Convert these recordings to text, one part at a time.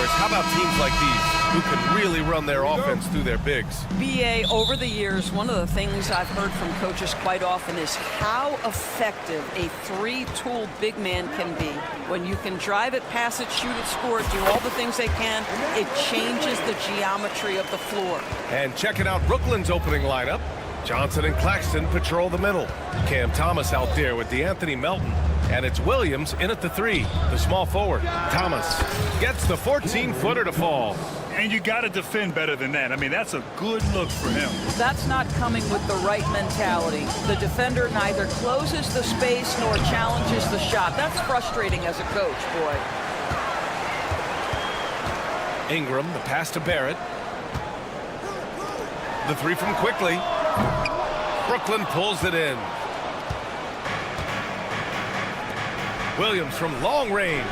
How about teams like these who can really run their offense through their bigs? BA, over the years, one of the things I've heard from coaches quite often is how effective a three-tool big man can be. When you can drive it, pass it, shoot it, score it, do all the things they can, it changes the geometry of the floor. And checking out Brooklyn's opening lineup, Johnson and Claxton patrol the middle. Cam Thomas out there with DeAnthony Melton. And it's Williams in at the 3, the small forward. Thomas gets the 14-footer to fall. And you got to defend better than that. I mean, that's a good look for him. That's not coming with the right mentality. The defender neither closes the space nor challenges the shot. That's frustrating as a coach, boy. Ingram, the pass to Barrett. The 3 from Quickly. Brooklyn pulls it in. Williams from long range.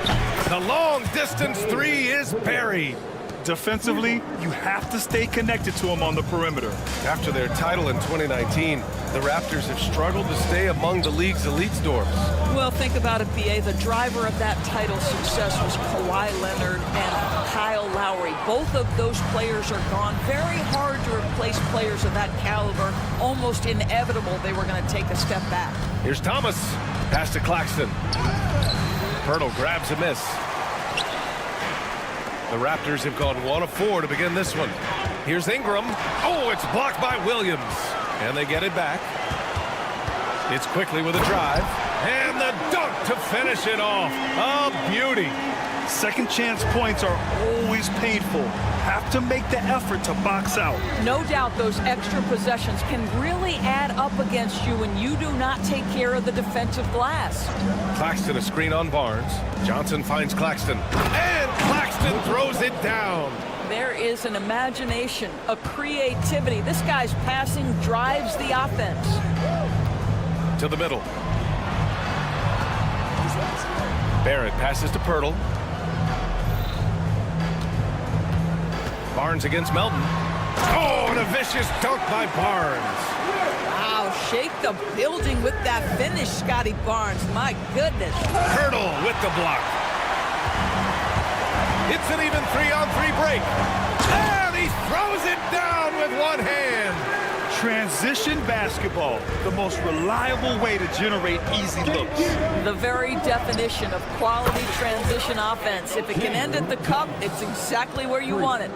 The long distance 3 is buried. Defensively, you have to stay connected to him on the perimeter. After their title in 2019, the Raptors have struggled to stay among the league's elite dwarfs. Well, think about it, BA. The driver of that title success was Kawhi Leonard and Kyle Lowry. Both of those players are gone. Very hard to replace players of that caliber. Almost inevitable they were going to take a step back. Here's Thomas. Pass to Claxton. Pirtle grabs a miss. The Raptors have gone 1 of 4 to begin this one. Here's Ingram. Oh, it's blocked by Williams. And they get it back. It's Quickly with a drive. And the dunk to finish it off. A beauty. Second chance points are always painful. Have to make the effort to box out. No doubt those extra possessions can really add up against you when you do not take care of the defensive glass. Claxton a screen on Barnes. Johnson finds Claxton. And Claxton throws it down. There is an imagination, a creativity. This guy's passing drives the offense. To the middle. Barrett passes to Pirtle. Barnes against Melton. Oh, and a vicious dunk by Barnes. Wow, shake the building with that finish, Scotty Barnes. My goodness. Pirtle with the block. It's an even 3-on-3 break. And he throws it down with one hand. Transition basketball, the most reliable way to generate easy looks. The very definition of quality transition offense. If it can end at the cup, it's exactly where you want it.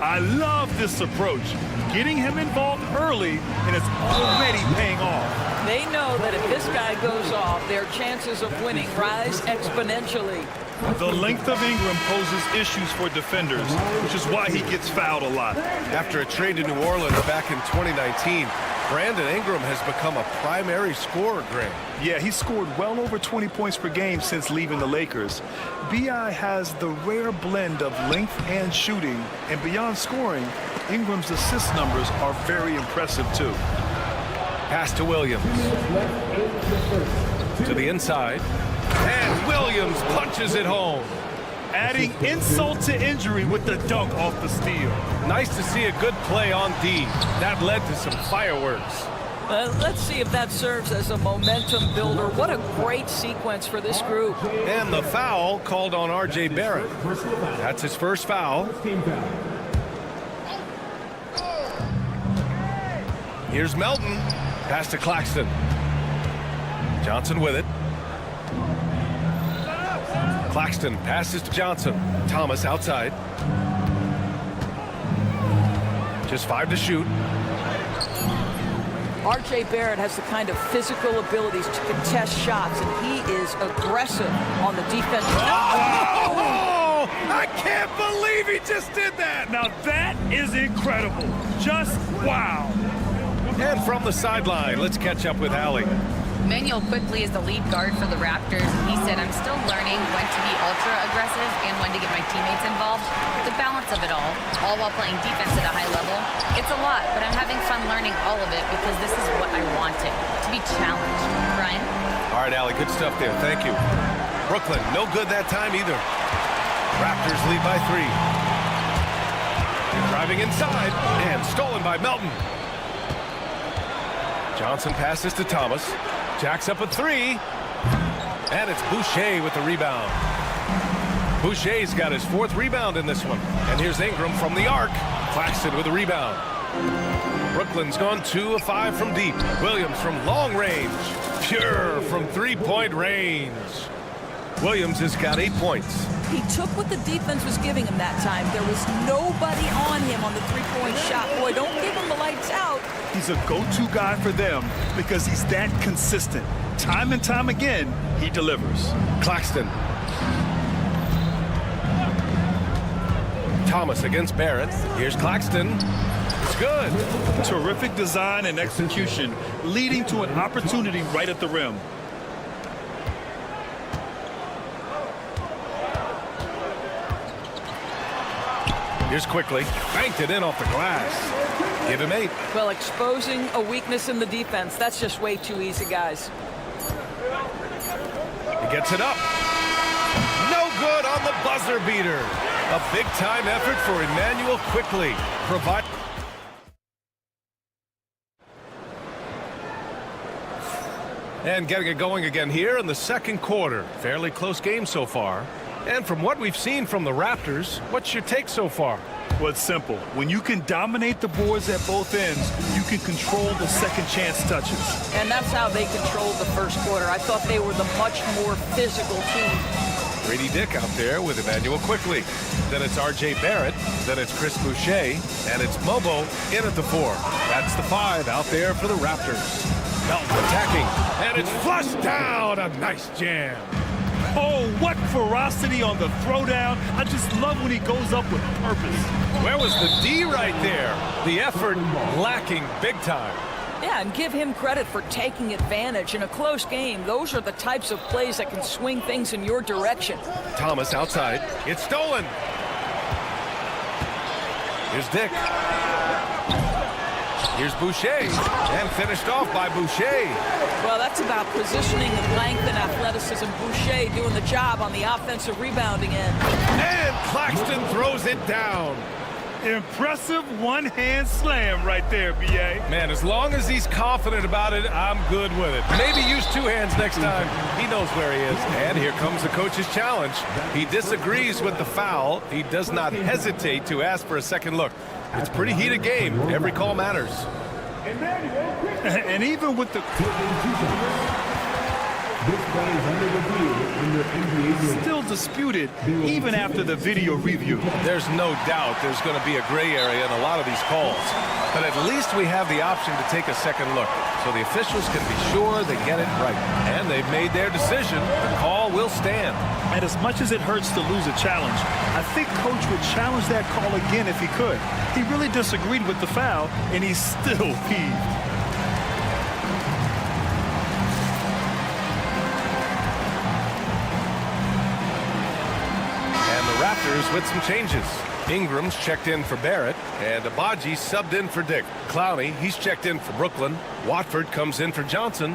I love this approach. Getting him involved early, and it's already paying off. They know that if this guy goes off, their chances of winning rise exponentially. The length of Ingram poses issues for defenders, which is why he gets fouled a lot. After a trade to New Orleans back in 2019, Brandon Ingram has become a primary scorer, Grant. Yeah, he's scored well over 20 points per game since leaving the Lakers. B.I. has the rare blend of length and shooting, and beyond scoring, Ingram's assist numbers are very impressive too. Pass to Williams. To the inside. And Williams punches it home. Adding insult to injury with the dunk off the steal. Nice to see a good play on D. That led to some fireworks. Let's see if that serves as a momentum builder. What a great sequence for this group. And the foul called on R.J. Barrett. That's his first foul. Here's Melton. Pass to Claxton. Johnson with it. Claxton passes to Johnson. Thomas outside. Just 5 to shoot. R.J. Barrett has the kind of physical abilities to contest shots, and he is aggressive on the defensive. Oh! I can't believe he just did that! Now that is incredible. Just wow. And from the sideline, let's catch up with Allie. Manuel Quickly is the lead guard for the Raptors. He said, I'm still learning when to be ultra aggressive and when to get my teammates involved. The balance of it all while playing defense at a high level. It's a lot, but I'm having fun learning all of it because this is what I wanted, to be challenged. Brian? All right, Allie, good stuff there. Thank you. Brooklyn, no good that time either. Raptors lead by 3. Driving inside and stolen by Melton. Johnson passes to Thomas. Jacks up a 3. And it's Boucher with the rebound. Boucher's got his 4th rebound in this one. And here's Ingram from the arc. Claxton with the rebound. Brooklyn's gone 2 of 5 from deep. Williams from long range. Pure from 3-point range. Williams has got 8 points. He took what the defense was giving him that time. There was nobody on him on the 3-point shot. Boy, don't give him the lights out. He's a go-to guy for them because he's that consistent. Time and time again, he delivers. Claxton. Thomas against Barrett. Here's Claxton. It's good. Terrific design and execution, leading to an opportunity right at the rim. Here's Quickly. Banked it in off the glass. Give him 8. Well, exposing a weakness in the defense, that's just way too easy, guys. He gets it up. No good on the buzzer beater. A big-time effort for Emmanuel Quickly. And getting it going again here in the second quarter. Fairly close game so far. And from what we've seen from the Raptors, what's your take so far? Well, it's simple. When you can dominate the boards at both ends, you can control the second chance touches. And that's how they controlled the first quarter. I thought they were the much more physical team. Grady Dick out there with Emmanuel Quickly. Then it's R.J. Barrett. Then it's Chris Boucher. And it's Mobo in at the 4. That's the 5 out there for the Raptors. Melton attacking. And it's flushed down. A nice jam. Oh, what ferocity on the throwdown. I just love when he goes up with purpose. Where was the D right there? The effort lacking big time. Yeah, and give him credit for taking advantage in a close game. Those are the types of plays that can swing things in your direction. Thomas outside. It's stolen. Here's Dick. Here's Boucher. And finished off by Boucher. Well, that's about positioning and length and athleticism. Boucher doing the job on the offensive rebounding end. And Claxton throws it down. Impressive one-hand slam right there, B.A. Man, as long as he's confident about it, I'm good with it. Maybe use 2 hands next time. He knows where he is. And here comes the coach's challenge. He disagrees with the foul. He does not hesitate to ask for a second look. It's a pretty heated game. Every call matters. And even with the... Still disputed even after the video review. There's no doubt there's going to be a gray area in a lot of these calls. But at least we have the option to take a second look. So the officials can be sure they get it right. And they've made their decision. The call will stand. And as much as it hurts to lose a challenge, I think Coach would challenge that call again if he could. He really disagreed with the foul, and he's still peeved. Raptors with some changes. Ingram's checked in for Barrett, and Abaji subbed in for Dick. Clowney, he's checked in for Brooklyn. Watford comes in for Johnson.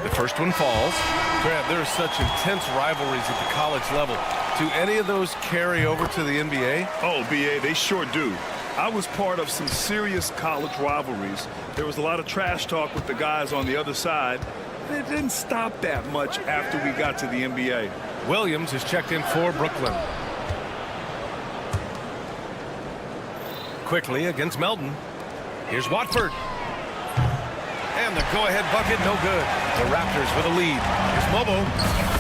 The first one falls. Grant, there are such intense rivalries at the college level. Do any of those carry over to the NBA? Oh, B.A., they sure do. I was part of some serious college rivalries. There was a lot of trash talk with the guys on the other side. It didn't stop that much after we got to the NBA. Williams is checked in for Brooklyn. Quickly against Melton. Here's Watford. And the go-ahead bucket, no good. The Raptors with a lead. Here's Mobo.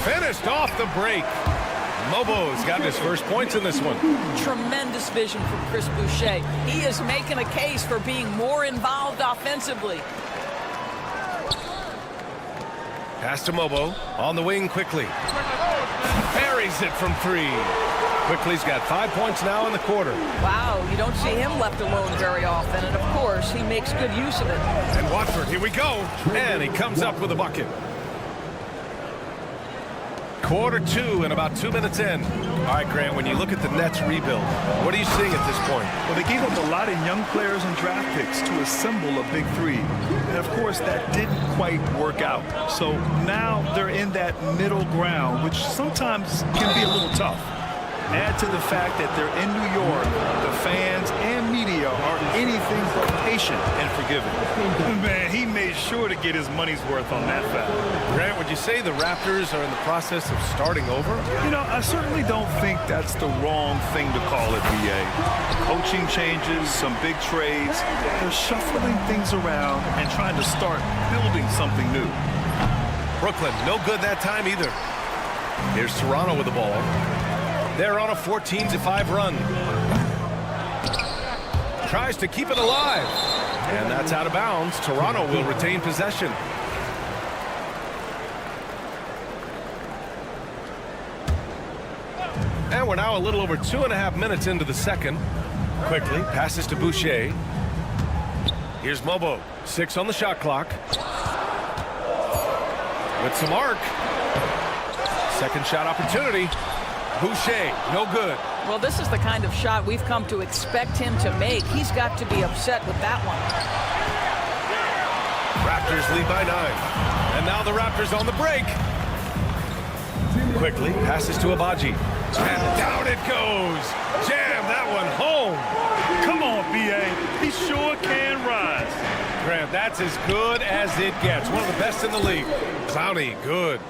Finished off the break. Mobo's got his first points in this one. Tremendous vision from Chris Boucher. He is making a case for being more involved offensively. Pass to Mobo. On the wing quickly. Buries it from 3. Quickly's got 5 points now in the quarter. Wow, you don't see him left alone very often, and of course, he makes good use of it. And Watford, here we go. And he comes up with a bucket. Quarter 2 and about 2 minutes in. All right, Grant, when you look at the Nets rebuild, what are you seeing at this point? Well, they gave up a lot of young players and draft picks to assemble a big three. And, of course, that didn't quite work out. So now they're in that middle ground, which sometimes can be a little tough. Add to the fact that they're in New York, the fans and media are anything but patient and forgiving. Man, he made sure to get his money's worth on that foul. Grant, would you say the Raptors are in the process of starting over? You know, I certainly don't think that's the wrong thing to call it, BA. Coaching changes, some big trades. They're shuffling things around and trying to start building something new. Brooklyn, no good that time either. Here's Toronto with the ball. They're on a 14-5 run. Tries to keep it alive. And that's out of bounds. Toronto will retain possession. And we're now a little over 2.5 minutes into the second. Quickly passes to Boucher. Here's Mobo. 6 on the shot clock. With some arc. Second shot opportunity. Boucher, no good. Well, this is the kind of shot we've come to expect him to make. He's got to be upset with that one. Raptors lead by 9. And now the Raptors on the break. Quickly passes to Abaji. And down it goes. Jam that one home. Come on, BA. He sure can rise. Grant, that's as good as it gets. One of the best in the league. Clowney, good.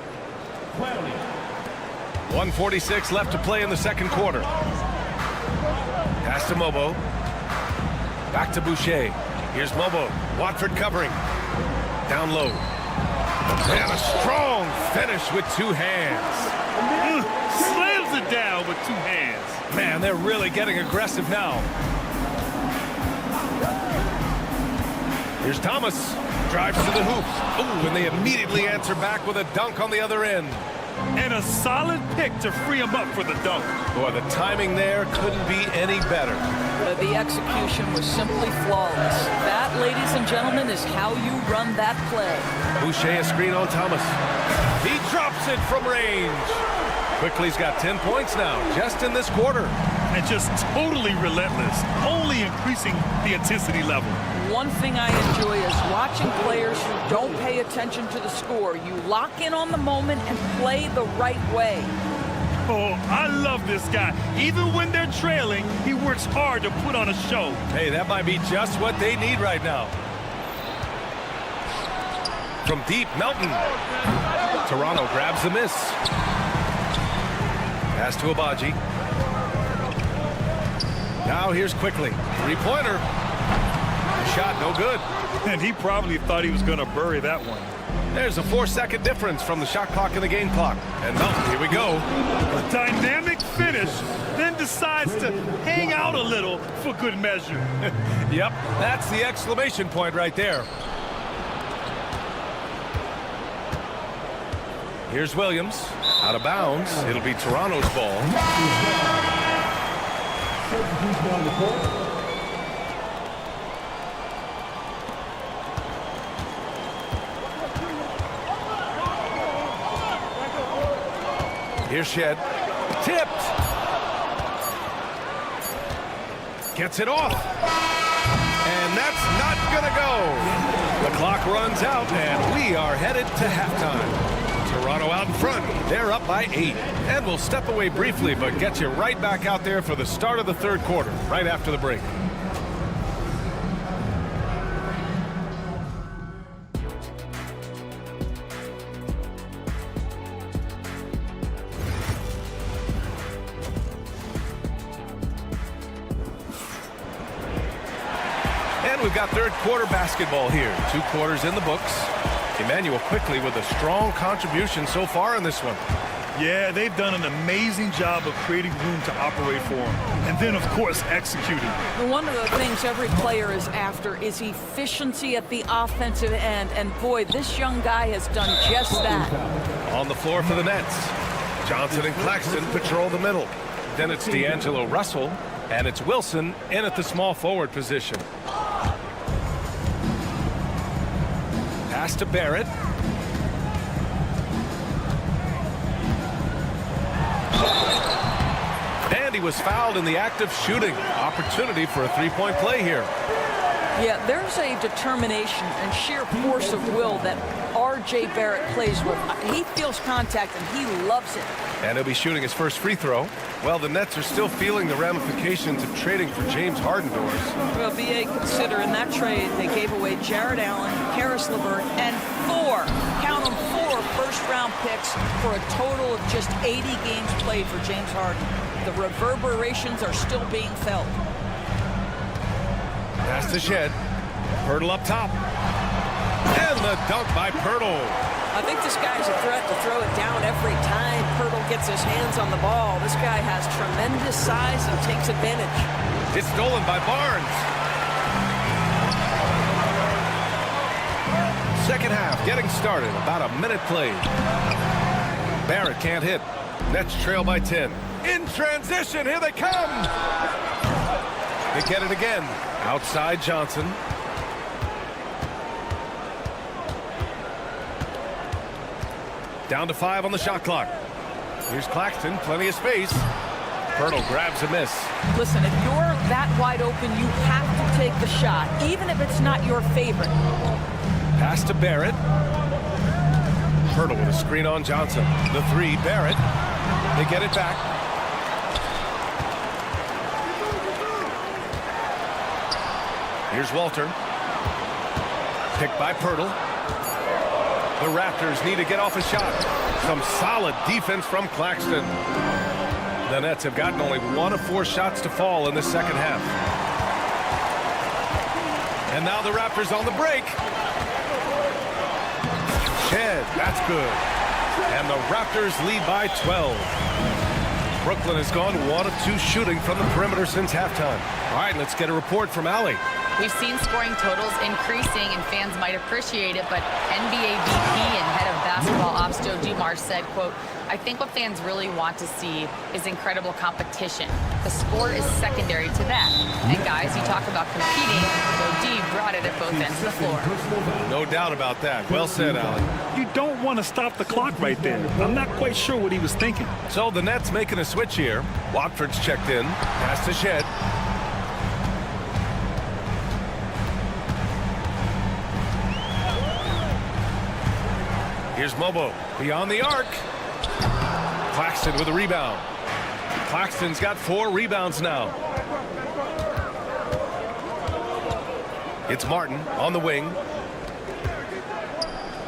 1:46 left to play in the second quarter. Pass to Mobo. Back to Boucher. Here's Mobo. Watford covering. Down low. And a strong finish with 2 hands. Slams it down with 2 hands. Man, they're really getting aggressive now. Here's Thomas. Drives to the hoop. Ooh, and they immediately answer back with a dunk on the other end. And a solid pick to free him up for the dunk. Boy, the timing there couldn't be any better. The execution was simply flawless. That, ladies and gentlemen, is how you run that play. Boucher a screen on Thomas. He drops it from range. Quickly's got 10 points now, just in this quarter. And just totally relentless, only increasing the intensity level. One thing I enjoy is watching players who don't pay attention to the score. You lock in on the moment and play the right way. Oh, I love this guy. Even when they're trailing, he works hard to put on a show. Hey, that might be just what they need right now. From deep, Melton. Toronto grabs the miss. Pass to Abaji. Now here's Quickly. 3-pointer. Shot no good. And he probably thought he was going to bury that one. There's a 4-second difference from the shot clock and the game clock. And Melton, here we go. A dynamic finish, then decides to hang out a little for good measure. Yep, that's the exclamation point right there. Here's Williams. Out of bounds. It'll be Toronto's ball. Here's Shed. Tipped. Gets it off. And that's not going to go. The clock runs out, and we are headed to halftime. Toronto out in front. They're up by 8. And we'll step away briefly, but get you right back out there for the start of the third quarter, right after the break. And we've got third quarter basketball here. 2 quarters in the books. Emmanuel Quickly with a strong contribution so far in this one. Yeah, they've done an amazing job of creating room to operate for him. And then, of course, executing. One of the things every player is after is efficiency at the offensive end. And boy, this young guy has done just that. On the floor for the Nets. Johnson and Claxton patrol the middle. Then it's D'Angelo Russell, and it's Wilson in at the small forward position. Pass to Barrett. And he was fouled in the act of shooting. Opportunity for a three-point play here. Yeah, there's a determination and sheer force of will that R.J. Barrett plays with. He feels contact, and he loves it. And he'll be shooting his first free throw. Well, the Nets are still feeling the ramifications of trading for James Harden doors. Well, B.A., consider in that trade, they gave away Jared Allen, Karis LeVert, and count them, 4 first-round picks for a total of just 80 games played for James Harden. The reverberations are still being felt. Pass to Shed. Pirtle up top. And the dunk by Pirtle. I think this guy's a threat to throw it down every time Pirtle gets his hands on the ball. This guy has tremendous size and takes advantage. It's stolen by Barnes. Second half getting started. About a minute played. Barrett can't hit. Nets trail by 10. In transition, here they come. They get it again. Outside Johnson. Down to 5 on the shot clock. Here's Claxton, plenty of space. Pirtle grabs a miss. Listen, if you're that wide open, you have to take the shot, even if it's not your favorite. Pass to Barrett. Pirtle with a screen on Johnson. The 3, Barrett. They get it back. Here's Walter. Picked by Pirtle. The Raptors need to get off a shot. Some solid defense from Claxton. The Nets have gotten only 1 of 4 shots to fall in the second half. And now the Raptors on the break. Shed, that's good. And the Raptors lead by 12. Brooklyn has gone 1 of 2 shooting from the perimeter since halftime. All right, let's get a report from Allie. We've seen scoring totals increasing, and fans might appreciate it, but NBA VP and head of basketball ops Joe Dumars said, quote, "I think what fans really want to see is incredible competition. The score is secondary to that. And guys, you talk about competing, Joe D brought it at both ends of the floor." No doubt about that. Well said, Allie. You don't want to stop the clock right there. I'm not quite sure what he was thinking. So the Nets making a switch here. Watford's checked in. Pass to Shed. Here's Mobo beyond the arc. Claxton with a rebound. Claxton's got 4 rebounds now. It's Martin on the wing.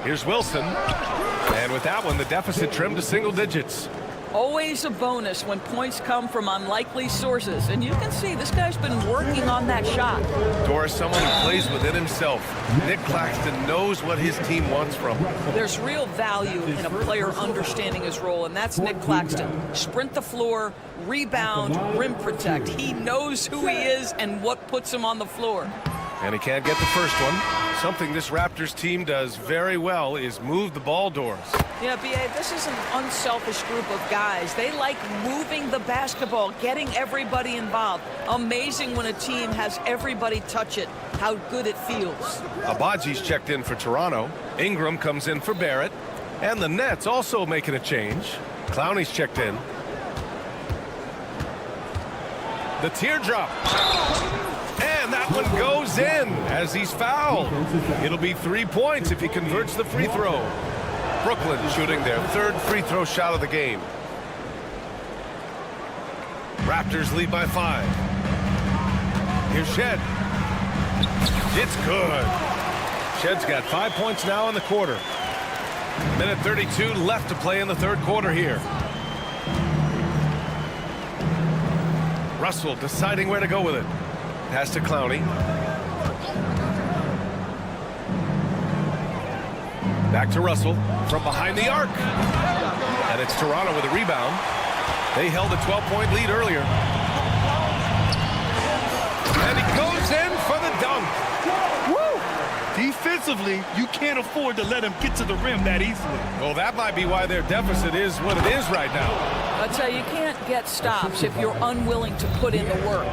Here's Wilson. And with that one, the deficit trimmed to single digits. Always a bonus when points come from unlikely sources. And you can see this guy's been working on that shot. Doris, someone who plays within himself. Nick Claxton knows what his team wants from him. There's real value in a player understanding his role, and that's Nick Claxton. Sprint the floor, rebound, rim protect. He knows who he is and what puts him on the floor. And he can't get the first one. Something this Raptors team does very well is move the ball doors. Yeah, B.A., this is an unselfish group of guys. They like moving the basketball, getting everybody involved. Amazing when a team has everybody touch it, how good it feels. Abaji's checked in for Toronto. Ingram comes in for Barrett. And the Nets also making a change. Clowney's checked in. The teardrop. And that one goes in as he's fouled. It'll be 3 points if he converts the free throw. Brooklyn shooting their 3rd free throw shot of the game. Raptors lead by 5. Here's Shed. It's good. Shed's got 5 points now in the quarter. Minute 32 left to play in the 3rd quarter here. Russell deciding where to go with it. Pass to Clowney. Back to Russell from behind the arc. And it's Toronto with a rebound. They held a 12-point lead earlier. And he goes in for the dunk. Woo! Defensively, you can't afford to let him get to the rim that easily. Well, that might be why their deficit is what it is right now. I tell you, you can't get stops if you're unwilling to put in the work.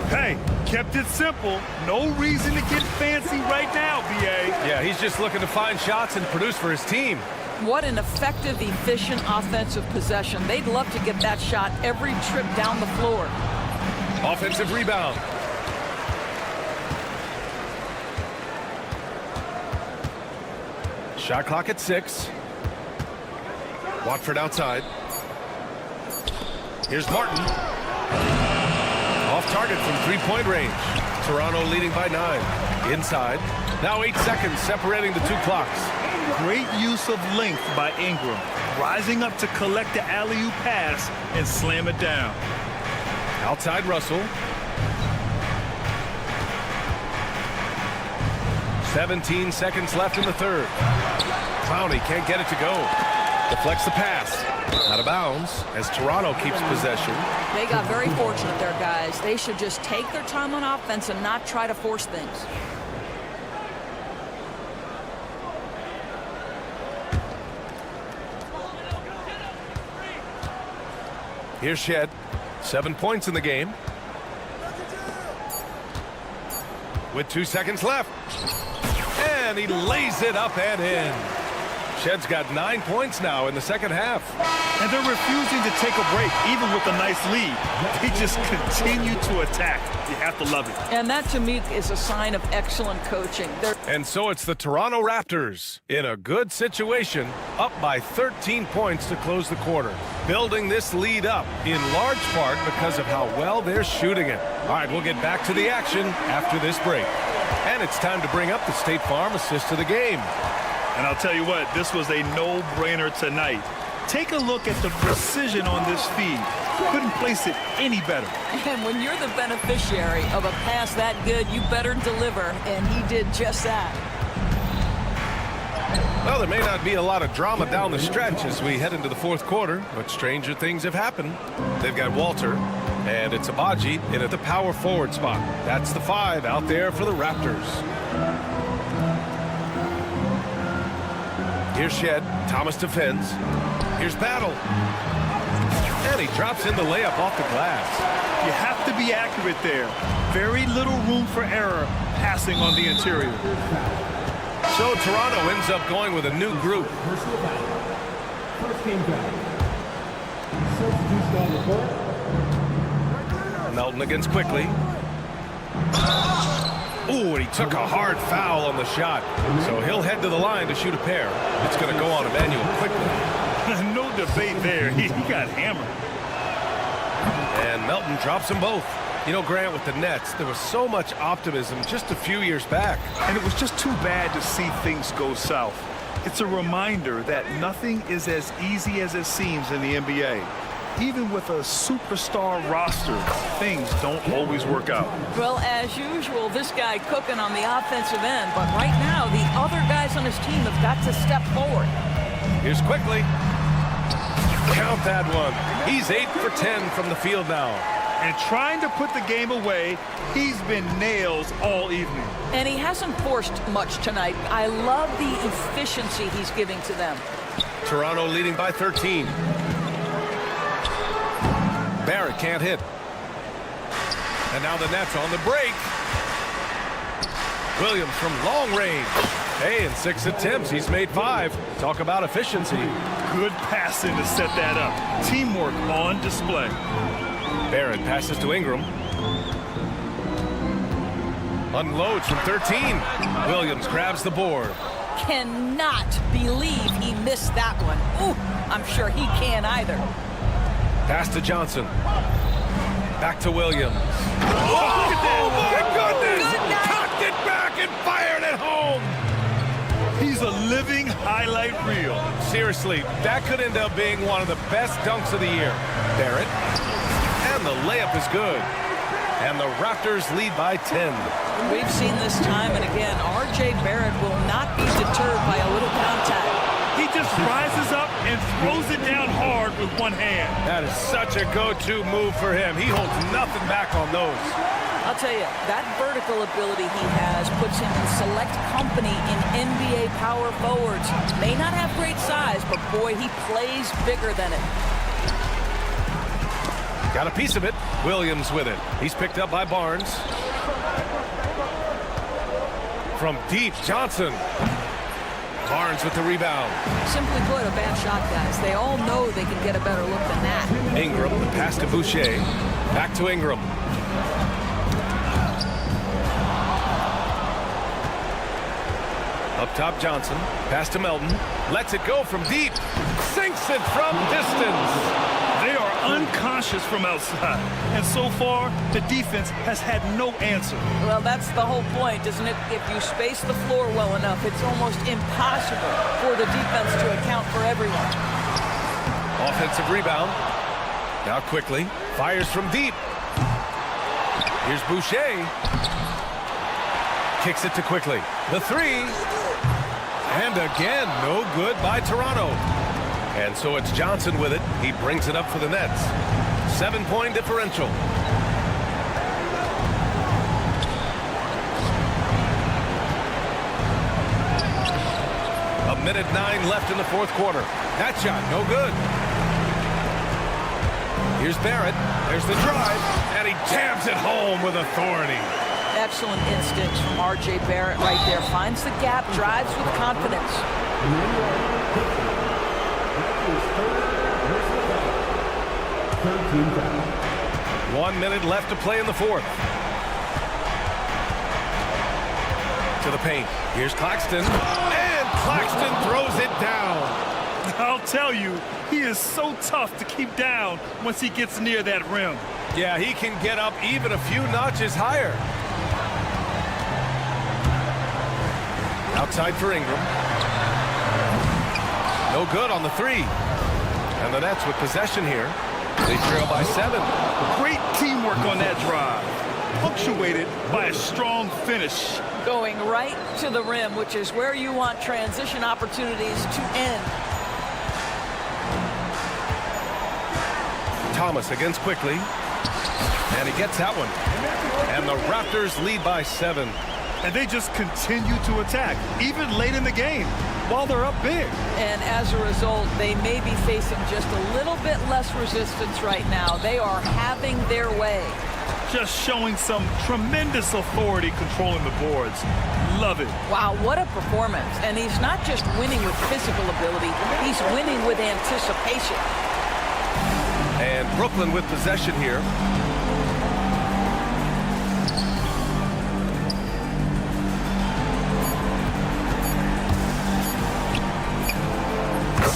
Hey, kept it simple. No reason to get fancy right now, B.A. Yeah, he's just looking to find shots and produce for his team. What an effective, efficient offensive possession. They'd love to get that shot every trip down the floor. Offensive rebound. Shot clock at 6. Watford outside. Here's Martin. Off target from three-point range. Toronto leading by 9. Inside. Now 8 seconds separating the two clocks. Great use of length by Ingram. Rising up to collect the alley-oop pass and slam it down. Outside Russell. 17 seconds left in the third. Clowney can't get it to go. Deflects the pass. Out of bounds as Toronto keeps possession. They got very fortunate there, guys. They should just take their time on offense and not try to force things. Here's Shed. 7 points in the game. With 2 seconds left. And he lays it up and in. Shed's got 9 points now in the second half. And they're refusing to take a break, even with a nice lead. They just continue to attack. You have to love it. And that, to me, is a sign of excellent coaching. And so it's the Toronto Raptors in a good situation, up by 13 points to close the quarter. Building this lead up in large part because of how well they're shooting it. All right, we'll get back to the action after this break. And it's time to bring up the State Farm assist of the game. And I'll tell you what, this was a no-brainer tonight. Take a look at the precision on this feed. Couldn't place it any better. And when you're the beneficiary of a pass that good, you better deliver, and he did just that. Well, there may not be a lot of drama down the stretch as we head into the fourth quarter, but stranger things have happened. They've got Walter, and it's Abaji in at the power forward spot. That's the 5 out there for the Raptors. Here's Shed. Thomas defends. Here's Battle. And he drops in the layup off the glass. You have to be accurate there. Very little room for error passing on the interior. So Toronto ends up going with a new group. Melton against Quickly. Ooh, and he took a hard foul on the shot. So he'll head to the line to shoot a pair. It's going to go on Emmanuel Quickly. No debate there. He got hammered. And Melton drops them both. You know, Grant, with the Nets, there was so much optimism just a few years back. And it was just too bad to see things go south. It's a reminder that nothing is as easy as it seems in the NBA. Even with a superstar roster, things don't always work out. Well, as usual, this guy cooking on the offensive end, but right now, the other guys on his team have got to step forward. Here's Quickly. Count that one. He's 8 for 10 from the field now. And trying to put the game away, he's been nails all evening. And he hasn't forced much tonight. I love the efficiency he's giving to them. Toronto leading by 13. Barrett can't hit. And now the Nets on the break. Williams from long range. Hey, in 6 attempts, he's made 5. Talk about efficiency. Good passing to set that up. Teamwork on display. Barrett passes to Ingram. Unloads from 13. Williams grabs the board. Cannot believe he missed that one. Ooh, I'm sure he can't either. Pass to Johnson. Back to Williams. Oh, my goodness! Cocked it back and fired it home! He's a living highlight reel. Seriously, that could end up being one of the best dunks of the year. Barrett. And the layup is good. And the Raptors lead by 10. We've seen this time and again. R.J. Barrett will not be deterred by a little contact. He just rises up and throws it down hard with one hand. That is such a go-to move for him. He holds nothing back on those. I'll tell you, that vertical ability he has puts him in select company in NBA power forwards. May not have great size, but boy, he plays bigger than it. Got a piece of it. Williams with it. He's picked up by Barnes. From deep, Johnson. Barnes with the rebound. Simply put, a bad shot, guys. They all know they can get a better look than that. Ingram, the pass to Boucher. Back to Ingram. Up top, Johnson. Pass to Melton. Lets it go from deep. Sinks it from distance. They are unconscious from outside, and so far, the defense has had no answer. Well, that's the whole point, isn't it? If you space the floor well enough, it's almost impossible for the defense to account for everyone. Offensive rebound. Now quickly. Fires from deep. Here's Boucher. Kicks it to Quickly. The three. And again, no good by Toronto. And so it's Johnson with it. He brings it up for the Nets. 7-point differential. A minute 9 left in the fourth quarter. That shot, no good. Here's Barrett. There's the drive. And he jams it home with authority. Excellent instincts from R.J. Barrett right there. Finds the gap, drives with confidence. 1 minute left to play in the fourth. To the paint. Here's Claxton. And Claxton throws it down. I'll tell you, he is so tough to keep down once he gets near that rim. Yeah, he can get up even a few notches higher. Outside for Ingram. No good on the three. And the Nets with possession here. They trail by 7. Great teamwork on that drive, punctuated by a strong finish. Going right to the rim, which is where you want transition opportunities to end. Thomas against Quickly. And he gets that one. And the Raptors lead by 7. And they just continue to attack, even late in the game, while they're up big. And as a result, they may be facing just a little bit less resistance right now. They are having their way. Just showing some tremendous authority controlling the boards. Love it. Wow, what a performance. And he's not just winning with physical ability, he's winning with anticipation. And Brooklyn with possession here.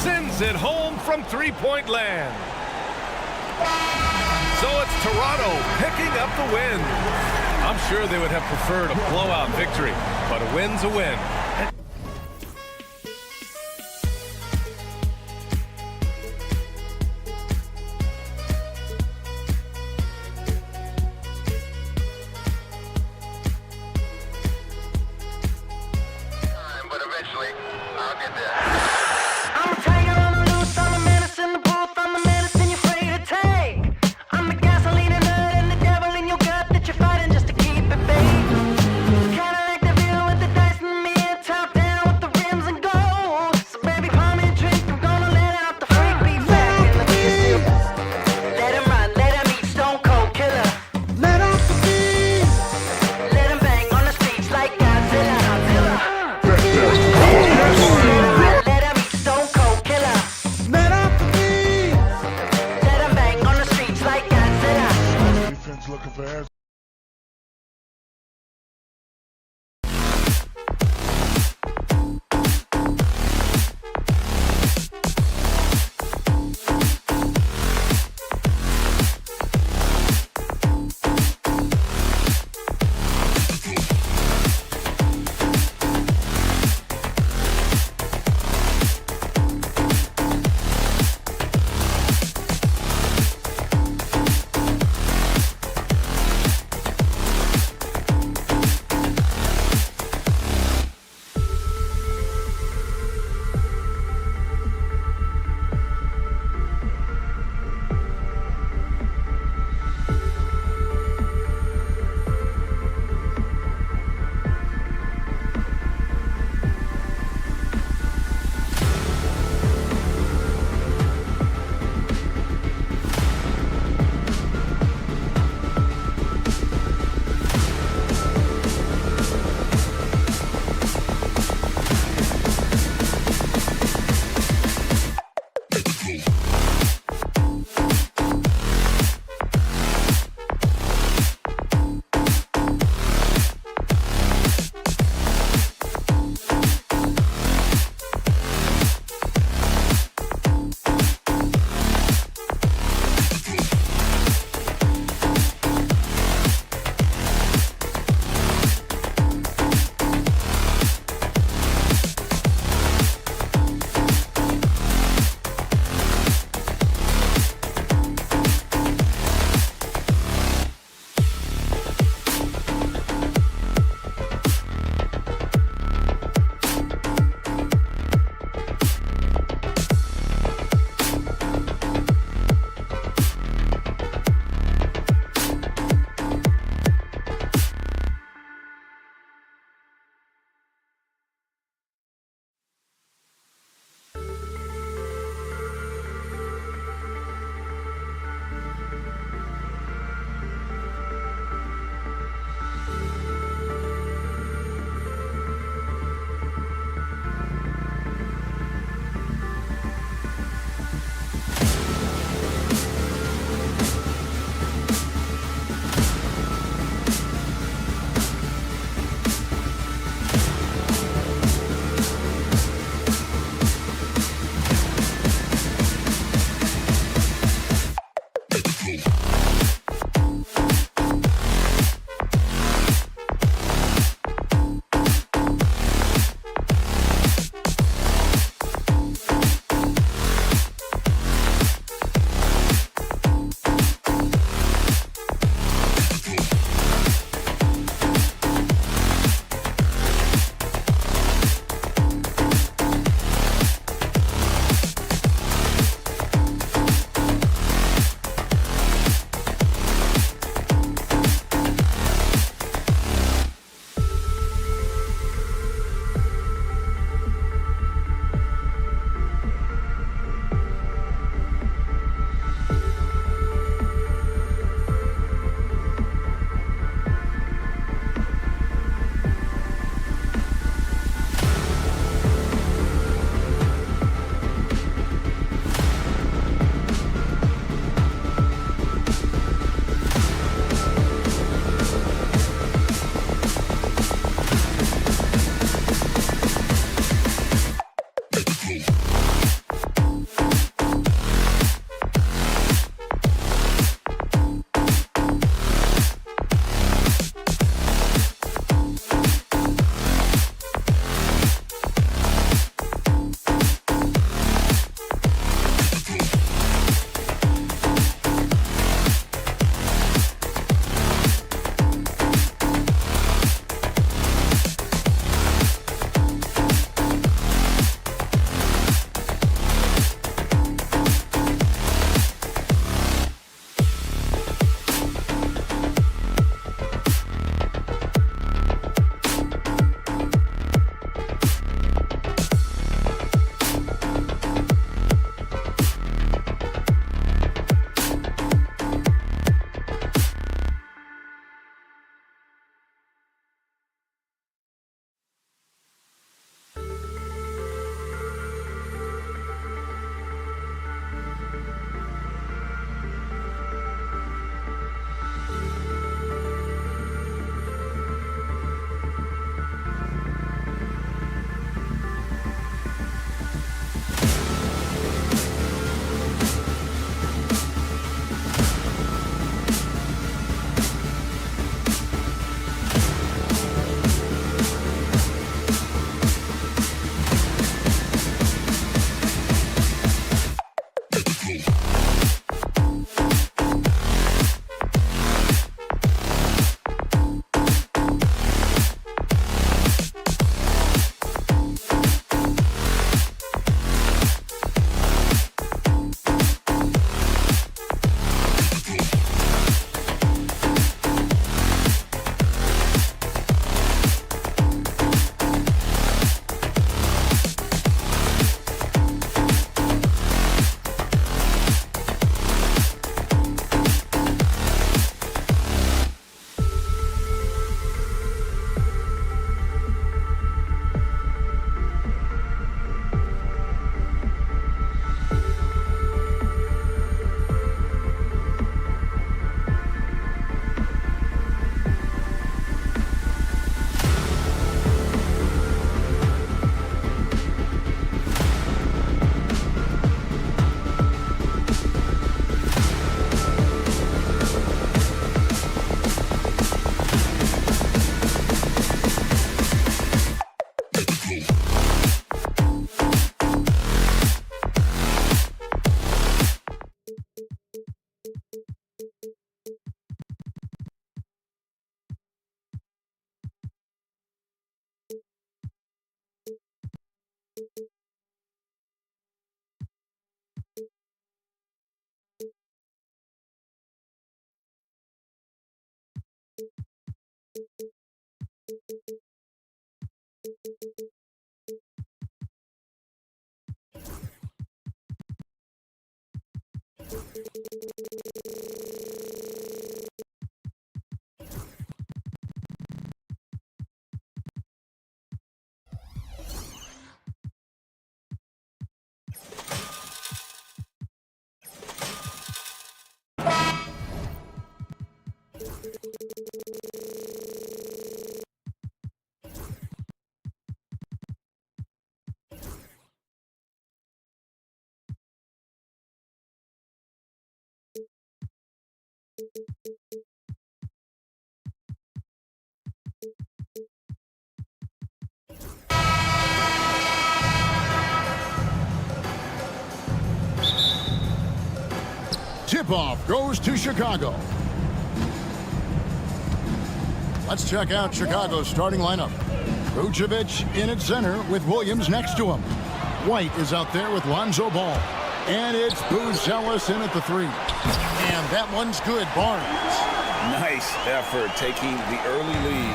Sends it home from three-point land. So it's Toronto picking up the win. I'm sure they would have preferred a blowout victory, but a win's a win. But eventually, I'll get there. I'm a tiger on the loose, I'm a menace in the booth, I'm the medicine you're afraid to take. I'm the gasoline and nut and the devil in your gut that you're fighting just to keep it big. Kinda like the view with the dice and me at top. Tip-off goes to Chicago. Let's check out Chicago's starting lineup. Vucevic in at center with Williams next to him. White is out there with Lonzo Ball. And it's Buzelis in at the 3. And that one's good. Barnes. Nice effort taking the early lead.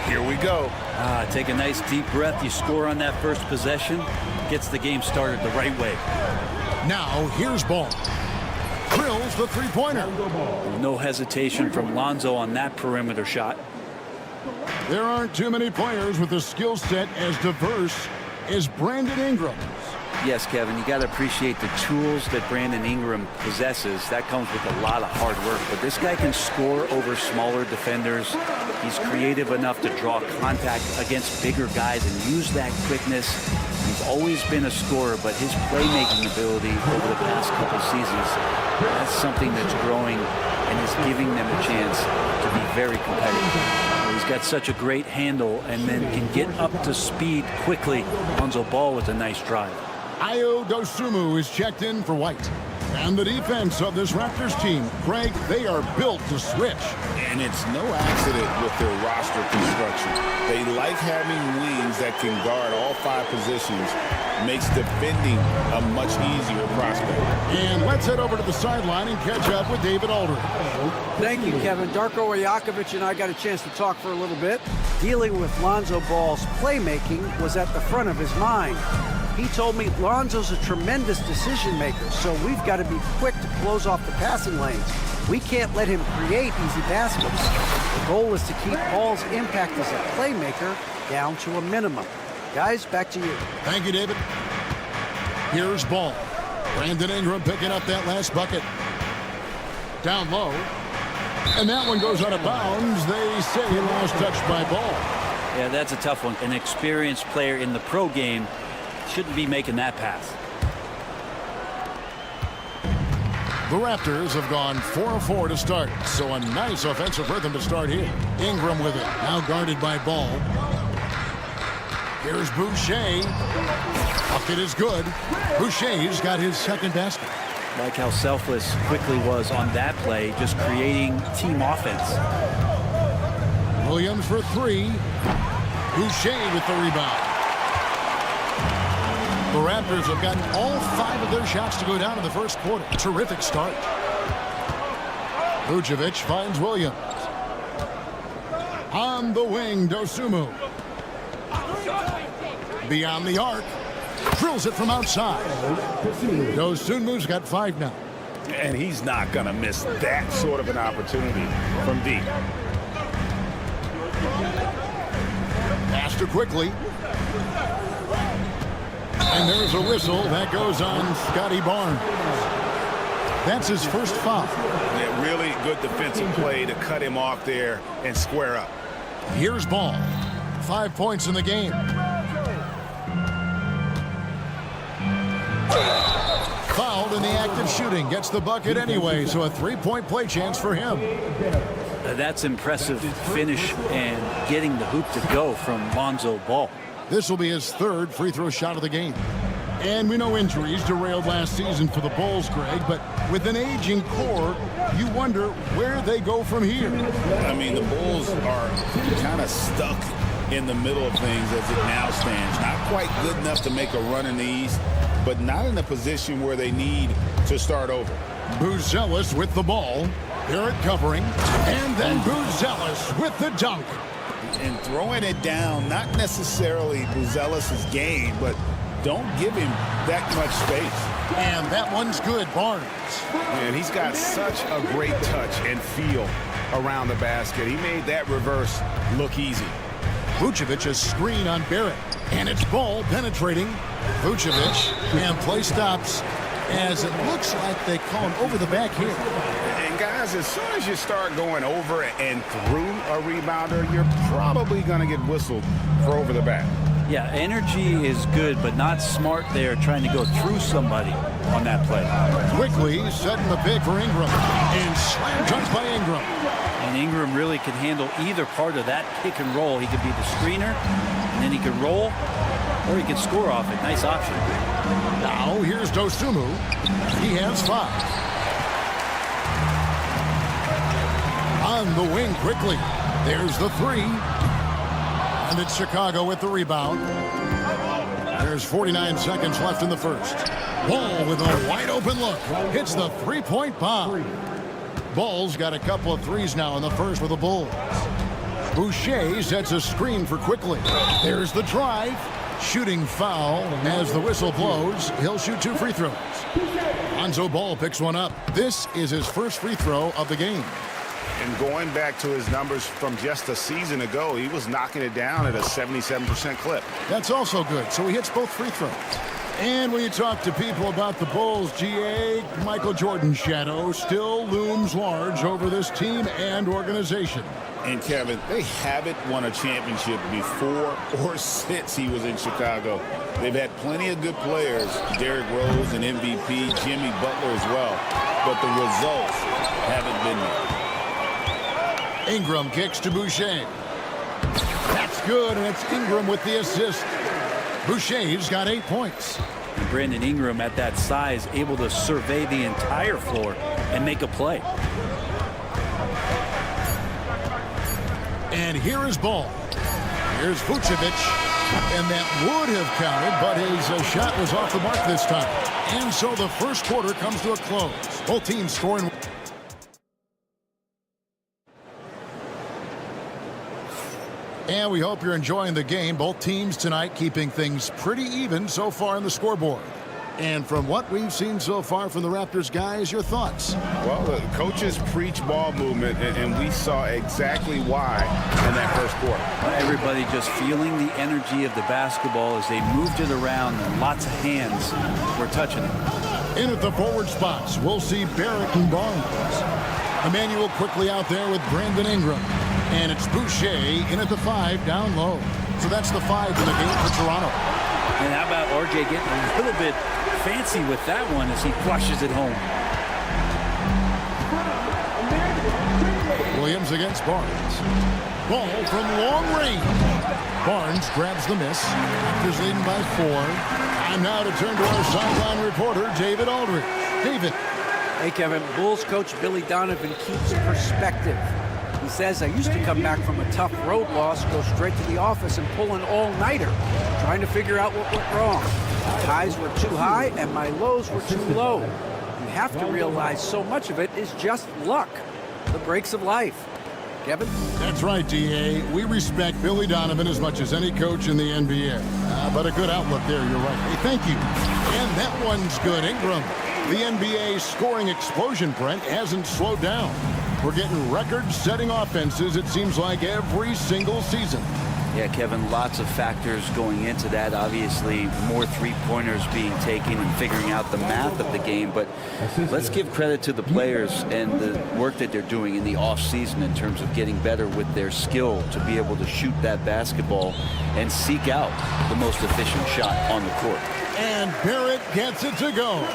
Here we go. Take a nice deep breath. You score on that first possession. Gets the game started the right way. Now here's Ball. Drills the three-pointer. No hesitation from Lonzo on that perimeter shot. There aren't too many players with a skill set as diverse as Brandon Ingram's. Yes, Kevin, you got to appreciate the tools that Brandon Ingram possesses. That comes with a lot of hard work. But this guy can score over smaller defenders. He's creative enough to draw contact against bigger guys and use that quickness. He's always been a scorer, but his playmaking ability over the past couple seasons, that's something that's growing and is giving them a chance to be very competitive. He's got such a great handle and then can get up to speed quickly. Lonzo Ball with a nice drive. Ayo Dosunmu is checked in for White. And the defense of this Raptors team, Craig, they are built to switch. And it's no accident with their roster construction. They like having wings that can guard all 5 positions. Makes defending a much easier prospect. And let's head over to the sideline and catch up with David Aldridge. Thank you, Kevin. Darko Rajakovic and I got a chance to talk for a little bit. Dealing with Lonzo Ball's playmaking was at the front of his mind. He told me Lonzo's a tremendous decision maker, so we've got to be quick to close off the passing lanes. We can't let him create easy baskets. The goal is to keep Ball's impact as a playmaker down to a minimum. Guys, back to you. Thank you, David. Here's Ball. Brandon Ingram picking up that last bucket. Down low. And that one goes out of bounds. They say last touched by Ball. Yeah, that's a tough one. An experienced player in the pro game shouldn't be making that pass. The Raptors have gone 4-4 to start, so a nice offensive rhythm to start here. Ingram with it, now guarded by Ball. Here's Boucher. Bucket is good. Boucher's got his second basket. Like how selfless Quickly was on that play, just creating team offense. Williams for 3. Boucher with the rebound. The Raptors have gotten all 5 of their shots to go down in the first quarter. Terrific start. Vucevic finds Williams. On the wing, Dosunmu. Beyond the arc. Drills it from outside. Dosunmu's got 5 now. And he's not going to miss that sort of an opportunity from deep. Pass to Quickly. And there's a whistle that goes on Scotty Barnes. That's his first foul. Yeah, really good defensive play to cut him off there and square up. Here's Ball. 5 points in the game. Fouled in the act of shooting. Gets the bucket anyway, so a 3-point play chance for him. That's impressive finish and getting the hoop to go from Lonzo Ball. This will be his 3rd free throw shot of the game. And we know injuries derailed last season for the Bulls, Greg, but with an aging core, you wonder where they go from here. I mean, the Bulls are kind of stuck in the middle of things as it now stands. Not quite good enough to make a run in the East, but not in a position where they need to start over. Buzelis with the ball. Barrett covering. And then Buzelis with the dunk. And throwing it down, not necessarily Buzelis' game, but don't give him that much space. And that one's good, Barnes. And he's got such a great touch and feel around the basket. He made that reverse look easy. Vucevic a screen on Barrett. And it's ball penetrating. Vucevic, and play stops as it looks like they call him over the back here. And guys, as soon as you start going over and through a rebounder, you're probably going to get whistled for over the back. Yeah, energy is good, but not smart there trying to go through somebody on that play. Quickly setting the pick for Ingram. And slam dunk by Ingram. And Ingram really can handle either part of that pick and roll. He could be the screener, and then he could roll, or he could score off it. Nice option. Now here's Dosunmu. He has 5. On the wing quickly. There's the 3. And it's Chicago with the rebound. There's 49 seconds left in the first. Ball with a wide open look. Hits the three-point bomb. Ball's got a couple of threes now in the first with the Bulls. Boucher sets a screen for Quickly. There's the drive. Shooting foul as the whistle blows. He'll shoot 2 free throws. Lonzo Ball picks one up. This is his first free throw of the game. And going back to his numbers from just a season ago, he was knocking it down at a 77% clip. That's also good. So he hits both free throws. And when you talk to people about the Bulls, GA, Michael Jordan's shadow still looms large over this team and organization. And Kevin, they haven't won a championship before or since he was in Chicago. They've had plenty of good players, Derrick Rose and MVP, Jimmy Butler as well, but the results haven't been there. Ingram kicks to Boucher. That's good, and it's Ingram with the assist. Boucher's got 8 points. And Brandon Ingram at that size, able to survey the entire floor and make a play. And here is Ball. Here's Vucevic. And that would have counted, but his shot was off the mark this time. And so the first quarter comes to a close. Both teams scoring. And we hope you're enjoying the game. Both teams tonight keeping things pretty even so far in the scoreboard. And from what we've seen so far from the Raptors guys, your thoughts? Well, the coaches preach ball movement, and we saw exactly why in that first quarter. Everybody just feeling the energy of the basketball as they moved it around, and lots of hands were touching it. In at the forward spots, we'll see Barrett and Barnes. Emmanuel quickly out there with Brandon Ingram. And it's Boucher in at the 5 down low. So that's the 5 in the game for Toronto. And how about RJ getting a little bit fancy with that one as he flushes it home. Williams against Barnes. Ball from long range. Barnes grabs the miss. Raptors leading by 4. Time now to turn to our sideline reporter, David Aldridge. David. Hey, Kevin. Bulls coach Billy Donovan keeps perspective. He says, I used to come back from a tough road loss, go straight to the office and pull an all-nighter, trying to figure out what went wrong. My highs were too high and my lows were too low. You have to realize so much of it is just luck, the breaks of life. Kevin? That's right, D.A. We respect Billy Donovan as much as any coach in the NBA. But a good outlook there, you're right. Hey, thank you. And that one's good. Ingram. The NBA scoring explosion, Brent, hasn't slowed down. We're getting record-setting offenses, it seems like, every single season. Yeah, Kevin, lots of factors going into that. Obviously, more three-pointers being taken and figuring out the math of the game. But let's give credit to the players and the work that they're doing in the off-season in terms of getting better with their skill to be able to shoot that basketball and seek out the most efficient shot on the court. And Barrett gets it to go.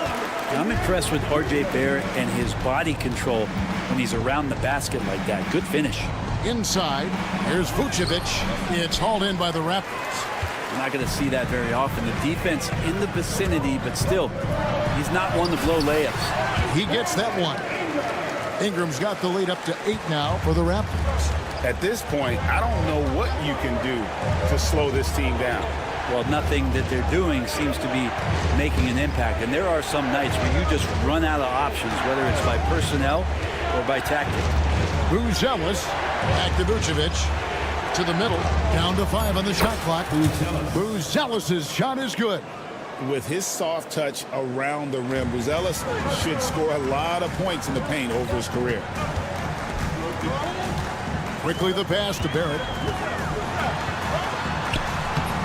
I'm impressed with R.J. Barrett and his body control when he's around the basket like that. Good finish. Inside, here's Vucevic. It's hauled in by the Raptors. You're not going to see that very often. The defense in the vicinity, but still, he's not one to blow layups. He gets that one. Ingram's got the lead up to 8 now for the Raptors. At this point, I don't know what you can do to slow this team down. Well, nothing that they're doing seems to be making an impact. And there are some nights where you just run out of options, whether it's by personnel or by tactic. Buzelis, back to Vucevic. To the middle, down to 5 on the shot clock. Buzelis' shot is good. With his soft touch around the rim, Buzelis should score a lot of points in the paint over his career. Quickly the pass to Barrett.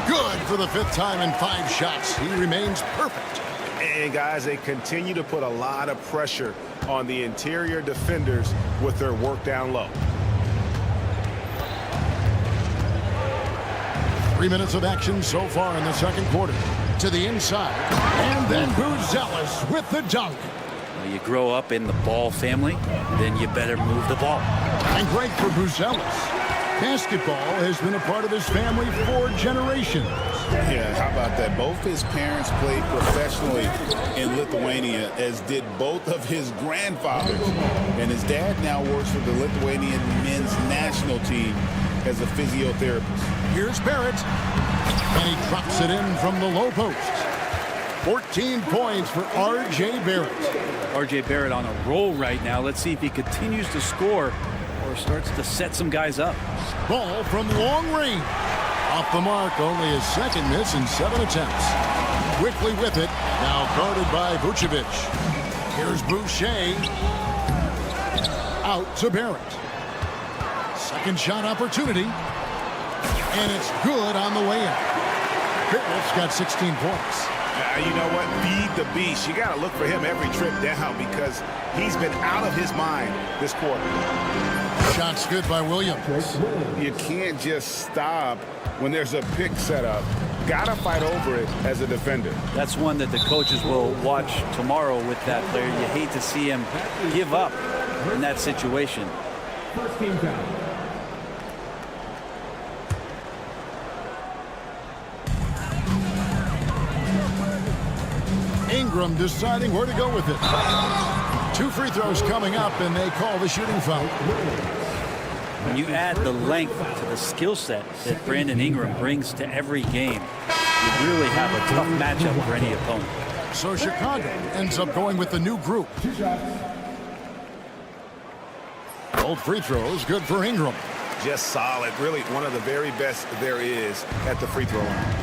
Good for the 5th time in 5 shots. He remains perfect. And guys, they continue to put a lot of pressure on the interior defenders with their work down low. 3 minutes of action so far in the second quarter. To the inside. And then Buzelis with the dunk. Well, you grow up in the ball family, then you better move the ball. And great for Buzelis. Basketball has been a part of his family for generations. Yeah, how about that? Both his parents played professionally in Lithuania, as did both of his grandfathers. And his dad now works for the Lithuanian men's national team as a physiotherapist. Here's Barrett. And he drops it in from the low post. 14 points for R.J. Barrett. R.J. Barrett on a roll right now. Let's see if he continues to score or starts to set some guys up. Ball from long range. Off the mark, only his 2nd miss in 7 attempts. Quickly with it, now guarded by Vucevic. Here's Boucher. Out to Barrett. Second shot opportunity. And it's good on the way in. Barrett's got 16 points. You know what? Feed the beast. You got to look for him every trip down because he's been out of his mind this quarter. Shots good by Williams. You can't just stop when there's a pick set up. Got to fight over it as a defender. That's one that the coaches will watch tomorrow with that player. You hate to see him give up in that situation. First team foul. Ingram deciding where to go with it. 2 free throws coming up, and they call the shooting foul. When you add the length to the skill set that Brandon Ingram brings to every game, you really have a tough matchup for any opponent. So Chicago ends up going with the new group. Both free throws good for Ingram. Just solid. Really one of the very best there is at the free throw line.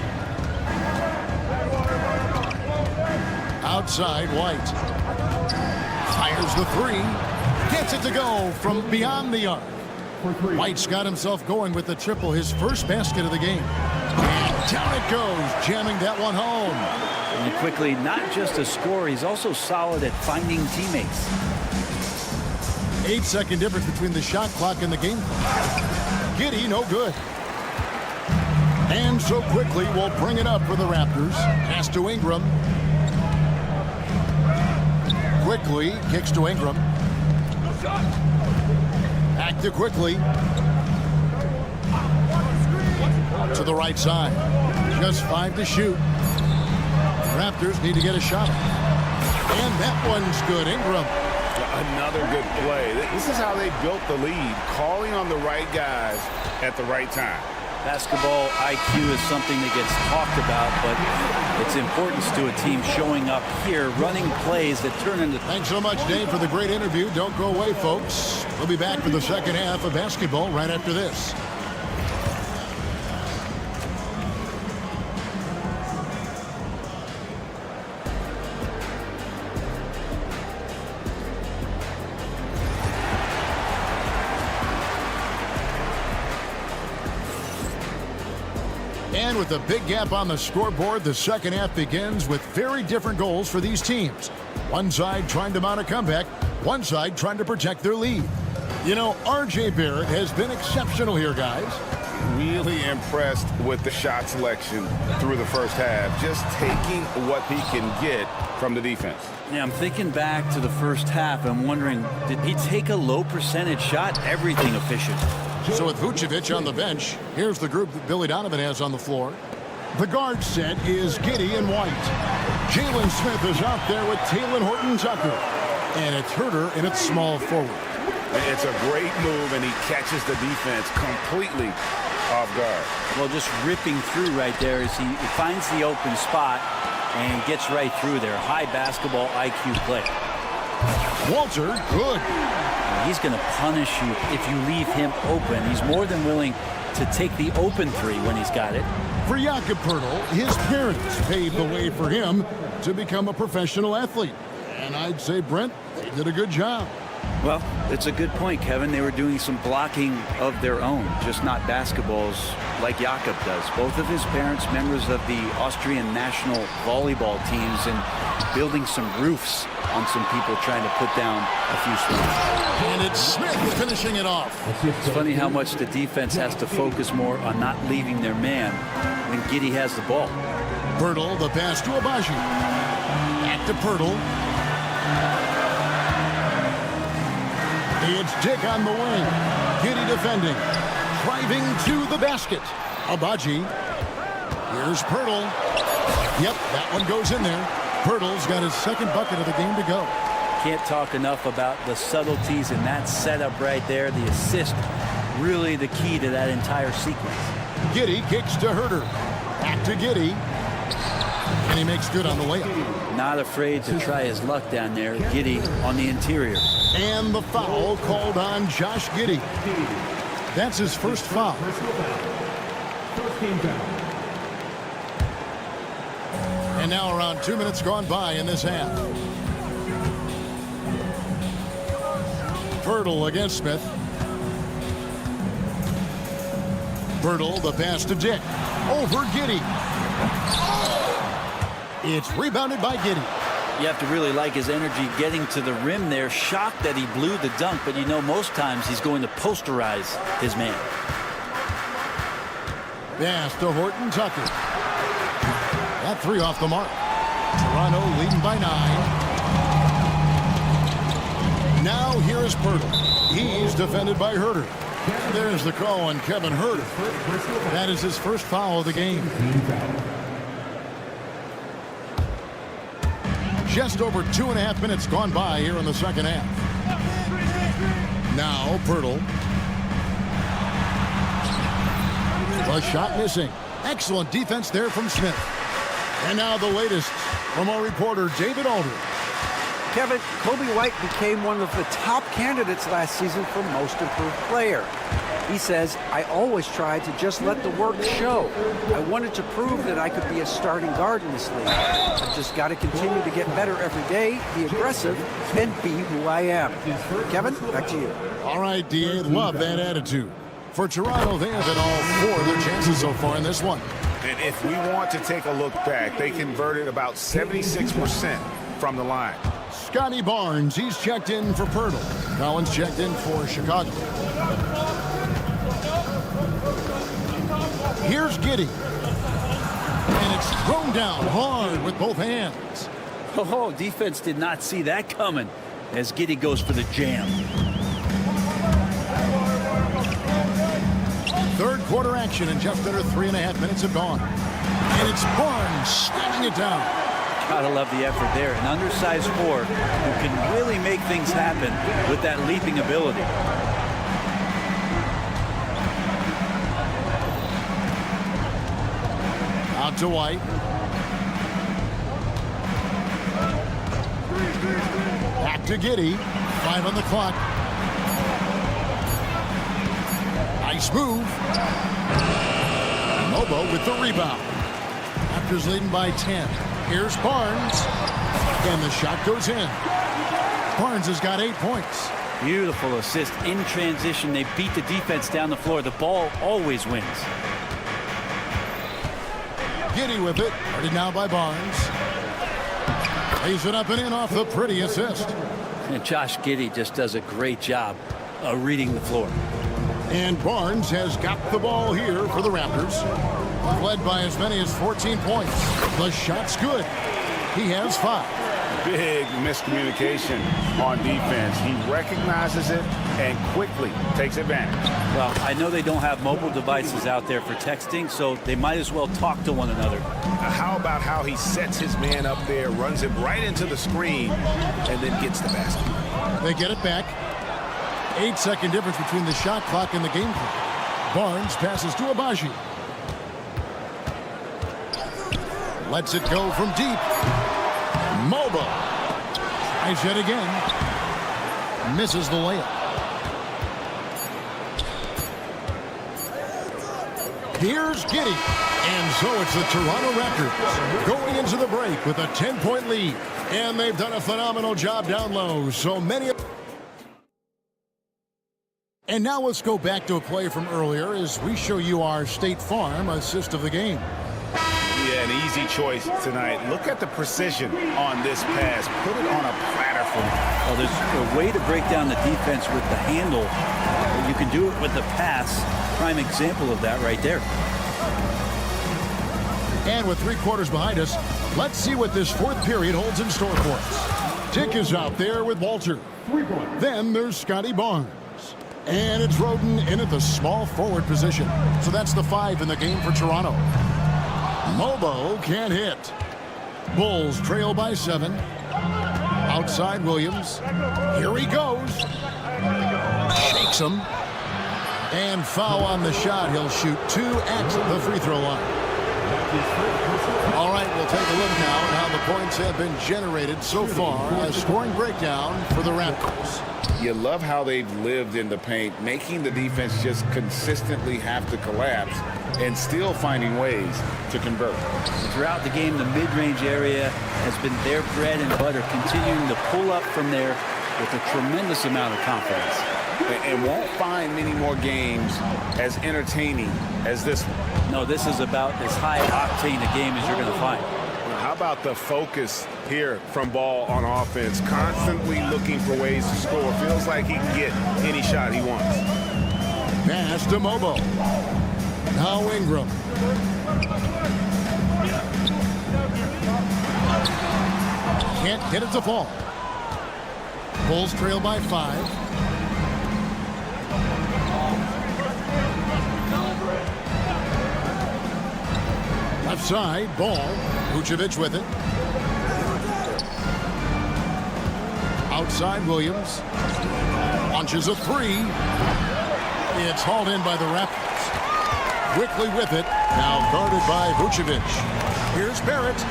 Outside, White. Fires the 3. Gets it to go from beyond the arc. White's got himself going with the triple, his first basket of the game. And down it goes, jamming that one home. And quickly, not just a scorer, he's also solid at finding teammates. 8-second difference between the shot clock and the game clock. Giddy, no good. And so quickly, we'll bring it up for the Raptors. Pass to Ingram. Quickly, kicks to Ingram. Back to Quickly. To the right side. Just 5 to shoot. Raptors need to get a shot. And that one's good. Ingram. Another good play. This is how they built the lead, calling on the right guys at the right time. Basketball IQ is something that gets talked about, but its importance to a team showing up here, running plays that turn into... Thanks so much, Dave, for the great interview. Don't go away, folks. We'll be back for the second half of basketball right after this. And with a big gap on the scoreboard, the second half begins with very different goals for these teams. One side trying to mount a comeback, one side trying to protect their lead. You know, R.J. Barrett has been exceptional here, guys. Really impressed with the shot selection through the first half, just taking what he can get from the defense. Yeah, I'm thinking back to the first half. I'm wondering, did he take a low percentage shot? Everything efficient. So with Vucevic on the bench, here's the group that Billy Donovan has on the floor. The guard set is Giddy and White. Jalen Smith is out there with Taylor Horton-Tucker. And it's Herter in its small forward. It's a great move, and he catches the defense completely off guard. Well, just ripping through right there as he finds the open spot and gets right through there. High basketball IQ play. Walter, good. He's going to punish you if you leave him open. He's more than willing to take the open three when he's got it. For Jakob Poeltl, his parents paved the way for him to become a professional athlete. And I'd say, Brent, they did a good job. Well, it's a good point, Kevin. They were doing some blocking of their own, just not basketballs like Jakob does. Both of his parents, members of the Austrian national volleyball teams, and building some roofs on some people trying to put down a few swings. And it's Smith finishing it off. It's funny how much the defense has to focus more on not leaving their man when Giddey has the ball. Poeltl, the pass to Abaji. Back to Poeltl. It's Dick on the wing. Giddey defending. Driving to the basket. Abaji. Here's Poeltl. Yep, that one goes in there. Poeltl's got his second bucket of the game to go. Can't talk enough about the subtleties in that setup right there. The assist, really the key to that entire sequence. Giddey kicks to Herter. Back to Giddey. And he makes good on the layup. Not afraid to try his luck down there. Giddey on the interior. And the foul called on Josh Giddey. That's his first foul. And now around 2 minutes gone by in this half. Poeltl against Smith. Poeltl, the pass to Dick. Over Giddey. It's rebounded by Giddey. You have to really like his energy getting to the rim there. Shocked that he blew the dunk, but you know most times he's going to posterize his man. Pass to Horton Tucker. That three off the mark. Toronto leading by 9. Now here is Poeltl. He's defended by Herter. There's the call on Kevin Herter. That is his first foul of the game. Just over 2.5 minutes gone by here in the second half. Now Poeltl. The shot missing. Excellent defense there from Smith. And now the latest from our reporter David Aldridge. Kevin, Kobe White became one of the top candidates last season for Most Improved Player. He says, I always tried to just let the work show. I wanted to prove that I could be a starting guard in this league. I've just got to continue to get better every day, be aggressive, and be who I am. Kevin, back to you. All right, D.A., love that attitude. For Toronto, they have hit all 4 of their chances so far in this one. And if we want to take a look back, they converted about 76% from the line. Scotty Barnes, he's checked in for Poeltl. Collins checked in for Chicago. Here's Giddey. And it's thrown down hard with both hands. Oh, defense did not see that coming as Giddey goes for the jam. Third quarter action and just under 3.5 minutes have gone. And it's Barnes slamming it down. Gotta love the effort there. An undersized 4 who can really make things happen with that leaping ability. Out to White. Back to Giddey. 5 on the clock. Nice move. Mobo with the rebound. Raptors leading by 10. Here's Barnes. And the shot goes in. Barnes has got 8 points. Beautiful assist in transition. They beat the defense down the floor. The ball always wins. Giddey with it. Guarded now by Barnes. Lays it up and in off the pretty assist. And Josh Giddey just does a great job of reading the floor. And Barnes has got the ball here for the Raptors. Led by as many as 14 points. The shot's good. He has 5. Big miscommunication on defense. He recognizes it and quickly takes advantage. Well, I know they don't have mobile devices out there for texting, so they might as well talk to one another. How about how he sets his man up there, runs him right into the screen, and then gets the basket? They get it back. 8-second difference between the shot clock and the game clock. Barnes passes to Abaji. Lets it go from deep. Mobile. Tries yet again. Misses the layup. Here's Giddey. And so it's the Toronto Raptors going into the break with a 10-point lead. And they've done a phenomenal job down low. So many. And now let's go back to a play from earlier as we show you our State Farm assist of the game. Yeah, an easy choice tonight. Look at the precision on this pass. Put it on a platter for him. Well, there's a way to break down the defense with the handle. You can do it with the pass. Prime example of that right there. And with 3 quarters behind us, let's see what this 4th period holds in store for us. Dick is out there with Walter. Then there's Scotty Barnes. And it's Roden in at the small forward position. So that's the 5 in the game for Toronto. Mobo can't hit. Bulls trail by 7. Outside Williams. Here he goes. Shakes him. And foul on the shot. He'll shoot 2 at the free throw line. All right, we'll take a look now at how the points have been generated so far. A scoring breakdown for the Raptors. You love how they've lived in the paint, making the defense just consistently have to collapse and still finding ways to convert. Throughout the game, the mid-range area has been their bread and butter, continuing to pull up from there with a tremendous amount of confidence. And won't find many more games as entertaining as this one. No, this is about as high octane a game as you're going to find. How about the focus here from Ball on offense? Constantly looking for ways to score. Feels like he can get any shot he wants. Pass to Mobo. Now Ingram. Can't get it to fall. Bulls trail by 5. Left side, Ball. Vucevic with it. Outside Williams. Launches a 3. It's hauled in by the Raptors. Quickly with it. Now guarded by Vucevic. Here's Barrett.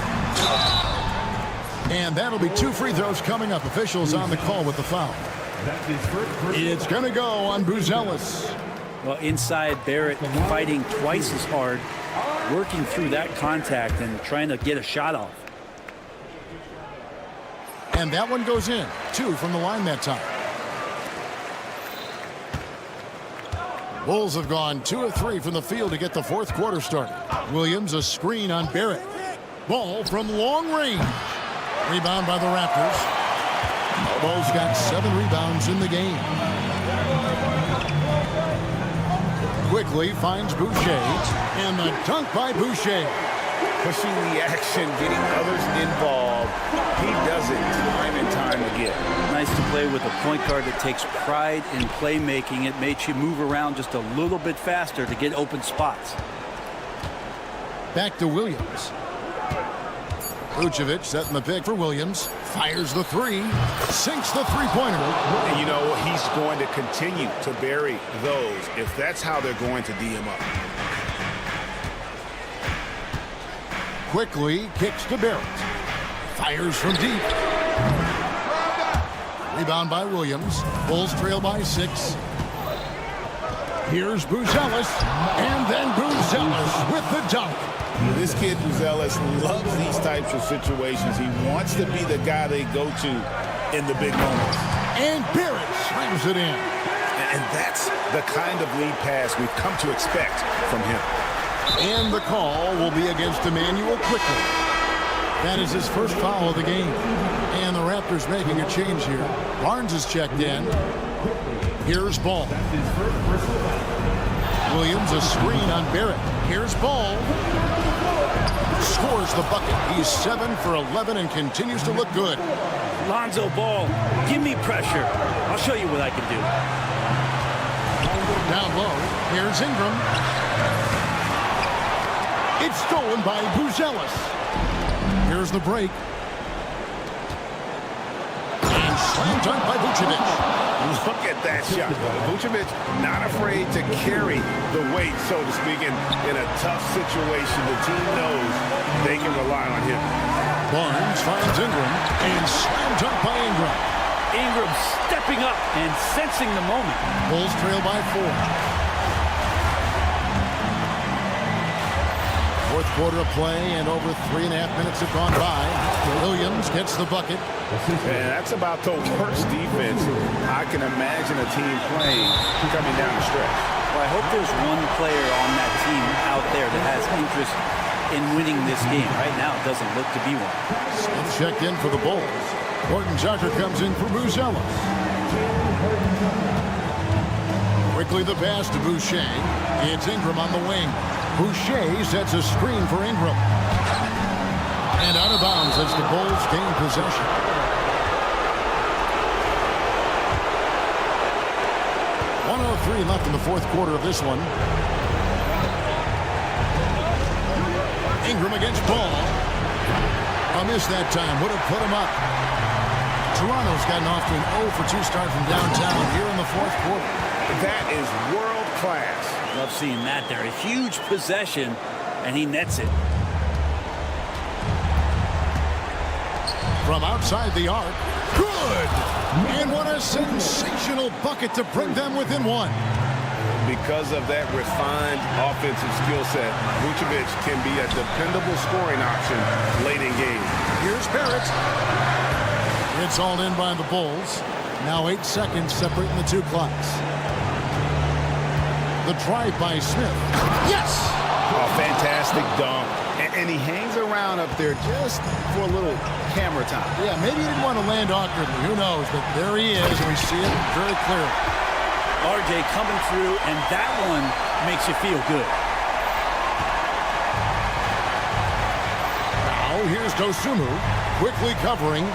And that'll be 2 free throws coming up. Officials on the call with the foul. It's going to go on Buzelis. Well, inside, Barrett fighting twice as hard, working through that contact and trying to get a shot off. And that one goes in. 2 from the line that time. Bulls have gone 2 of 3 from the field to get the 4th quarter started. Williams a screen on Barrett. Ball from long range. Rebound by the Raptors. Mobo's got 7 rebounds in the game. Quickly finds Boucher. And the dunk by Boucher. Pushing the action, getting others involved. He does it time and time again. Nice to play with a point guard that takes pride in playmaking. It makes you move around just a little bit faster to get open spots. Back to Williams. Vucevic setting the pick for Williams. Fires the 3. Sinks the three-pointer. And you know, he's going to continue to bury those if that's how they're going to D him up. Quickly kicks to Barrett. Fires from deep. Rebound by Williams. Bulls trail by 6. Here's Buzelis. And then Buzelis with the dunk. This kid, Buzelis, loves these types of situations. He wants to be the guy they go to in the big moments. And Barrett slams it in. And that's the kind of lead pass we've come to expect from him. And the call will be against Emmanuel Quickly. That is his first foul of the game. And the Raptors making a change here. Barnes is checked in. Here's Ball. Williams a screen on Barrett. Here's Ball. Scores the bucket. He's 7 for 11 and continues to look good. Lonzo Ball, give me pressure. I'll show you what I can do. Down low. Here's Ingram. It's stolen by Buzelis. Here's the break. And slam dunk by Vucevic. Look at that shot. Vucevic not afraid to carry the weight, so to speak, in a tough situation. The team knows they can rely on him. Barnes finds Ingram and slammed up by Ingram. Ingram stepping up and sensing the moment. Bulls trail by 4. Fourth quarter of play, and over 3.5 minutes have gone by. Williams gets the bucket. And that's about the worst defense I can imagine a team playing coming down the stretch. Well, I hope there's one player on that team out there that has interest in winning this game. Right now, it doesn't look to be one. Smith checked in for the Bulls. Horton Tucker comes in for Buzella. Quickly the pass to Boucher. It's Ingram on the wing. Boucher sets a screen for Ingram. And out of bounds as the Bulls gain possession. .103 left in the fourth quarter of this one. Ingram against Ball. A miss that time. Would have put him up. Toronto's gotten off to an 0-for-2 start from downtown here in the fourth quarter. That is world class. Love seeing that there. A huge possession, and he nets it. From outside the arc. Good! And what a sensational bucket to bring them within one. Because of that refined offensive skill set, Vucevic can be a dependable scoring option late in games. Here's Barrett. It's all in by the Bulls. Now 8 seconds separating the two clocks. The drive by Smith. Yes! A fantastic dunk. And he hangs around up there just for a little camera time. Yeah, maybe he didn't want to land awkwardly. Who knows? But there he is, and we see it very clearly. RJ coming through, and that one makes you feel good. Now here's Dosunmu, quickly covering.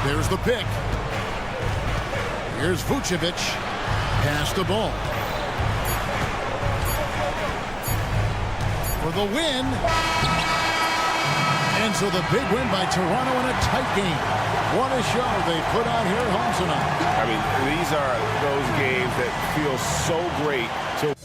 There's the pick. Here's Vucevic. Pass the ball. For the win. And so the big win by Toronto in a tight game. What a show they put on here at home tonight. I mean, these are those games that feel so great to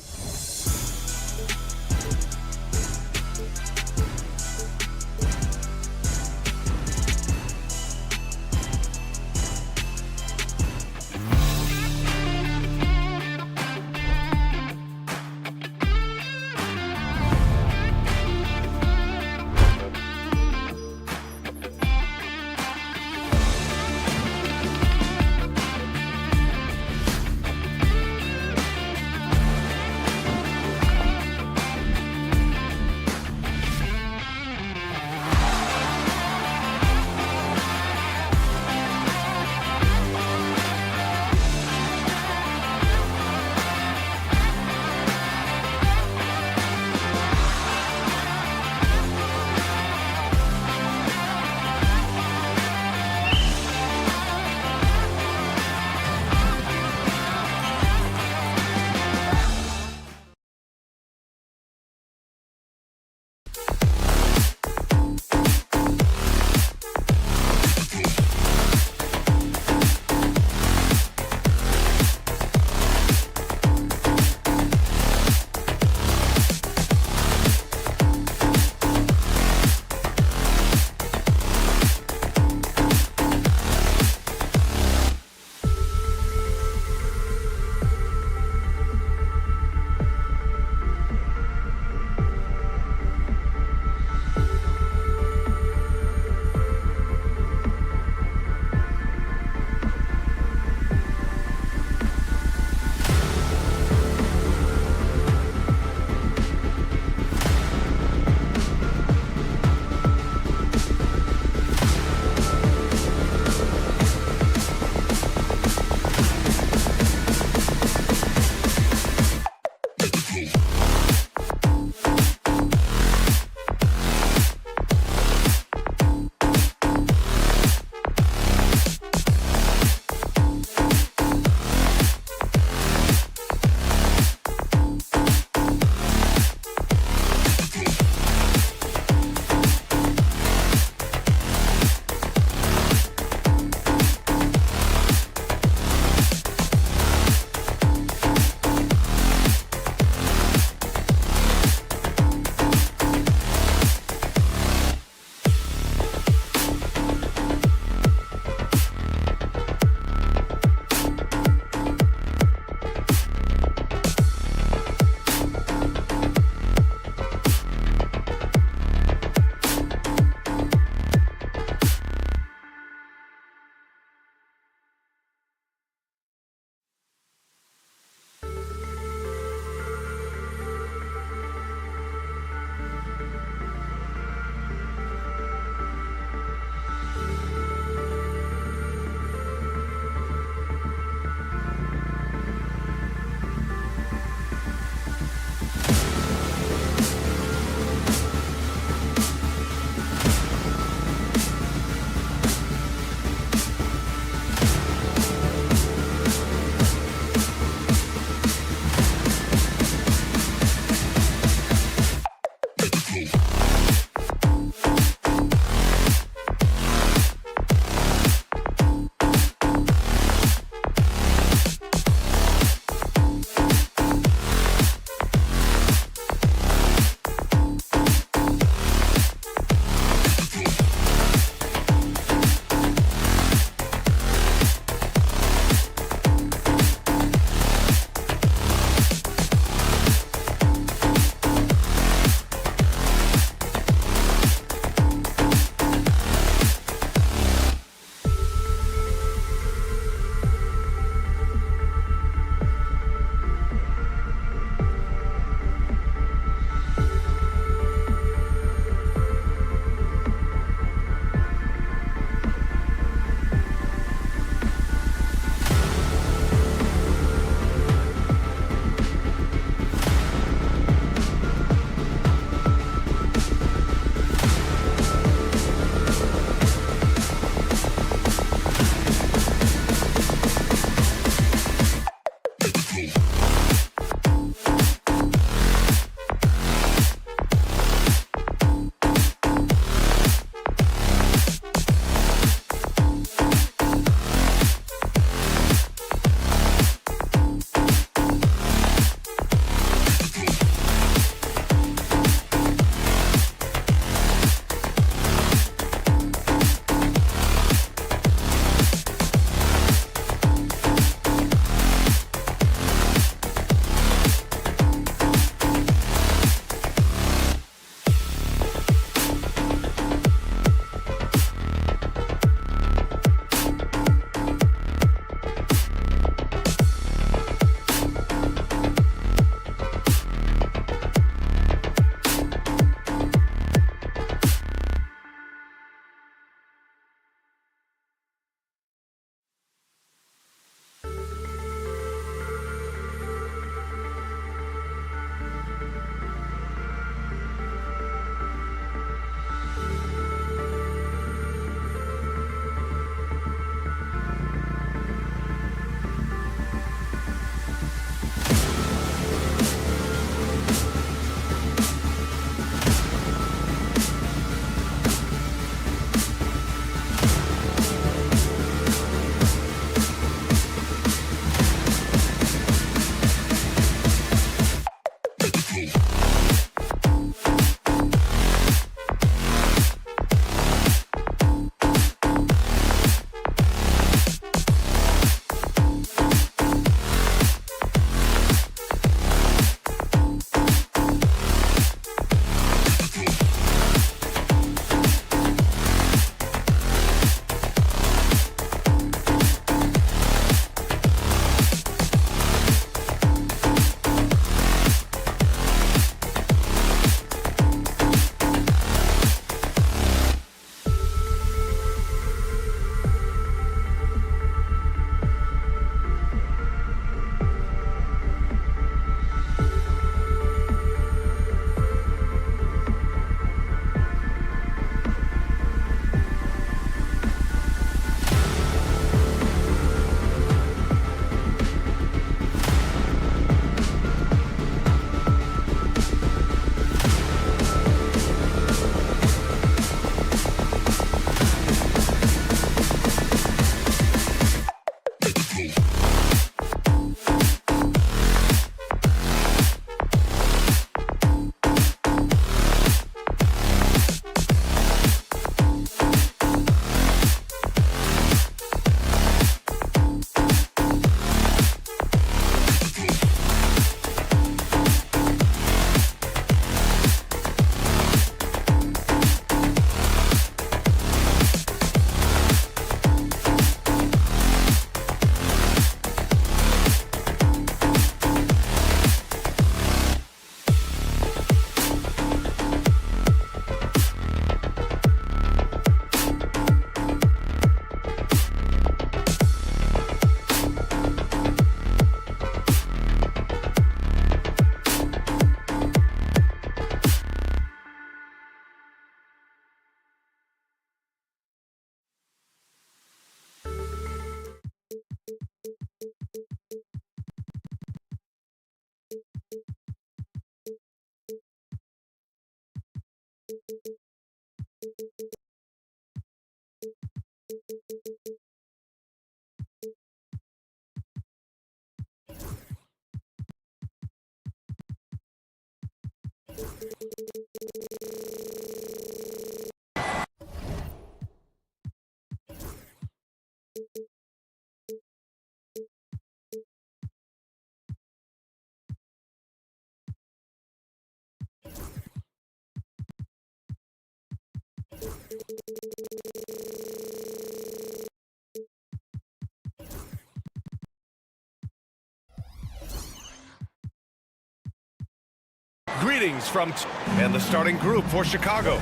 Greetings from and the starting group for Chicago.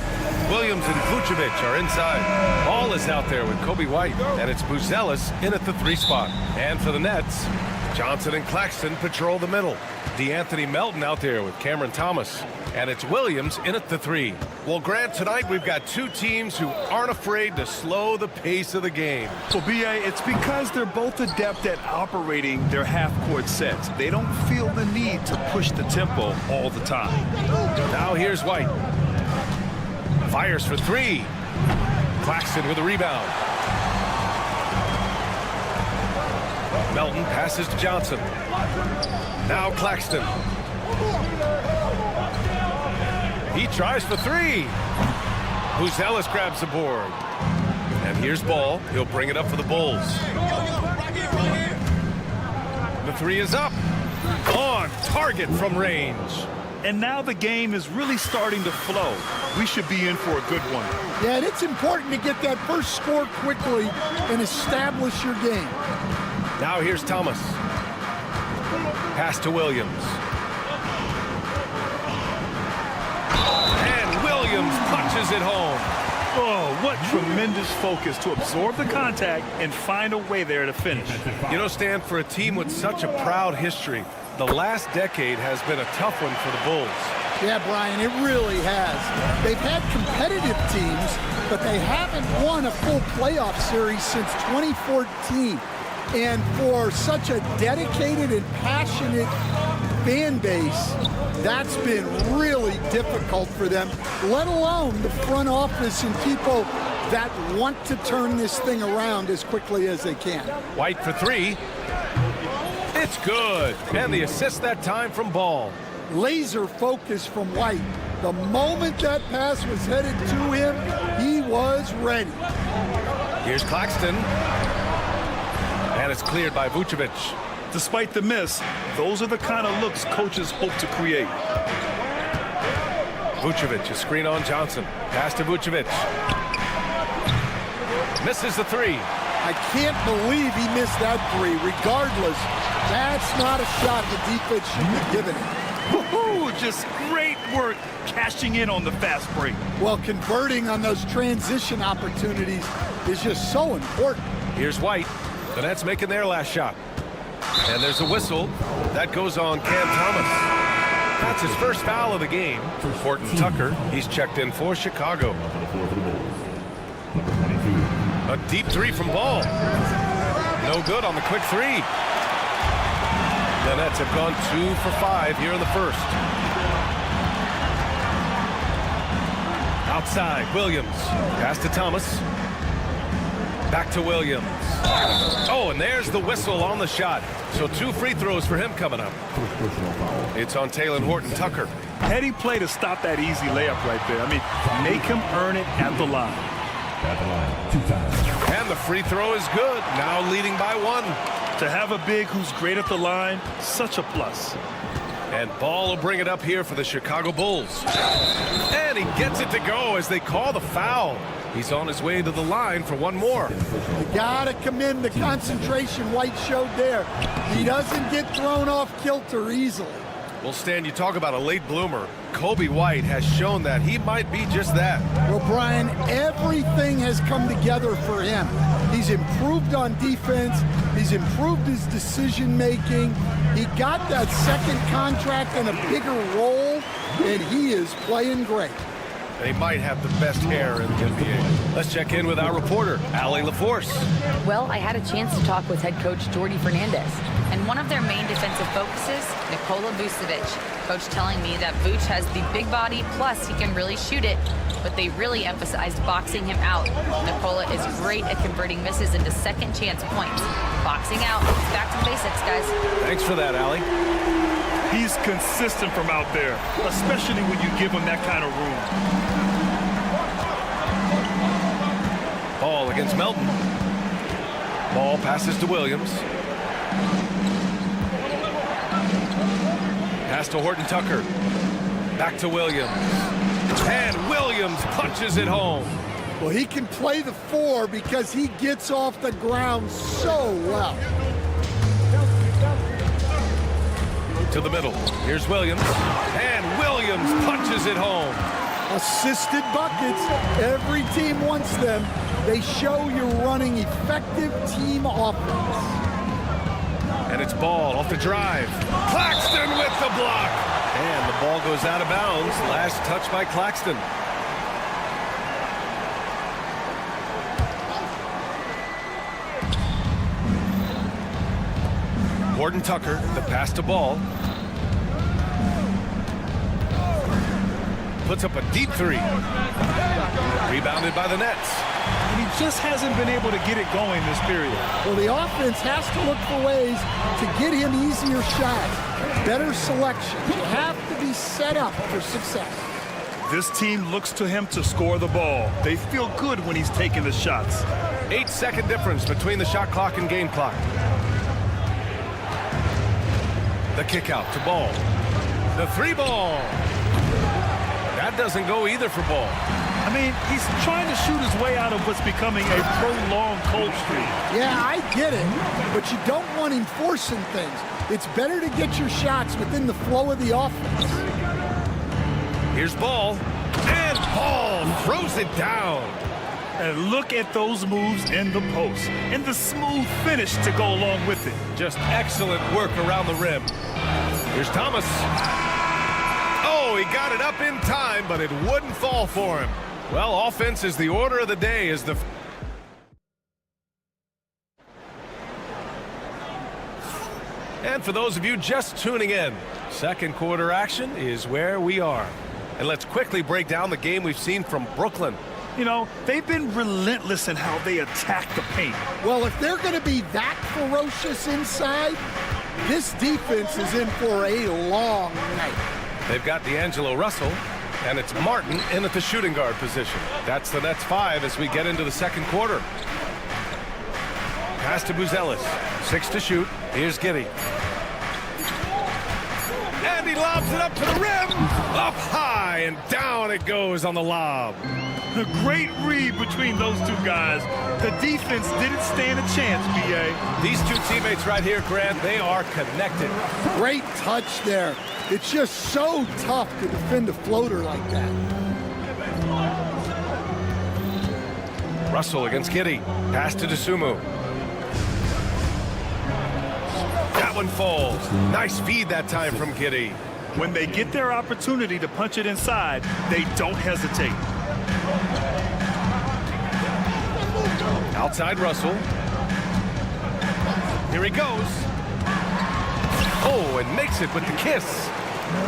Williams and Vucevic are inside. Ball is out there with Kobe White, and it's Buzelis in at the 3 spot. And for the Nets, Johnson and Claxton patrol the middle. DeAnthony Melton out there with Cameron Thomas. And it's Williams in at the 3. Well, Grant, tonight we've got two teams who aren't afraid to slow the pace of the game. Well, B.A., it's because they're both adept at operating their half-court sets. They don't feel the need to push the tempo all the time. Now here's White. Fires for 3. Claxton with a rebound. Melton passes to Johnson. Now Claxton. He tries for 3. Buzelis grabs the board. And here's Ball. He'll bring it up for the Bulls. The 3 is up. On target from range. And now the game is really starting to flow. We should be in for a good one. Yeah, and it's important to get that first score quickly and establish your game. Now here's Thomas. Pass to Williams. And Williams punches it home. Oh, what tremendous focus to absorb the contact and find a way there to finish. You know, Stan, for a team with such a proud history, the last decade has been a tough one for the Bulls. Yeah, Brian, it really has. They've had competitive teams, but they haven't won a full playoff series since 2014. And for such a dedicated and passionate fan base, that's been really difficult for them, let alone the front office and people that want to turn this thing around as quickly as they can. White for 3. It's good. And the assist that time from Ball. Laser focus from White. The moment that pass was headed to him, he was ready. Here's Claxton. And it's cleared by Vucevic. Despite the miss, those are the kind of looks coaches hope to create. Vucevic, a screen on Johnson. Pass to Vucevic. Misses the 3. I can't believe he missed that 3. Regardless, that's not a shot the defense should be giving him. Woohoo! Just great work cashing in on the fast break. Well, converting on those transition opportunities is just so important. Here's White. The Nets making their last shot. And there's a whistle. That goes on Cam Thomas. That's his first foul of the game. Horton Tucker, he's checked in for Chicago. A deep 3 from Ball. No good on the quick 3. The Nets have gone 2 for 5 here in the first. Outside, Williams. Pass to Thomas. Back to Williams. Oh, and there's the whistle on the shot. So 2 free throws for him coming up. It's on Taylor Horton Tucker. Heady play to stop that easy layup right there. I mean, make him earn it at the line. And the free throw is good. Now leading by 1. To have a big who's great at the line, such a plus. And Ball will bring it up here for the Chicago Bulls. And he gets it to go as they call the foul. He's on his way to the line for 1 more. You gotta commend the concentration White showed there. He doesn't get thrown off kilter easily. Well, Stan, you talk about a late bloomer. Kobe White has shown that he might be just that. Well, Brian, everything has come together for him. He's improved on defense. He's improved his decision-making. He got that second contract and a bigger role, and he is playing great. They might have the best hair in the NBA. Let's check in with our reporter, Allie LaForce. Well, I had a chance to talk with head coach Jordi Fernandez, and one of their main defensive focuses, Nikola Vucevic. Coach telling me that Vuce has the big body, plus he can really shoot it, but they really emphasized boxing him out. Nikola is great at converting misses into second chance points. Boxing out, it's back to the basics, guys. Thanks for that, Allie. He's consistent from out there, especially when you give him that kind of room. Ball against Melton. Ball passes to Williams. Pass to Horton Tucker. Back to Williams. And Williams punches it home. Well, he can play the 4 because he gets off the ground so well. To the middle. Here's Williams. And Williams punches it home. Assisted buckets. Every team wants them. They show you're running effective team offense. And it's Ball off the drive. Claxton with the block. And the ball goes out of bounds. Last touch by Claxton. Horton Tucker, the pass to Ball. Puts up a deep 3. Rebounded by the Nets. And he just hasn't been able to get it going this period. Well, the offense has to look for ways to get him easier shots, better selection. You have to be set up for success. This team looks to him to score the ball. They feel good when he's taking the shots. 8-second difference between the shot clock and game clock. The kick out to Ball. The 3-ball. That doesn't go either for Ball. I mean, he's trying to shoot his way out of what's becoming a prolonged cold streak. Yeah, I get it, but you don't want him forcing things. It's better to get your shots within the flow of the offense. Here's Ball, and Ball throws it down. And look at those moves in the post, and the smooth finish to go along with it. Just excellent work around the rim. Here's Thomas. Oh, he got it up in time, but it wouldn't fall for him. Well, offense is the order of the day as the... And for those of you just tuning in, second quarter action is where we are. And let's quickly break down the game we've seen from Brooklyn. You know, they've been relentless in how they attack the paint. Well, if they're going to be that ferocious inside, this defense is in for a long night. They've got D'Angelo Russell, and it's Martin in at the shooting guard position. That's the Nets 5 as we get into the second quarter. Pass to Buzelis. 6 to shoot. Here's Giddey. And he lobs it up to the rim. Up high, and down it goes on the lob. A great read between those two guys. The defense didn't stand a chance, B.A. These two teammates right here, Grant, they are connected. Great touch there. It's just so tough to defend a floater like that. Russell against Giddey. Pass to Dosunmu. That one falls. Nice feed that time from Giddey. When they get their opportunity to punch it inside, they don't hesitate. Outside Russell. Here he goes. Oh, and makes it with the kiss.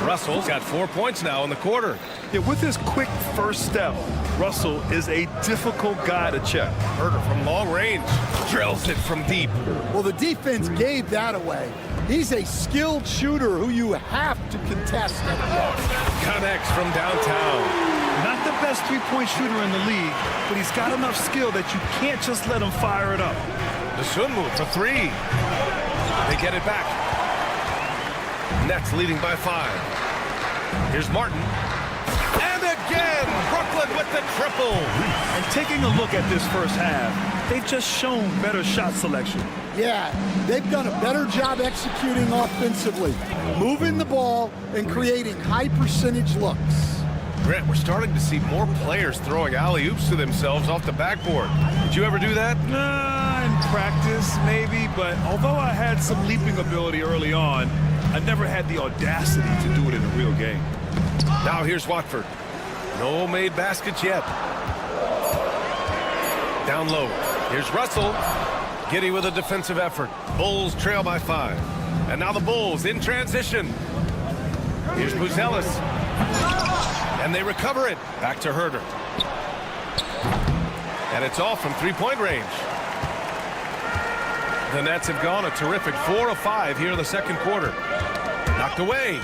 Russell's got 4 points now in the quarter. Yeah, with his quick first step, Russell is a difficult guy to check. Herter from long range drills it from deep. Well, the defense gave that away. He's a skilled shooter who you have to contest. Connects from downtown. Not the best three-point shooter in the league, but he's got enough skill that you can't just let him fire it up. Dosunmu for 3. They get it back. Nets leading by 5. Here's Martin. And again, Brooklyn with the triple. And taking a look at this first half, they've just shown better shot selection. Yeah, they've done a better job executing offensively, moving the ball and creating high percentage looks. Grant, we're starting to see more players throwing alley-oops to themselves off the backboard. Did you ever do that? In practice, maybe, but although I had some leaping ability early on, I never had the audacity to do it in a real game. Now here's Watford. No made baskets yet. Down low. Here's Russell. Giddey with a defensive effort. Bulls trail by 5. And now the Bulls in transition. Here's Buzelis. And they recover it. Back to Herder. And it's off from three-point range. The Nets have gone a terrific 4 of 5 here in the second quarter. Knocked away.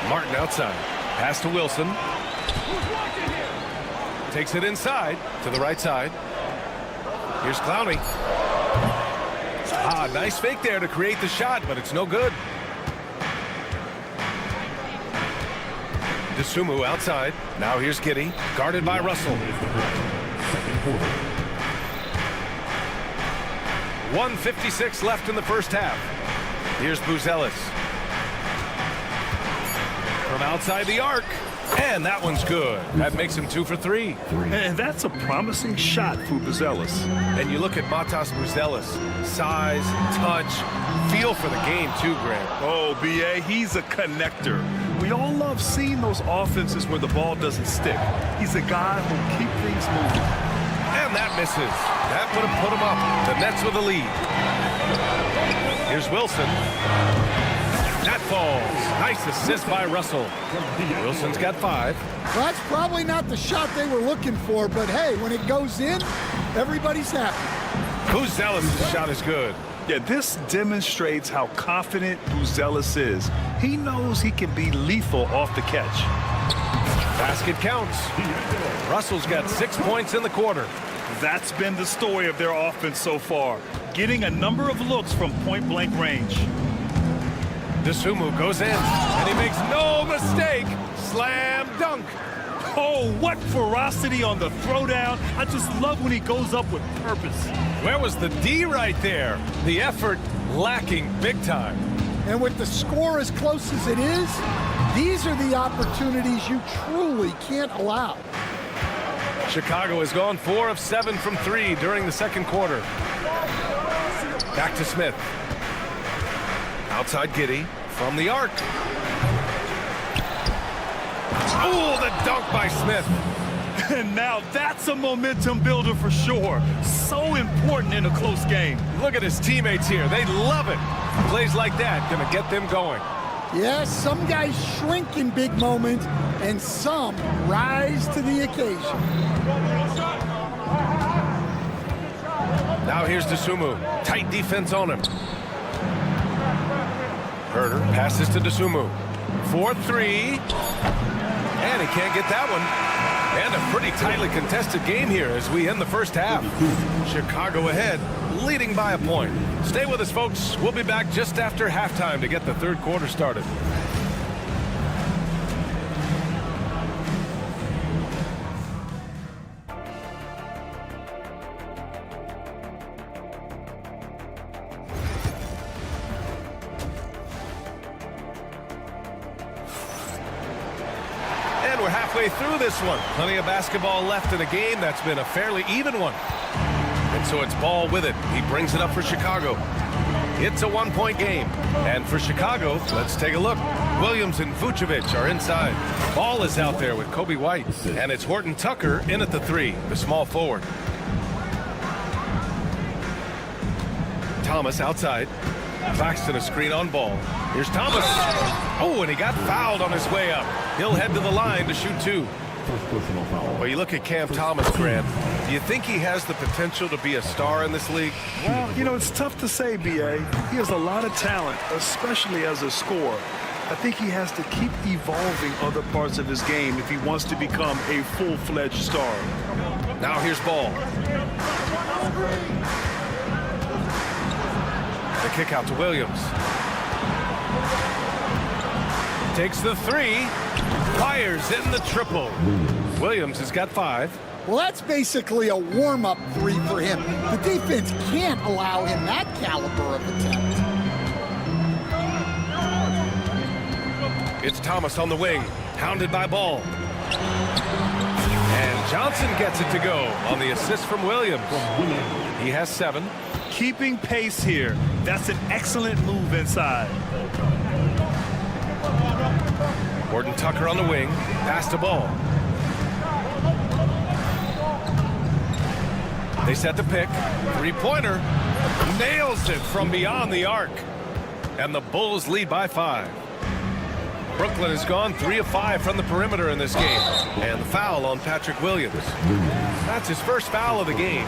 Martin outside. Pass to Wilson. Takes it inside to the right side. Here's Clowney. Nice fake there to create the shot, but it's no good. DeSumo outside. Now here's Giddey, guarded by Russell. 1:56 left in the first half. Here's Buzelis. From outside the arc. And that one's good. That makes him 2 for 3. And that's a promising shot for Buzelis. And you look at Matas Buzelis. Size, touch, feel for the game too, Grant. Oh, B.A., he's a connector. We all love seeing those offenses where the ball doesn't stick. He's a guy who'll keep things moving. And that misses. That would have put him up. The Nets with the lead. Here's Wilson. That falls. Nice assist by Russell. Wilson's got 5. Well, that's probably not the shot they were looking for, but hey, when it goes in, everybody's happy. Buzelis' shot is good. Yeah, this demonstrates how confident Buzelis is. He knows he can be lethal off the catch. Basket counts. Russell's got 6 points in the quarter. That's been the story of their offense so far, getting a number of looks from point-blank range. DeSumo goes in, and he makes no mistake. Slam dunk. Oh, what ferocity on the throwdown. I just love when he goes up with purpose. Where was the D right there? The effort lacking big time. And with the score as close as it is, these are the opportunities you truly can't allow. Chicago has gone 4 of 7 from 3 during the second quarter. Back to Smith. Outside Giddey from the arc. Oh, the dunk by Smith. And now that's a momentum builder for sure. So important in a close game. Look at his teammates here. They love it. Plays like that gonna get them going. Yes, some guys shrink in big moments, and some rise to the occasion. Now here's DeSumo. Tight defense on him. Herder passes to DeSumo. 4-3. And he can't get that one. And a pretty tightly contested game here as we end the first half. Chicago ahead, leading by a point. Stay with us, folks. We'll be back just after halftime to get the third quarter started. We're halfway through this one. Plenty of basketball left in a game that's been a fairly even one. And so it's Ball with it. He brings it up for Chicago. It's a one-point game. And for Chicago, let's take a look. Williams and Vucevic are inside. Ball is out there with Kobe White. And it's Horton Tucker in at the 3, the small forward. Thomas outside. Claxton a screen on Ball. Here's Thomas. Oh, and he got fouled on his way up. He'll head to the line to shoot 2. Well, you look at Cam Thomas, Grant. Do you think he has the potential to be a star in this league? Well, you know, it's tough to say, B.A. He has a lot of talent, especially as a scorer. I think he has to keep evolving other parts of his game if he wants to become a full-fledged star. Now here's Ball. The kick out to Williams. Takes the 3. Fires in the triple. Williams has got 5. Well, that's basically a warm-up 3 for him. The defense can't allow him that caliber of attempt. It's Thomas on the wing, hounded by Ball. And Johnson gets it to go on the assist from Williams. He has 7. Keeping pace here. That's an excellent move inside. Gordon Tucker on the wing. Pass the ball. They set the pick. Three-pointer. Nails it from beyond the arc. And the Bulls lead by 5. Brooklyn has gone 3 of 5 from the perimeter in this game. And the foul on Patrick Williams. That's his first foul of the game.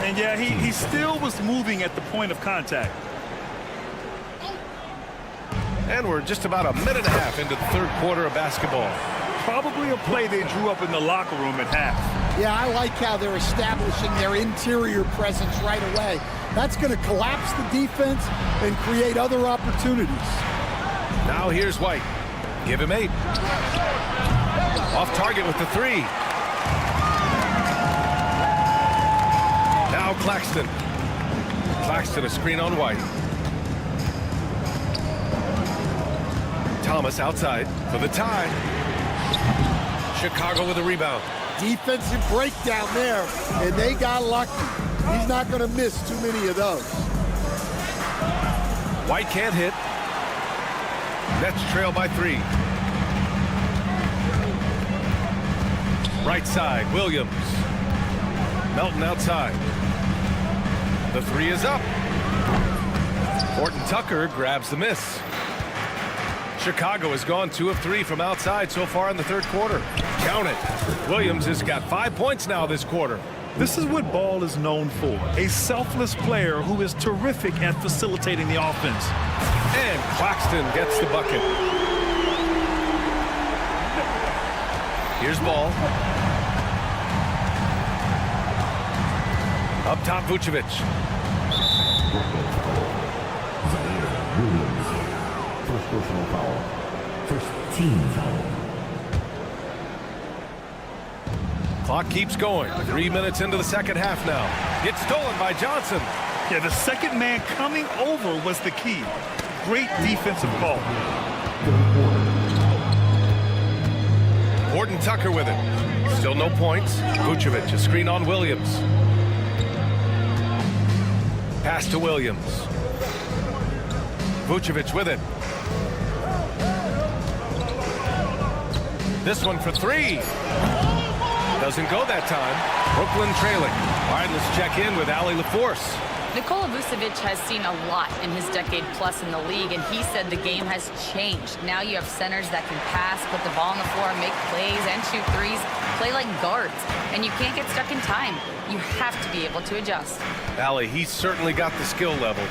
And yeah, he still was moving at the point of contact. And we're just about a minute and a half into the third quarter of basketball. Probably a play they drew up in the locker room at half. Yeah, I like how they're establishing their interior presence right away. That's going to collapse the defense and create other opportunities. Now here's White. Give him 8. Off target with the 3. Now Claxton. Claxton a screen on White. Thomas outside for the tie. Chicago with a rebound. Defensive breakdown there, and they got lucky. He's not going to miss too many of those. White can't hit. Nets trail by 3. Right side, Williams. Melton outside. The 3 is up. Horton Tucker grabs the miss. Chicago has gone 2 of 3 from outside so far in the third quarter. Count it. Williams has got 5 points now this quarter. This is what Ball is known for. A selfless player who is terrific at facilitating the offense. And Claxton gets the bucket. Here's Ball. Up top, Vucevic. First personal foul. First team foul. Clock keeps going. 3 minutes into the second half now. It's stolen by Johnson. Yeah, the second man coming over was the key. Great defensive call. Horton Tucker with it. Still no points. Vucevic, a screen on Williams. Pass to Williams. Vucevic with it. This one for 3. Doesn't go that time. Brooklyn trailing. All right, let's check in with Allie LaForce. Nikola Vucevic has seen a lot in his decade plus in the league, and he said the game has changed. Now you have centers that can pass, put the ball on the floor, make plays, and shoot threes, play like guards. And you can't get stuck in time. You have to be able to adjust. Allie, he's certainly got the skill level.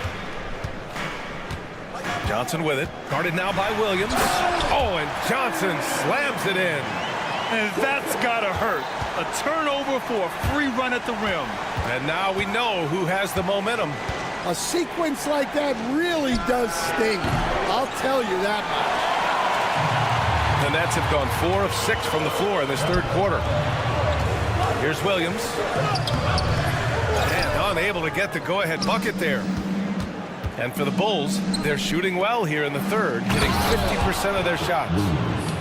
Johnson with it. Guarded now by Williams. Oh, and Johnson slams it in. And that's got to hurt. A turnover for a free run at the rim. And now we know who has the momentum. A sequence like that really does sting. I'll tell you that much. The Nets have gone 4 of 6 from the floor in this third quarter. Here's Williams. And unable to get the go-ahead bucket there. And for the Bulls, they're shooting well here in the third, hitting 50% of their shots.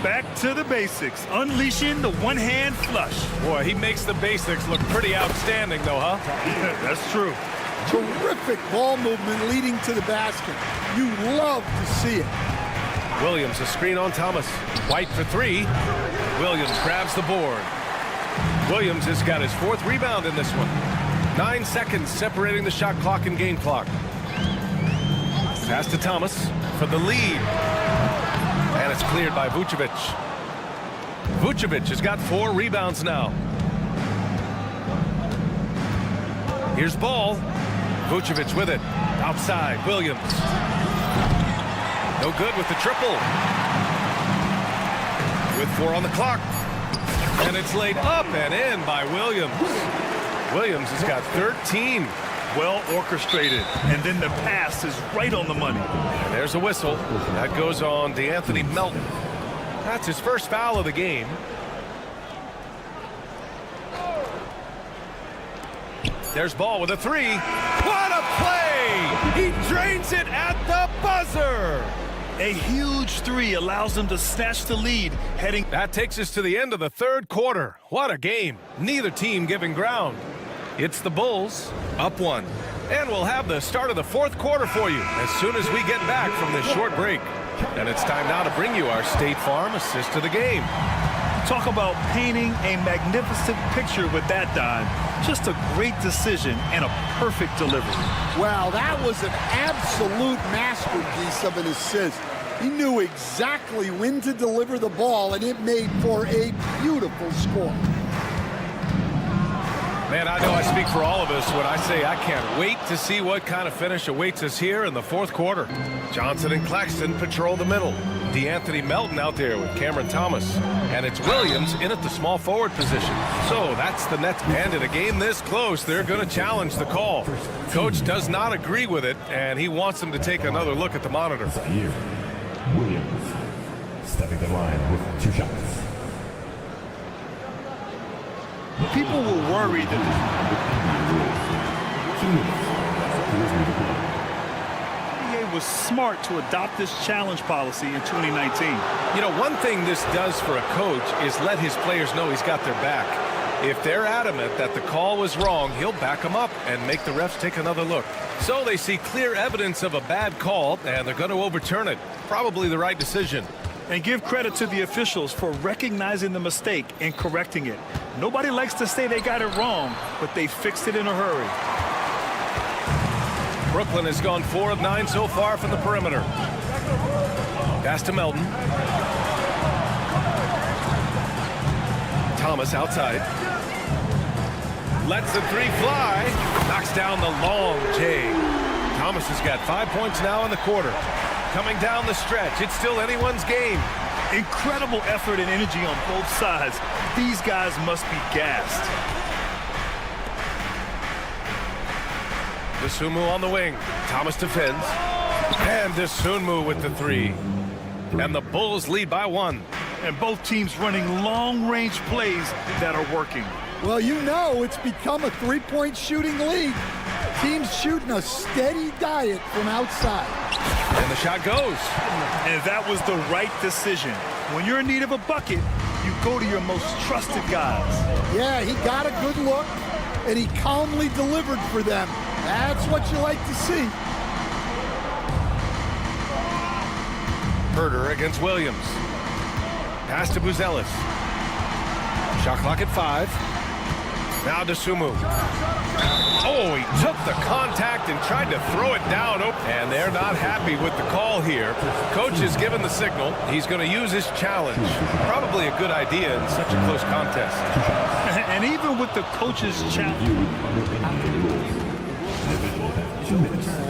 Back to the basics, unleashing the one-hand flush. Boy, he makes the basics look pretty outstanding, though, huh? Yeah, that's true. Terrific ball movement leading to the basket. You love to see it. Williams, a screen on Thomas. White for 3. Williams grabs the board. Williams has got his 4th rebound in this one. 9 seconds separating the shot clock and game clock. Pass to Thomas for the lead. And it's cleared by Vucevic. Vucevic has got 4 rebounds now. Here's Ball. Vucevic with it. Outside, Williams. No good with the triple. With 4 on the clock. And it's laid up and in by Williams. Williams has got 13. Well orchestrated, and then the pass is right on the money. And there's a whistle. That goes on DeAnthony Melton. That's his first foul of the game. There's Ball with a 3. What a play! He drains it at the buzzer! A huge 3 allows them to snatch the lead heading. That takes us to the end of the third quarter. What a game. Neither team giving ground. It's the Bulls, up 1. And we'll have the start of the fourth quarter for you as soon as we get back from this short break. And it's time now to bring you our State Farm assist of the game. Talk about painting a magnificent picture with that dive. Just a great decision and a perfect delivery. Wow, that was an absolute masterpiece of an assist. He knew exactly when to deliver the ball, and it made for a beautiful score. Man, I know I speak for all of us when I say I can't wait to see what kind of finish awaits us here in the fourth quarter. Johnson and Claxton patrol the middle. DeAnthony Melton out there with Cameron Thomas. And it's Williams in at the small forward position. So that's the Nets. And in a game this close, they're going to challenge the call. Coach does not agree with it, and he wants them to take another look at the monitor. Here, Williams stepping the line with 2 shots. People will worry that the NBA was smart to adopt this challenge policy in 2019. You know, one thing this does for a coach is let his players know he's got their back. If they're adamant that the call was wrong, he'll back them up and make the refs take another look. So they see clear evidence of a bad call, and they're going to overturn it. Probably the right decision. And give credit to the officials for recognizing the mistake and correcting it. Nobody likes to say they got it wrong, but they fixed it in a hurry. Brooklyn has gone 4 of 9 so far from the perimeter. Pass to Melton. Thomas outside. Lets the 3 fly. Knocks down the long J. Thomas has got 5 points now in the quarter. Coming down the stretch, it's still anyone's game. Incredible effort and energy on both sides. These guys must be gassed. Dosunmu on the wing. Thomas defends. And Dosunmu with the 3. And the Bulls lead by 1. And both teams running long-range plays that are working. Well, you know it's become a three-point shooting league. Teams shooting a steady diet from outside. And the shot goes. And that was the right decision. When you're in need of a bucket, you go to your most trusted guys. Yeah, he got a good look, and he calmly delivered for them. That's what you like to see. Herder against Williams. Pass to Buzelis. Shot clock at 5. Now Dosunmu. Oh, he took the contact and tried to throw it down. And they're not happy with the call here. Coach has given the signal. He's going to use his challenge. Probably a good idea in such a close contest. And even with the coach's challenge,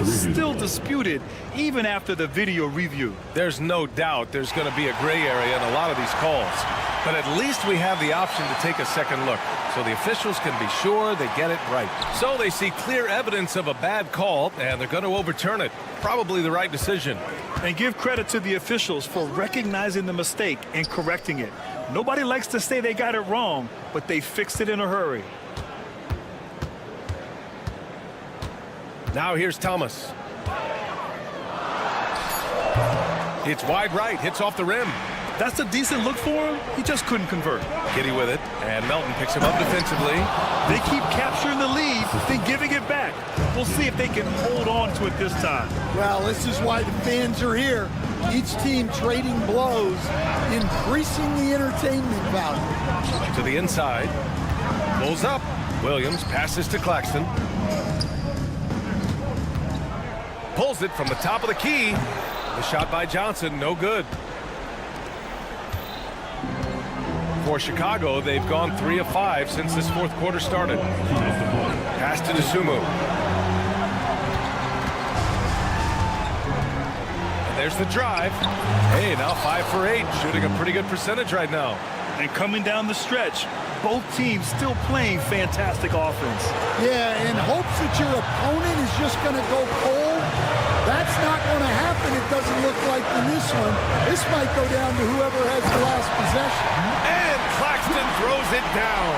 still disputed even after the video review. There's no doubt there's going to be a gray area in a lot of these calls. But at least we have the option to take a second look, so the officials can be sure they get it right. So they see clear evidence of a bad call, and they're going to overturn it. Probably the right decision. And give credit to the officials for recognizing the mistake and correcting it. Nobody likes to say they got it wrong, but they fixed it in a hurry. Now here's Thomas. It's wide right, hits off the rim. That's a decent look for him. He just couldn't convert. Giddy with it, and Melton picks him up defensively. They keep capturing the lead, then giving it back. We'll see if they can hold on to it this time. Well, this is why the fans are here. Each team trading blows, increasing the entertainment value. To the inside. Pulls up. Williams passes to Claxton. Pulls it from the top of the key. The shot by Johnson, no good. For Chicago, they've gone 3 of 5 since this fourth quarter started. Pass to Dosunmu. And there's the drive. Hey, now 5 for 8, shooting a pretty good percentage right now. And coming down the stretch, both teams still playing fantastic offense. Yeah, in hopes that your opponent is just going to go cold. That's not going to happen, it doesn't look like in this one. This might go down to whoever has the last possession. And Claxton throws it down.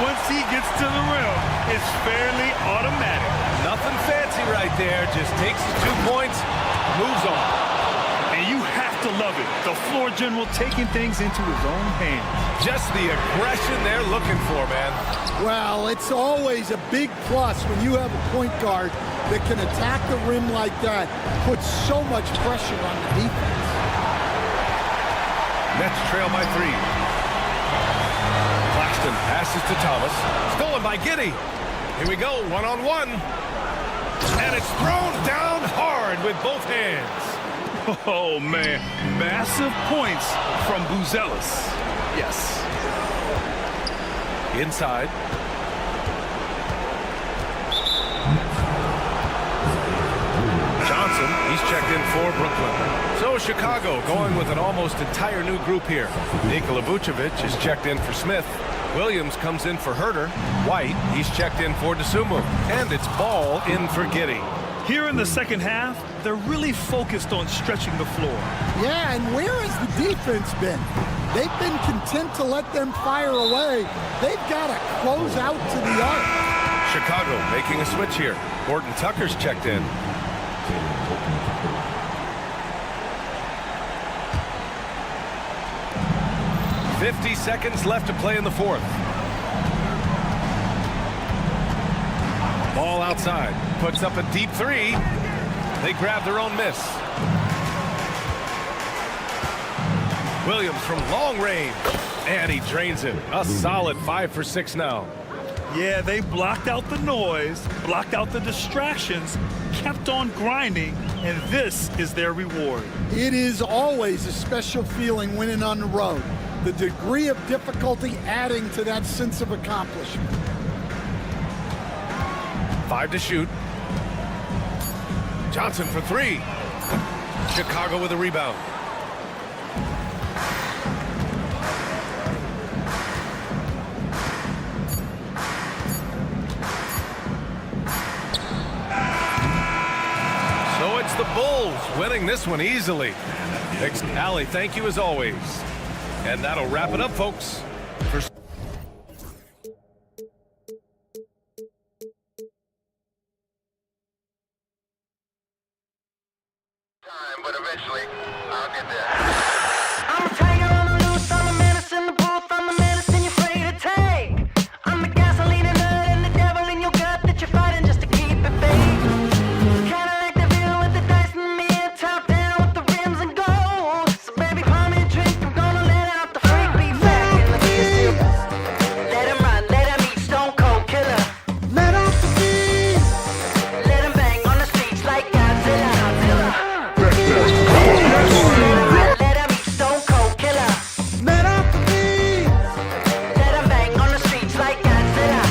Once he gets to the rim, it's fairly automatic. Nothing fancy right there. Just takes his 2 points, moves on. And you have to love it. The floor general taking things into his own hands. Just the aggression they're looking for, man. Well, it's always a big plus when you have a point guard that can attack the rim like that puts so much pressure on the defense. Nets trail by 3. Claxton passes to Thomas. Stolen by Giddey. Here we go, one-on-one. And it's thrown down hard with both hands. Oh, man. Massive points from Buzelis. Yes. Inside. Johnson, he's checked in for Brooklyn. So Chicago going with an almost entire new group here. Nikola Vucevic is checked in for Smith. Williams comes in for Herter. White, he's checked in for DeSumo. And it's Ball in for Giddey. Here in the second half, they're really focused on stretching the floor. Yeah, and where has the defense been? They've been content to let them fire away. They've got to close out to the arc. Chicago making a switch here. Horton Tucker's checked in. .50 seconds left to play in the fourth. Ball outside. Puts up a deep 3. They grab their own miss. Williams from long range. And he drains it. A solid 5 for 6 now. Yeah, they blocked out the noise, blocked out the distractions, kept on grinding, and this is their reward. It is always a special feeling winning on the road. The degree of difficulty adding to that sense of accomplishment. 5 to shoot. Johnson for 3. Chicago with a rebound. So it's the Bulls winning this one easily. Allie, thank you as always. And that'll wrap it up, folks. But eventually, I'll get there. I'm a tiger on the loose, I'm a menace in the booth, I'm the medicine you're afraid to take. I'm the gasoline and nut and the devil in your gut that you're fighting just to keep it baked. Kinda like the view with the dice and me, top down with the rims and gold. So baby, pour me a drink, I'm gonna let out the freak beat back in the field. Let him run, let him eat, stone cold killer. Let off the beat. Let him bang on the streets like Godzilla. Let him eat, stone cold killer. Let off the beat. Let him bang on the streets like Godzilla.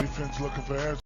Defense looking for answers.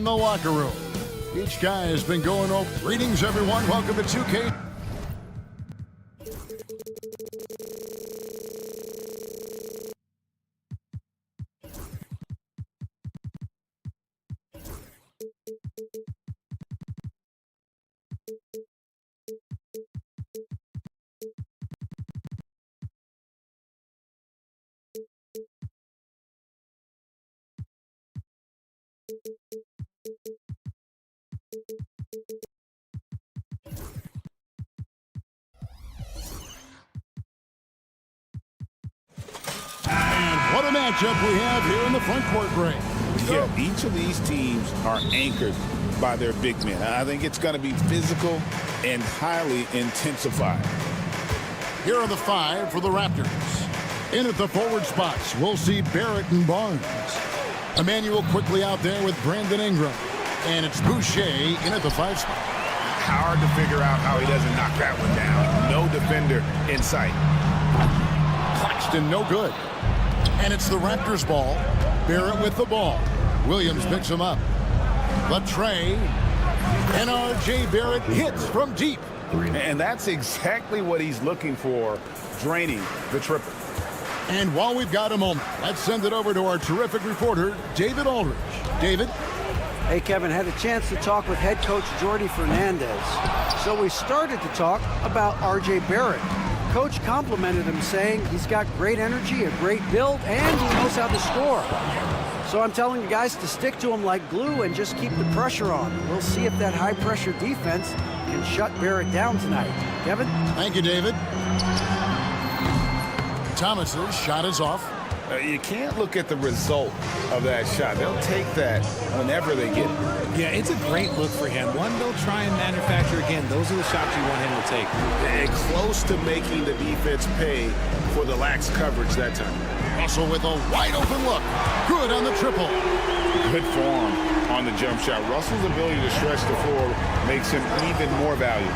the locker room. Each guy has been going over. Greetings, everyone. Welcome to 2K. What a matchup we have here in the front court break. Yeah, each of these teams are anchored by their big men. I think it's going to be physical and highly intensified. Here are the 5 for the Raptors. In at the forward spots, we'll see Barrett and Barnes. Emmanuel quickly out there with Brandon Ingram. And it's Boucher in at the 5 spot. Hard to figure out how he doesn't knock that one down. No defender in sight. Claxton, no good. And it's the Raptors ball. Barrett with the ball. Williams picks him up. Latrey. And R.J. Barrett hits from deep. And that's exactly what he's looking for, draining the triple. And while we've got a moment, let's send it over to our terrific reporter, David Aldridge. David? Hey, Kevin, had a chance to talk with head coach Jordi Fernandez. So we started to talk about R.J. Barrett. Coach complimented him, saying he's got great energy, a great build, and he knows how to score. So I'm telling you guys to stick to him like glue and just keep the pressure on. We'll see if that high-pressure defense can shut Barrett down tonight. Kevin? Thank you, David. Thomas's shot is off. You can't look at the result of that shot. They'll take that whenever they get it. Yeah, it's a great look for him. One, they'll try and manufacture again. Those are the shots you want him to take. And close to making the defense pay for the lax coverage that time. Russell with a wide open look. Good on the triple. Good form on the jump shot. Russell's ability to stretch the floor makes him even more valuable.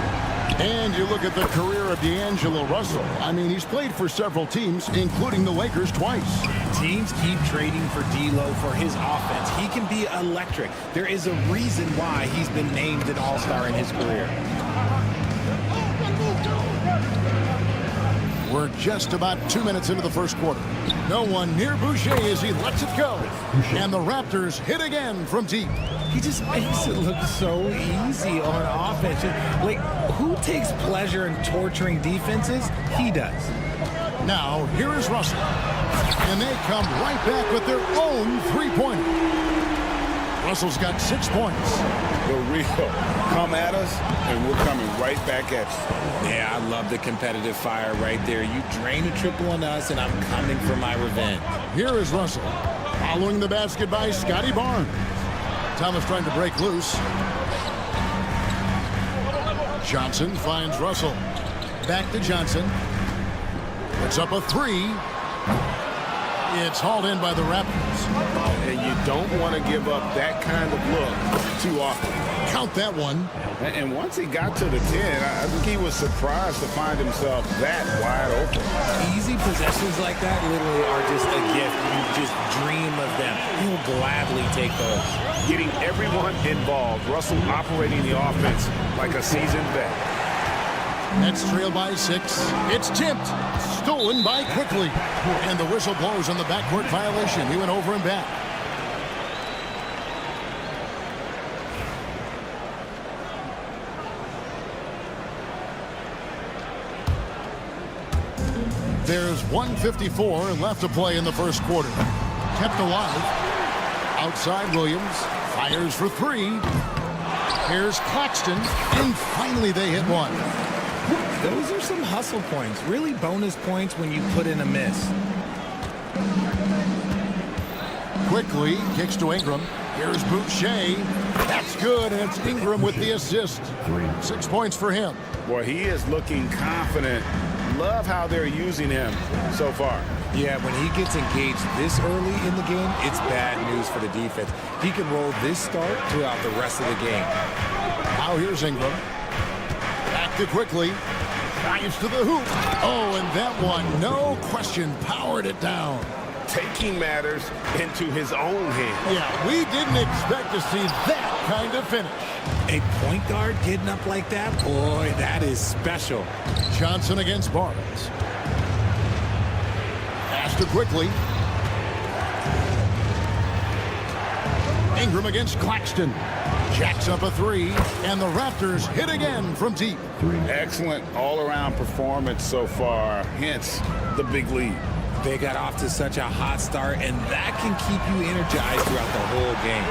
And you look at the career of D'Angelo Russell. I mean, he's played for several teams, including the Lakers twice. Teams keep trading for D'Lo for his offense. He can be electric. There is a reason why he's been named an all-star in his career. We're just about 2 minutes into the first quarter. No one near Boucher as he lets it go. And the Raptors hit again from deep. He just makes it look so easy on offense. Like, who takes pleasure in torturing defenses? He does. Now, here is Russell. And they come right back with their own three-pointer. Russell's got 6 points. The real come at us, and we're coming right back at you. Yeah, I love the competitive fire right there. You drain a triple on us, and I'm coming for my revenge. Here is Russell. Following the basket by Scotty Barnes. Thomas trying to break loose. Johnson finds Russell. Back to Johnson. Puts up a 3. It's hauled in by the Raptors. And you don't want to give up that kind of look too often. Count that one. And once he got to the 10, I think he was surprised to find himself that wide open. Easy possessions like that literally are just a gift. You just dream of them. He'll gladly take those. Getting everyone involved. Russell operating the offense like a seasoned vet. Nets trail by 6. It's tipped. Stolen by Quickly. And the whistle blows on the backcourt violation. He went over and back. There's 1:54 left to play in the first quarter. Kept alive. Outside Williams. Fires for 3. Here's Claxton. And finally they hit one. Those are some hustle points. Really bonus points when you put in a miss. Quickly kicks to Ingram. Here's Boucher. That's good, and it's Ingram with the assist. 6 points for him. Boy, he is looking confident. Love how they're using him so far. Yeah, when he gets engaged this early in the game, it's bad news for the defense. He can roll this start throughout the rest of the game. Now here's Ingram. Back to Quickly. Drives to the hoop. Oh, and that one, no question, powered it down. taking matters into his own hands. Yeah, we didn't expect to see that kind of finish. A point guard getting up like that, boy, that is special. Johnson against Barnes. Pass to quickly. Ingram against Claxton. Jacks up a three, and the Raptors hit again from deep. Excellent all-around performance so far, hence the big lead. They got off to such a hot start, and that can keep you energized throughout the whole game.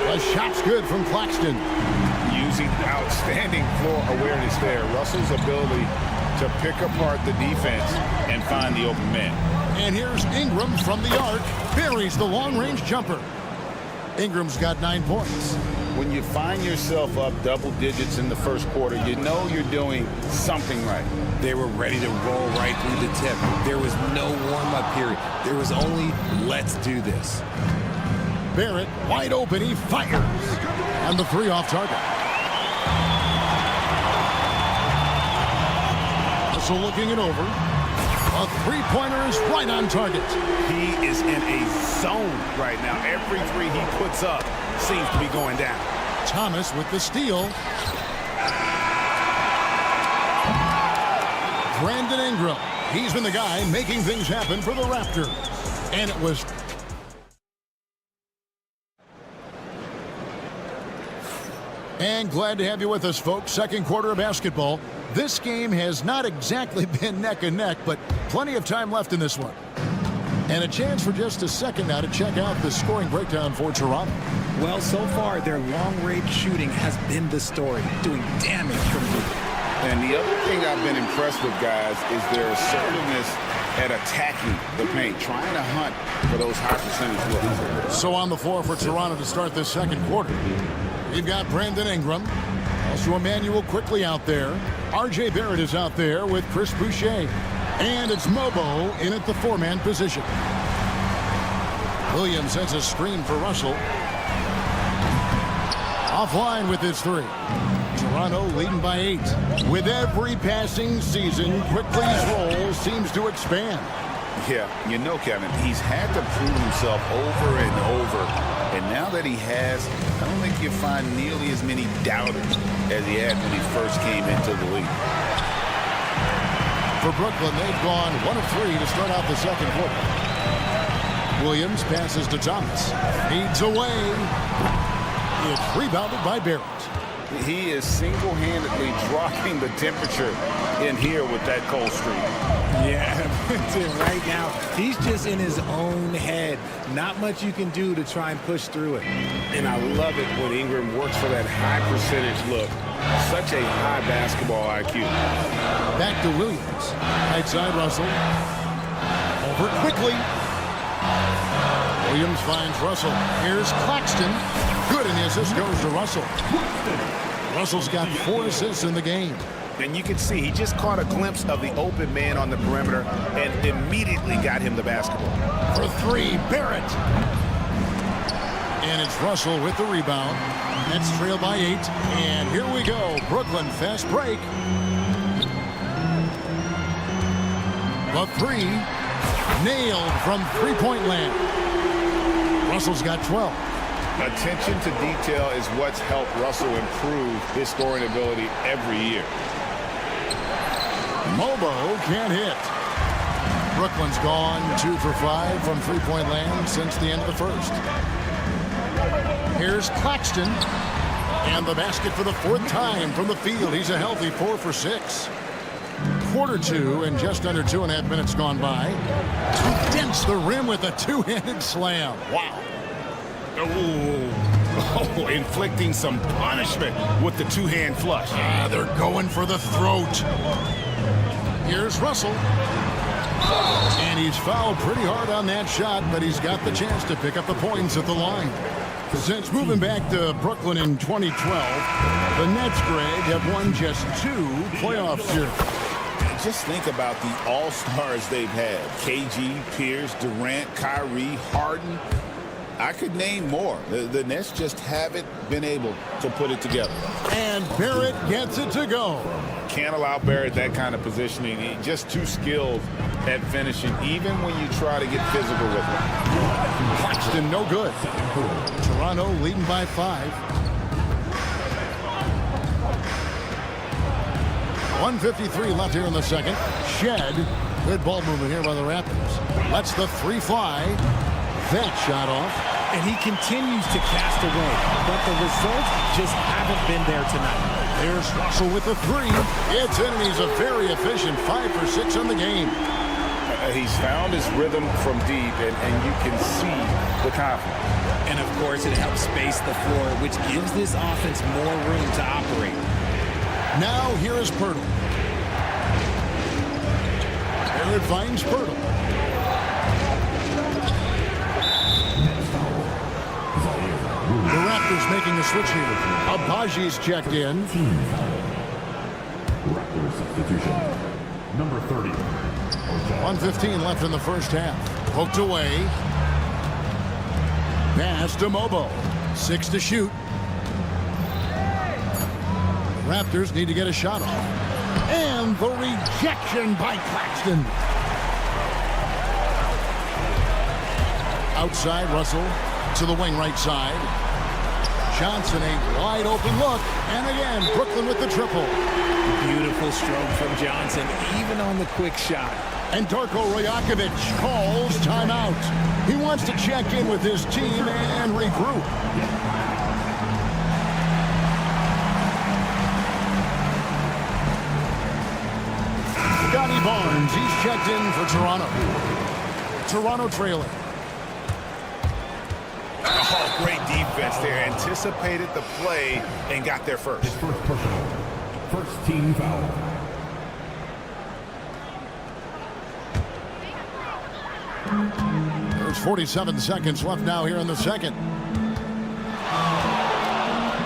The shot's good from Claxton. Using outstanding floor awareness there. Russell's ability to pick apart the defense and find the open man. And here's Ingram from the arc. Buries the long-range jumper. Ingram's got 9 points. When you find yourself up double digits in the first quarter, you know you're doing something right. They were ready to roll right through the tip. There was no warm-up period. There was only, let's do this. Barrett wide open. He fires. And the three off target. Russell looking it over. A three-pointer is right on target. He is in a zone right now. Every three he puts up seems to be going down. Thomas with the steal. Brandon Ingram. He's been the guy making things happen for the Raptors. And it was... And glad to have you with us, folks. Second quarter of basketball. This game has not exactly been neck and neck, but plenty of time left in this one. And a chance for just a second now to check out the scoring breakdown for Toronto. Well, so far, their long-range shooting has been the story, doing damage from deep. And the other thing I've been impressed with, guys, is their assertiveness at attacking the paint, trying to hunt for those high percentage looks. So on the floor for Toronto to start this second quarter, you've got Brandon Ingram. Also Emmanuel quickly out there. R.J. Barrett is out there with Chris Boucher. And it's Mobo in at the four-man position. Williams sends a screen for Russell. Offline with his three. Toronto leading by 8. With every passing season, Quickly's role seems to expand. Yeah, you know, Kevin, he's had to prove himself over and over. And now that he has, I don't think you find nearly as many doubters as he had when he first came into the league. For Brooklyn, they've gone 1 of 3 to start out the second quarter. Williams passes to Thomas. Feeds away. It's rebounded by Barrett. He is single-handedly dropping the temperature in here with that cold streak. Yeah, right now, he's just in his own head. Not much you can do to try and push through it. And I love it when Ingram works for that high percentage look. Such a high basketball IQ. Back to Williams. Right side Russell. Over quickly. Williams finds Russell. Here's Claxton. Good, and the assist goes to Russell. Russell's got 4 assists in the game. And you can see he just caught a glimpse of the open man on the perimeter and immediately got him the basketball. For 3, Barrett. And it's Russell with the rebound. Nets trail by 8. And here we go. Brooklyn fast break. The 3 nailed from three-point land. Russell's got 12. Attention to detail is what's helped Russell improve his scoring ability every year. Mobo can't hit. Brooklyn's gone 2 for 5 from three-point land since the end of the first. Here's Claxton. And the basket for the 4th time from the field. He's a healthy 4 for 6. Quarter 2 and just under 2.5 minutes gone by. Dents the rim with a two-handed slam. Wow. Oh, inflicting some punishment with the two-hand flush. They're going for the throat. Here's Russell. And he's fouled pretty hard on that shot, but he's got the chance to pick up the points at the line. Since moving back to Brooklyn in 2012, the Nets, Greg, have won just 2 playoff series. Just think about the all-stars they've had. KG, Pierce, Durant, Kyrie, Harden. I could name more. The Nets just haven't been able to put it together. And Barrett gets it to go. can't allow Barrett that kind of positioning. He's just too skilled at finishing, even when you try to get physical with him. Claxton, no good. Toronto leading by 5. 1:53 left here in the second. Shed. Good ball movement here by the Raptors. Lets the 3 fly. That shot off. And he continues to cast away, but the results just haven't been there tonight. There's Russell with the 3. It's in, and he's a very efficient 5 for 6 on the game. He's found his rhythm from deep, and you can see the confidence. And, of course, it helps space the floor, which gives this offense more room to operate. Now here is Pirtle. Barrett finds Pirtle. The Raptors making a switch here. Abaji's checked in. Raptors substitution. Number 30. 1:15 left in the first half. Poked away. Pass to Mobo. 6 to shoot. The Raptors need to get a shot off. And the rejection by Claxton. Outside, Russell to the wing right side. Johnson, a wide open look. And again, Brooklyn with the triple. Beautiful stroke from Johnson, even on the quick shot. And Darko Rajakovic calls timeout. He wants to check in with his team and regroup. Scotty Barnes, he's checked in for Toronto. Toronto trailing. Oh, great defense there. Anticipated the play and got there first. First personal. First team foul. There's 47 seconds left now here in the second.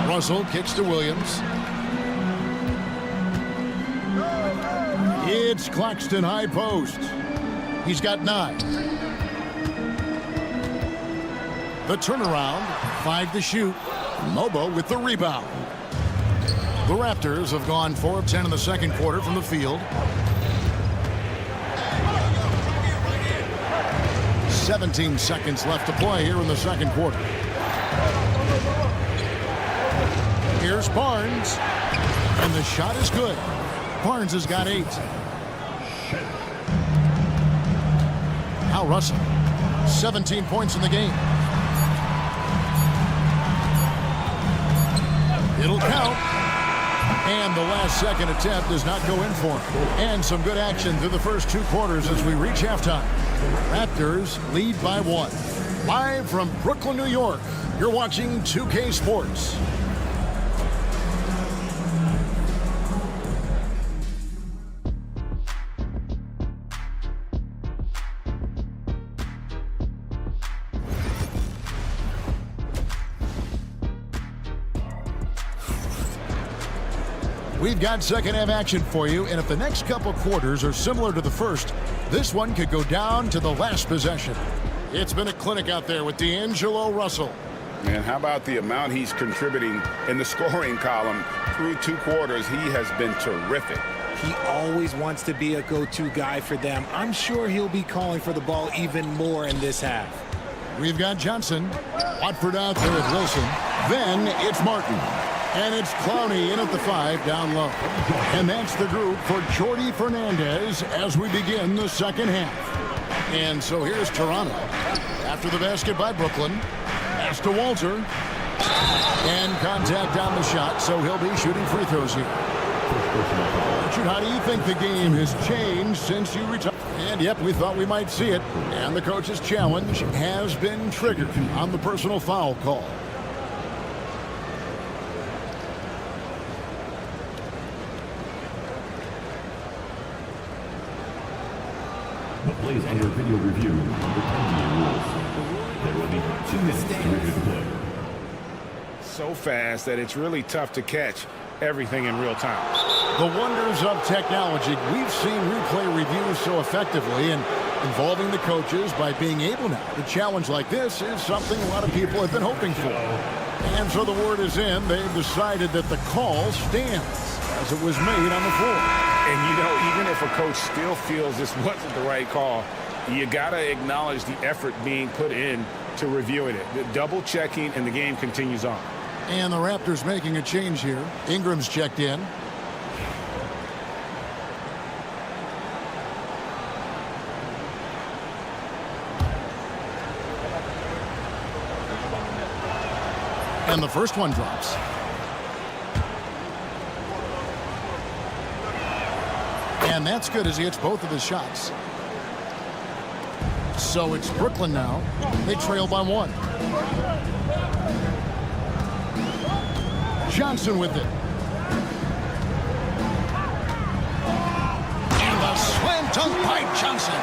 Russell kicks to Williams. It's Claxton high post. He's got 9. The turnaround, 5 to shoot. Mobo with the rebound. The Raptors have gone 4 of 10 in the second quarter from the field. 17 seconds left to play here in the second quarter. Here's Barnes. And the shot is good. Barnes has got 8. Now Russell. 17 points in the game. It'll count. And the last second attempt does not go in for him. And some good action through the first 2 quarters as we reach halftime. Raptors lead by 1. Live from Brooklyn, New York, you're watching 2K Sports. We've got second half action for you, and if the next couple quarters are similar to the first, this one could go down to the last possession. It's been a clinic out there with D'Angelo Russell. And how about the amount he's contributing in the scoring column through 2 quarters? He has been terrific. He always wants to be a go-to guy for them. I'm sure he'll be calling for the ball even more in this half. We've got Johnson. Watford out there with Wilson. Then it's Martin. And it's Clowney in at the 5 down low. And that's the group for Jordi Fernandez as we begin the second half. And so here's Toronto. After the basket by Brooklyn. Pass to Walter. And contact on the shot, so he'll be shooting free throws here. Richard, how do you think the game has changed since you retired? And yep, we thought we might see it. And the coach's challenge has been triggered on the personal foul call. The plays under video review under NBA rules. There will be 2 minutes to review the play. So fast that it's really tough to catch everything in real time. The wonders of technology. We've seen replay reviews so effectively, and involving the coaches by being able now to challenge like this is something a lot of people have been hoping for. And so the word is in. They've decided that the call stands. as it was made on the floor. And, you know, even if a coach still feels this wasn't the right call, you got to acknowledge the effort being put in to reviewing it. The double checking, and the game continues on. And the Raptors making a change here. Ingram's checked in. And the first one drops. And that's good as he hits both of his shots. So it's Brooklyn now. They trail by 1. Johnson with it. And a slam dunk by Johnson.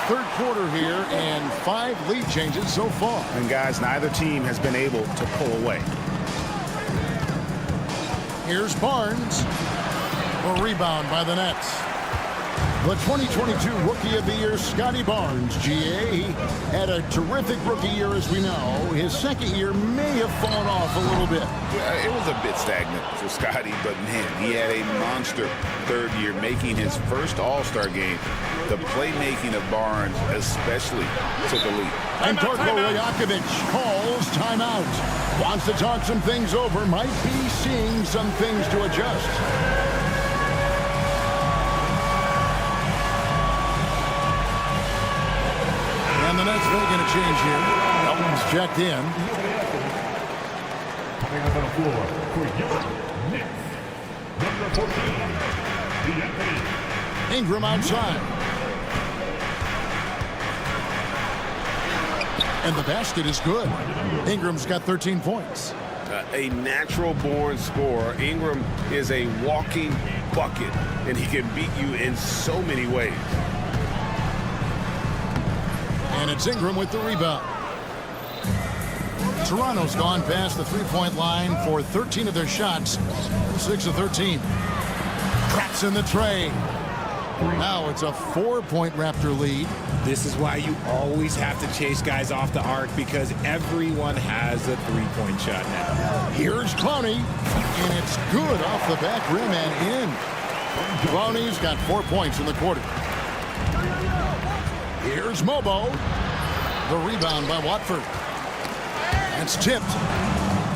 Third quarter here and 5 lead changes so far. And guys, neither team has been able to pull away. Here's Barnes. A rebound by the Nets. The 2022 Rookie of the Year, Scotty Barnes, GA. He had a terrific rookie year, as we know. His second year may have fallen off a little bit. It was a bit stagnant for Scotty, but man, he had a monster third year, making his first All-Star game. The playmaking of Barnes especially took a lead. And Darko Rajakovic calls timeout. Wants to talk some things over. Might be seeing some things to adjust. And the Nets making a change here. Elton's checked in. Coming up on the floor for your Knicks, number 14, Ingram outside. And the basket is good. Ingram's got 13 points. A natural-born scorer. Ingram is a walking bucket, and he can beat you in so many ways. And it's Ingram with the rebound. Toronto's gone past the three-point line for 13 of their shots. 6 of 13. Cracks in the tray. Now it's a 4-point Raptor lead. This is why you always have to chase guys off the arc, because everyone has a three-point shot now. Here's Clowney, and it's good off the back rim and in. Clowney's got 4 points in the quarter. Here's Mobo. The rebound by Watford. That's tipped.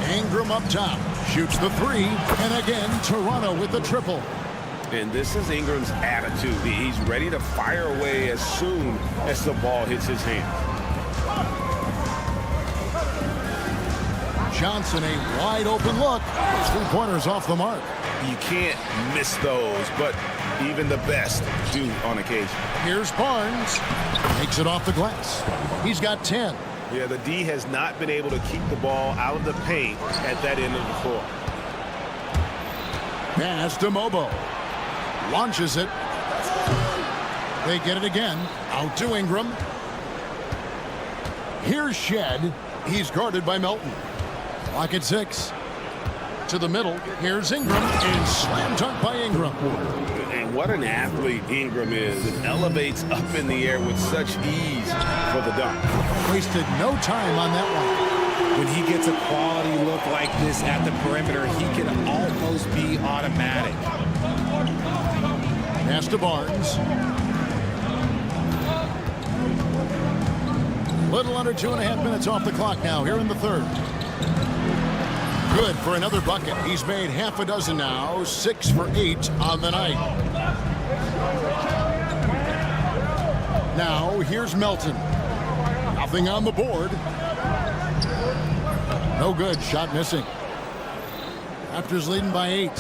Ingram up top. Shoots the 3. And again, Toronto with the triple. And this is Ingram's attitude. He's ready to fire away as soon as the ball hits his hand. Johnson, a wide open look. 3-pointers off the mark. You can't miss those, but even the best do on occasion. Here's Barnes. Takes it off the glass. He's got 10. Yeah, the D has not been able to keep the ball out of the paint at that end of the floor. Pass to Mobo. Launches it. They get it again. Out to Ingram. Here's Shed. He's guarded by Melton. Clock at 6. To the middle. Here's Ingram. And slam dunk by Ingram. And what an athlete Ingram is. It elevates up in the air with such ease for the dunk. Wasted no time on that one. When he gets a quality look like this at the perimeter, he can almost be automatic. Pass to Barnes. Little under 2.5 minutes off the clock now here in the third. Good for another bucket. He's made half a dozen now. 6 for 8 on the night. Now here's Melton. Nothing on the board. No good. Shot missing. Raptors leading by 8.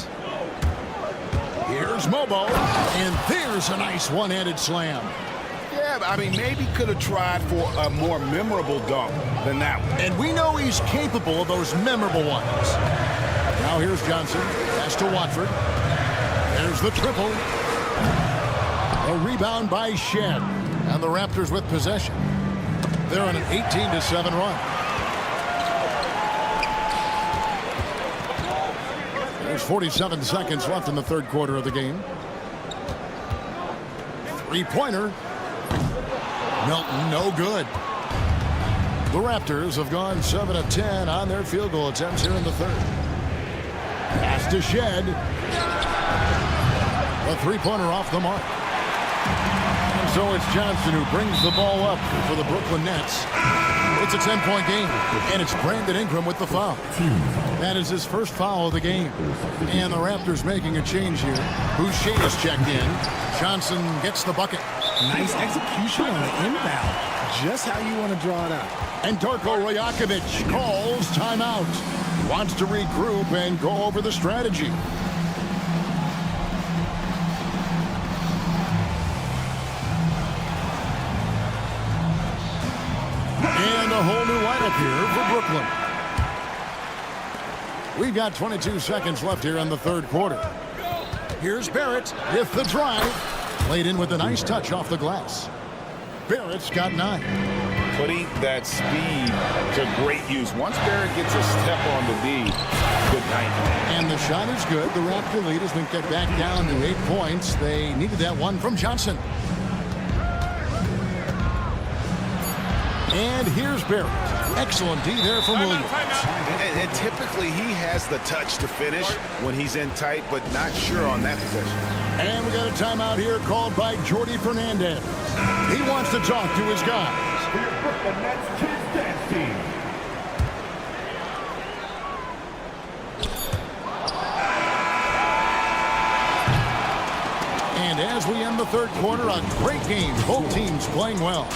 Here's Mobo. And there's a nice one-handed slam. Yeah, I mean, maybe could have tried for a more memorable dunk than that one. And we know he's capable of those memorable ones. Now here's Johnson. Pass to Watford. There's the triple. A rebound by Shed. And the Raptors with possession. They're on an 18-7 run. There's 47 seconds left in the third quarter of the game. Three-pointer. Melton, no good. The Raptors have gone 7 of 10 on their field goal attempts here in the third. Pass to Shed. A three-pointer off the mark. And so it's Johnson who brings the ball up for the Brooklyn Nets. It's a 10-point game, and it's Brandon Ingram with the foul. That is his first foul of the game. And the Raptors making a change here. Boucher is checked in. Johnson gets the bucket. Nice execution on the inbound. Just how you want to draw it up. And Darko Rajakovic calls timeout. Wants to regroup and go over the strategy. And a whole new lineup here for Brooklyn. We've got 22 seconds left here in the third quarter. Here's Barrett with the drive. Played in with a nice touch off the glass. Barrett's got 9. Putting that speed to great use. Once Barrett gets a step on the D, good night. And the shot is good. The Raptor lead has been cut back down to 8 points. They needed that one from Johnson. And here's Barrett. Excellent D there from Williams. And typically he has the touch to finish when he's in tight, but not sure on that possession. And we got a timeout here called by Jordi Fernandez. He wants to talk to his guys. And as we end the third quarter, a great game. Both teams playing well.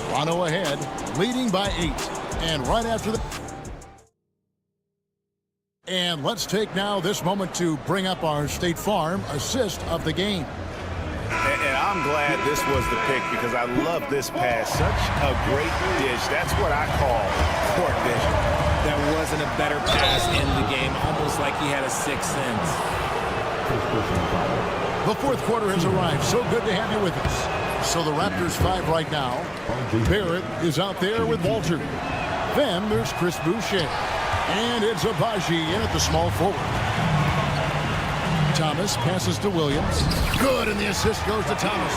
Toronto ahead, leading by 8. And right after the... And let's take now this moment to bring up our State Farm assist of the game. And I'm glad this was the pick because I love this pass. Such a great dish. That's what I call court vision. There wasn't a better pass in the game, almost like he had a sixth sense. The fourth quarter has arrived. So good to have you with us. So the Raptors 5 right now. Barrett is out there with Walter. Then there's Chris Boucher. And it's Abaji in at the small forward. Thomas passes to Williams. Good, and the assist goes to Thomas.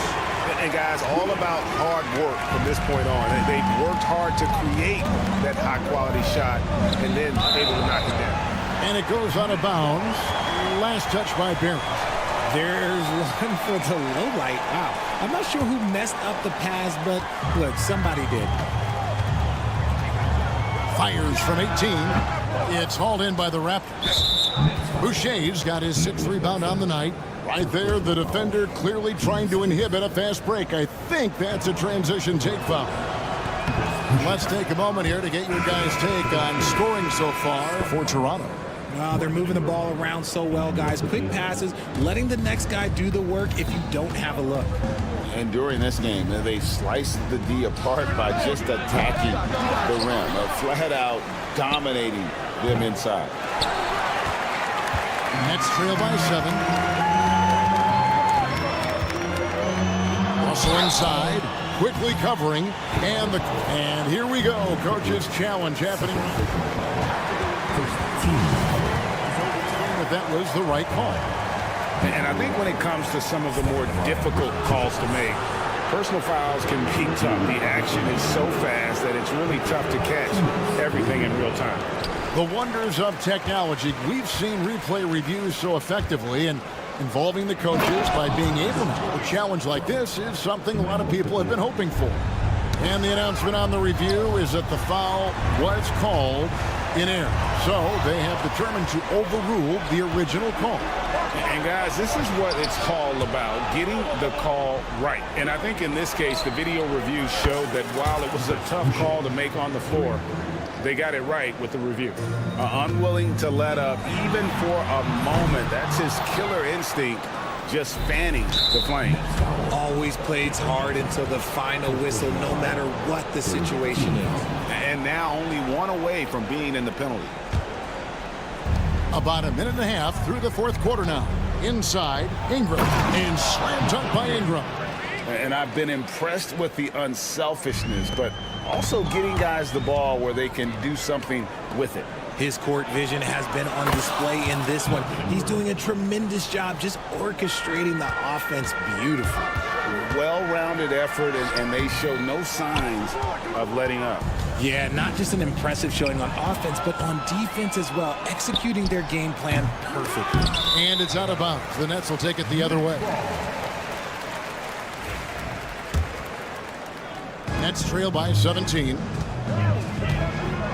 And guys, all about hard work from this point on. And they've worked hard to create that high-quality shot and then able to knock it down. And it goes out of bounds. Last touch by Barrett. There's one for the low light. Wow. I'm not sure who messed up the pass, but look, somebody did. Fires from 18. It's hauled in by the Raptors. Boucher's got his 6th rebound on the night. Right there, the defender clearly trying to inhibit a fast break. I think that's a transition take foul. Let's take a moment here to get your guys' take on scoring so far for Toronto. They're moving the ball around so well, guys. Quick passes, letting the next guy do the work if you don't have a look. And during this game, they sliced the D apart by just attacking the rim, flat out dominating them inside. Nets trail by 7. Russell inside, quickly covering, and here we go. Coach's challenge happening. That was the right call. And I think when it comes to some of the more difficult calls to make, personal fouls can be tough. The action is so fast that it's really tough to catch everything in real time. The wonders of technology. We've seen replay reviews so effectively, and involving the coaches by being able to. A challenge like this is something a lot of people have been hoping for. And the announcement on the review is that the foul was called in error. So they have determined to overrule the original call. And guys, this is what it's all about, getting the call right. And I think in this case, the video review showed that while it was a tough call to make on the floor, they got it right with the review. Unwilling to let up even for a moment. That's his killer instinct, just fanning the flame. Always plays hard until the final whistle, no matter what the situation is. And now only one away from being in the penalty. About a minute and a half through the fourth quarter now. Inside, Ingram. And slam dunk by Ingram. And I've been impressed with the unselfishness, but also getting guys the ball where they can do something with it. His court vision has been on display in this one. He's doing a tremendous job just orchestrating the offense beautifully. well-rounded effort, and they show no signs of letting up. Yeah, not just an impressive showing on offense, but on defense as well, executing their game plan perfectly. And it's out of bounds. The Nets will take it the other way. Nets trail by 17.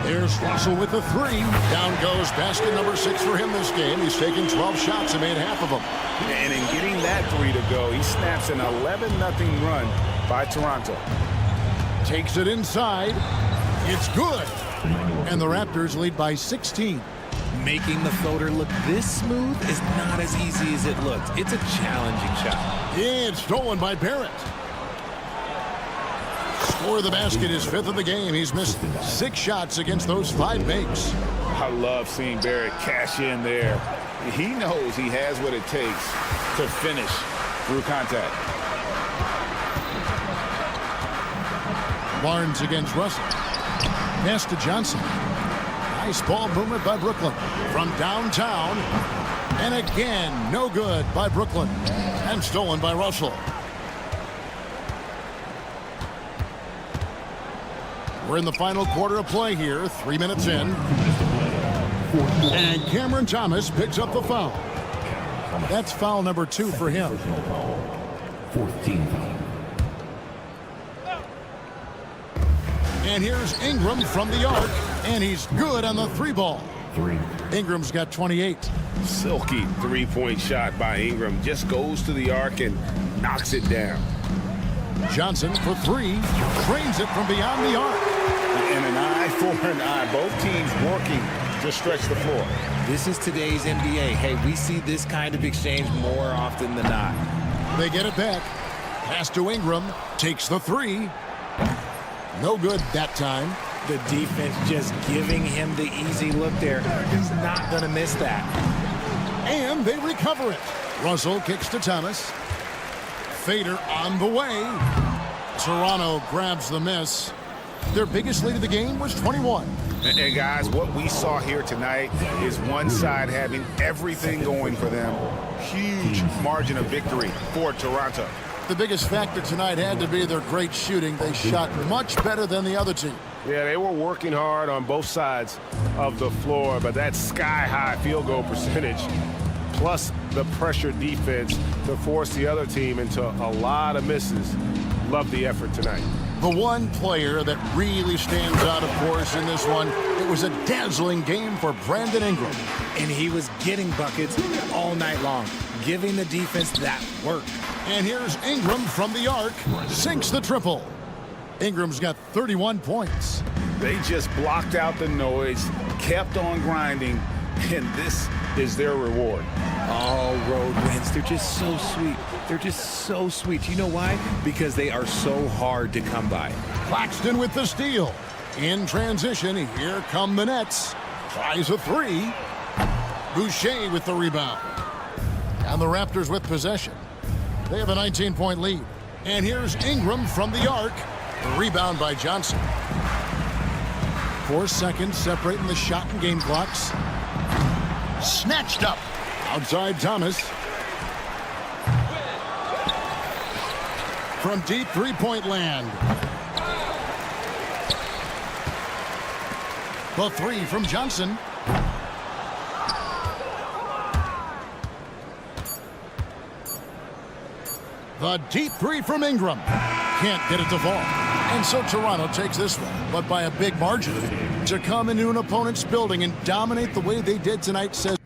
Here's Russell with the three. Down goes basket number 6 for him this game. He's taken 12 shots and made half of them. And in getting that three to go, he snaps an 11-0 run by Toronto. Takes it inside. It's good. And the Raptors lead by 16. Making the floater look this smooth is not as easy as it looked. It's a challenging shot. It's stolen by Barrett. Score of the basket is 5th of the game. He's missed 6 shots against those 5 makes. I love seeing Barrett cash in there. He knows he has what it takes to finish through contact. Barnes against Russell. Pass to Johnson. Nice ball movement by Brooklyn from downtown. And again, no good by Brooklyn. And stolen by Russell. We're in the final quarter of play here, 3 minutes in. And Cameron Thomas picks up the foul. That's foul number 2 for him. 14th foul. And here's Ingram from the arc, and he's good on the 3-ball. Ingram's got 28. Silky three-point shot by Ingram. Just goes to the arc and knocks it down. Johnson for 3, trains it from beyond the arc. And an eye for an eye. Both teams working to stretch the floor. This is today's NBA. Hey, we see this kind of exchange more often than not. They get it back. Pass to Ingram. Takes the 3. No good that time. The defense just giving him the easy look there. He's not going to miss that. And they recover it. Russell kicks to Thomas. Fader on the way. Toronto grabs the miss. Their biggest lead of the game was 21. And guys, what we saw here tonight is one side having everything going for them. Huge margin of victory for Toronto. The biggest factor tonight had to be their great shooting. They shot much better than the other team. Yeah, they were working hard on both sides of the floor, but that sky-high field goal percentage, plus the pressure defense to force the other team into a lot of misses. Love the effort tonight. The one player that really stands out, of course, in this one, it was a dazzling game for Brandon Ingram. And he was getting buckets all night long, giving the defense that work. And here's Ingram from the arc, sinks the triple. Ingram's got 31 points. They just blocked out the noise, kept on grinding, and this is their reward. All road wins. They're just so sweet. They're just so sweet. You know why? Because they are so hard to come by. Claxton with the steal. In transition, here come the Nets. Tries a 3. Boucher with the rebound. And the Raptors with possession. They have a 19-point lead. And here's Ingram from the arc. The rebound by Johnson. 4 seconds separating the shot and game clocks. Snatched up. Outside Thomas. From deep three-point land. The 3 from Johnson. The deep 3 from Ingram. Can't get it to fall. And so Toronto takes this one, but by a big margin. To come into an opponent's building and dominate the way they did tonight says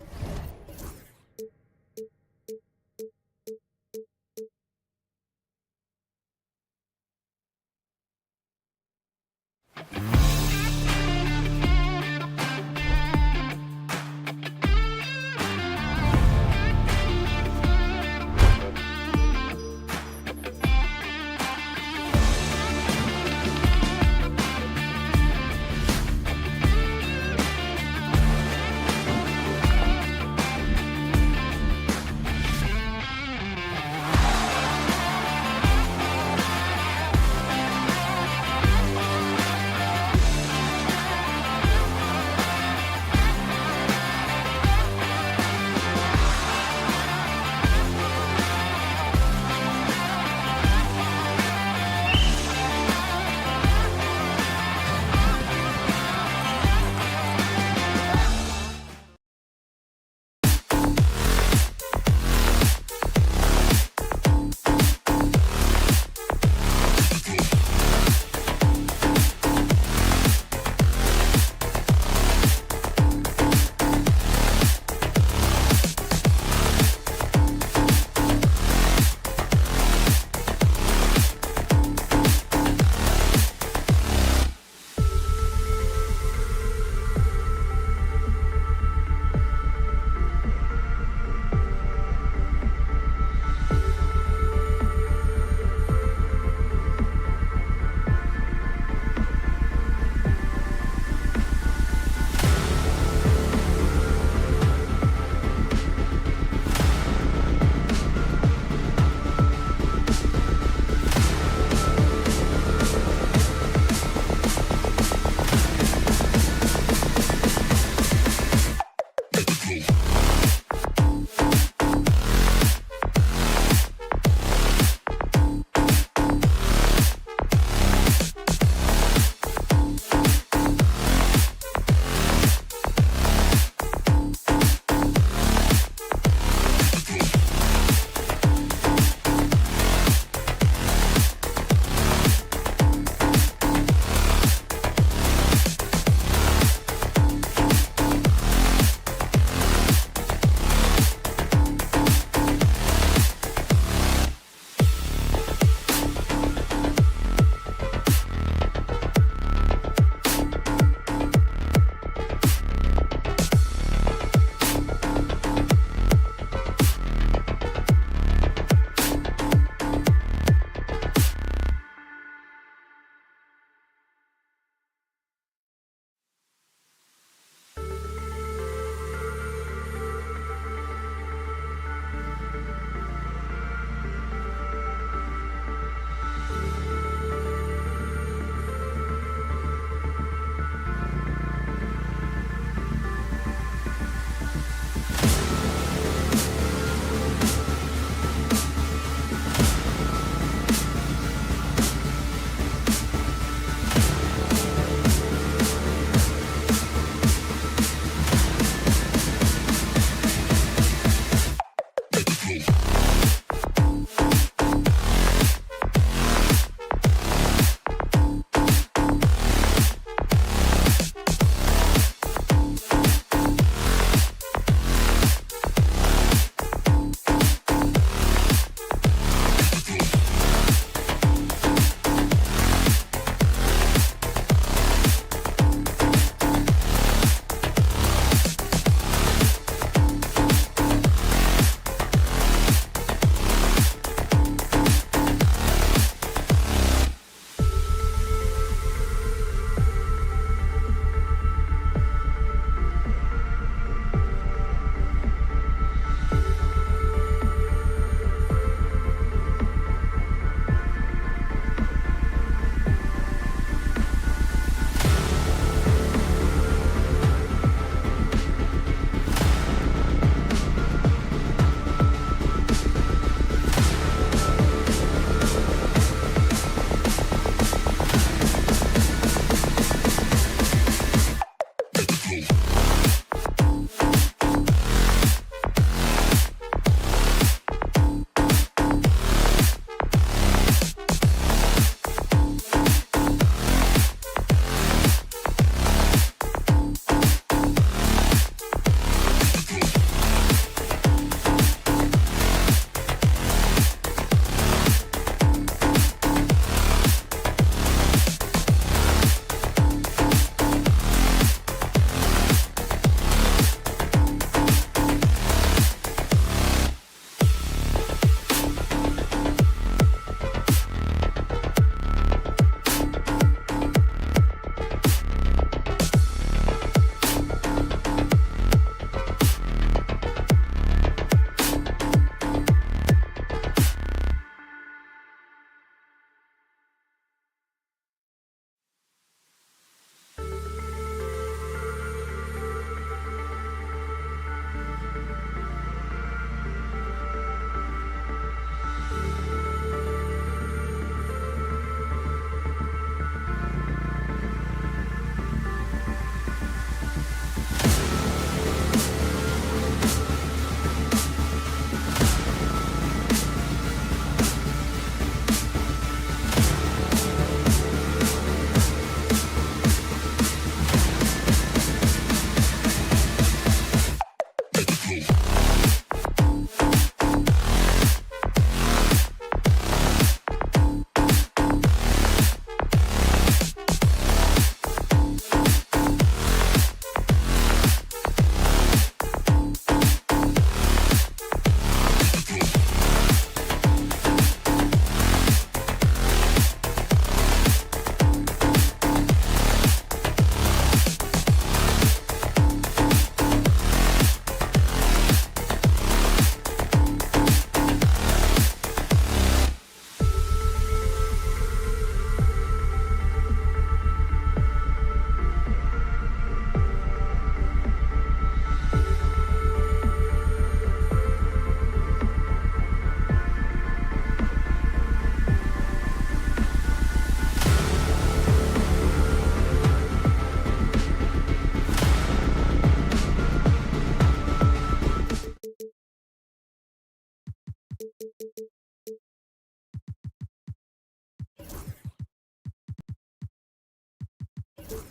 This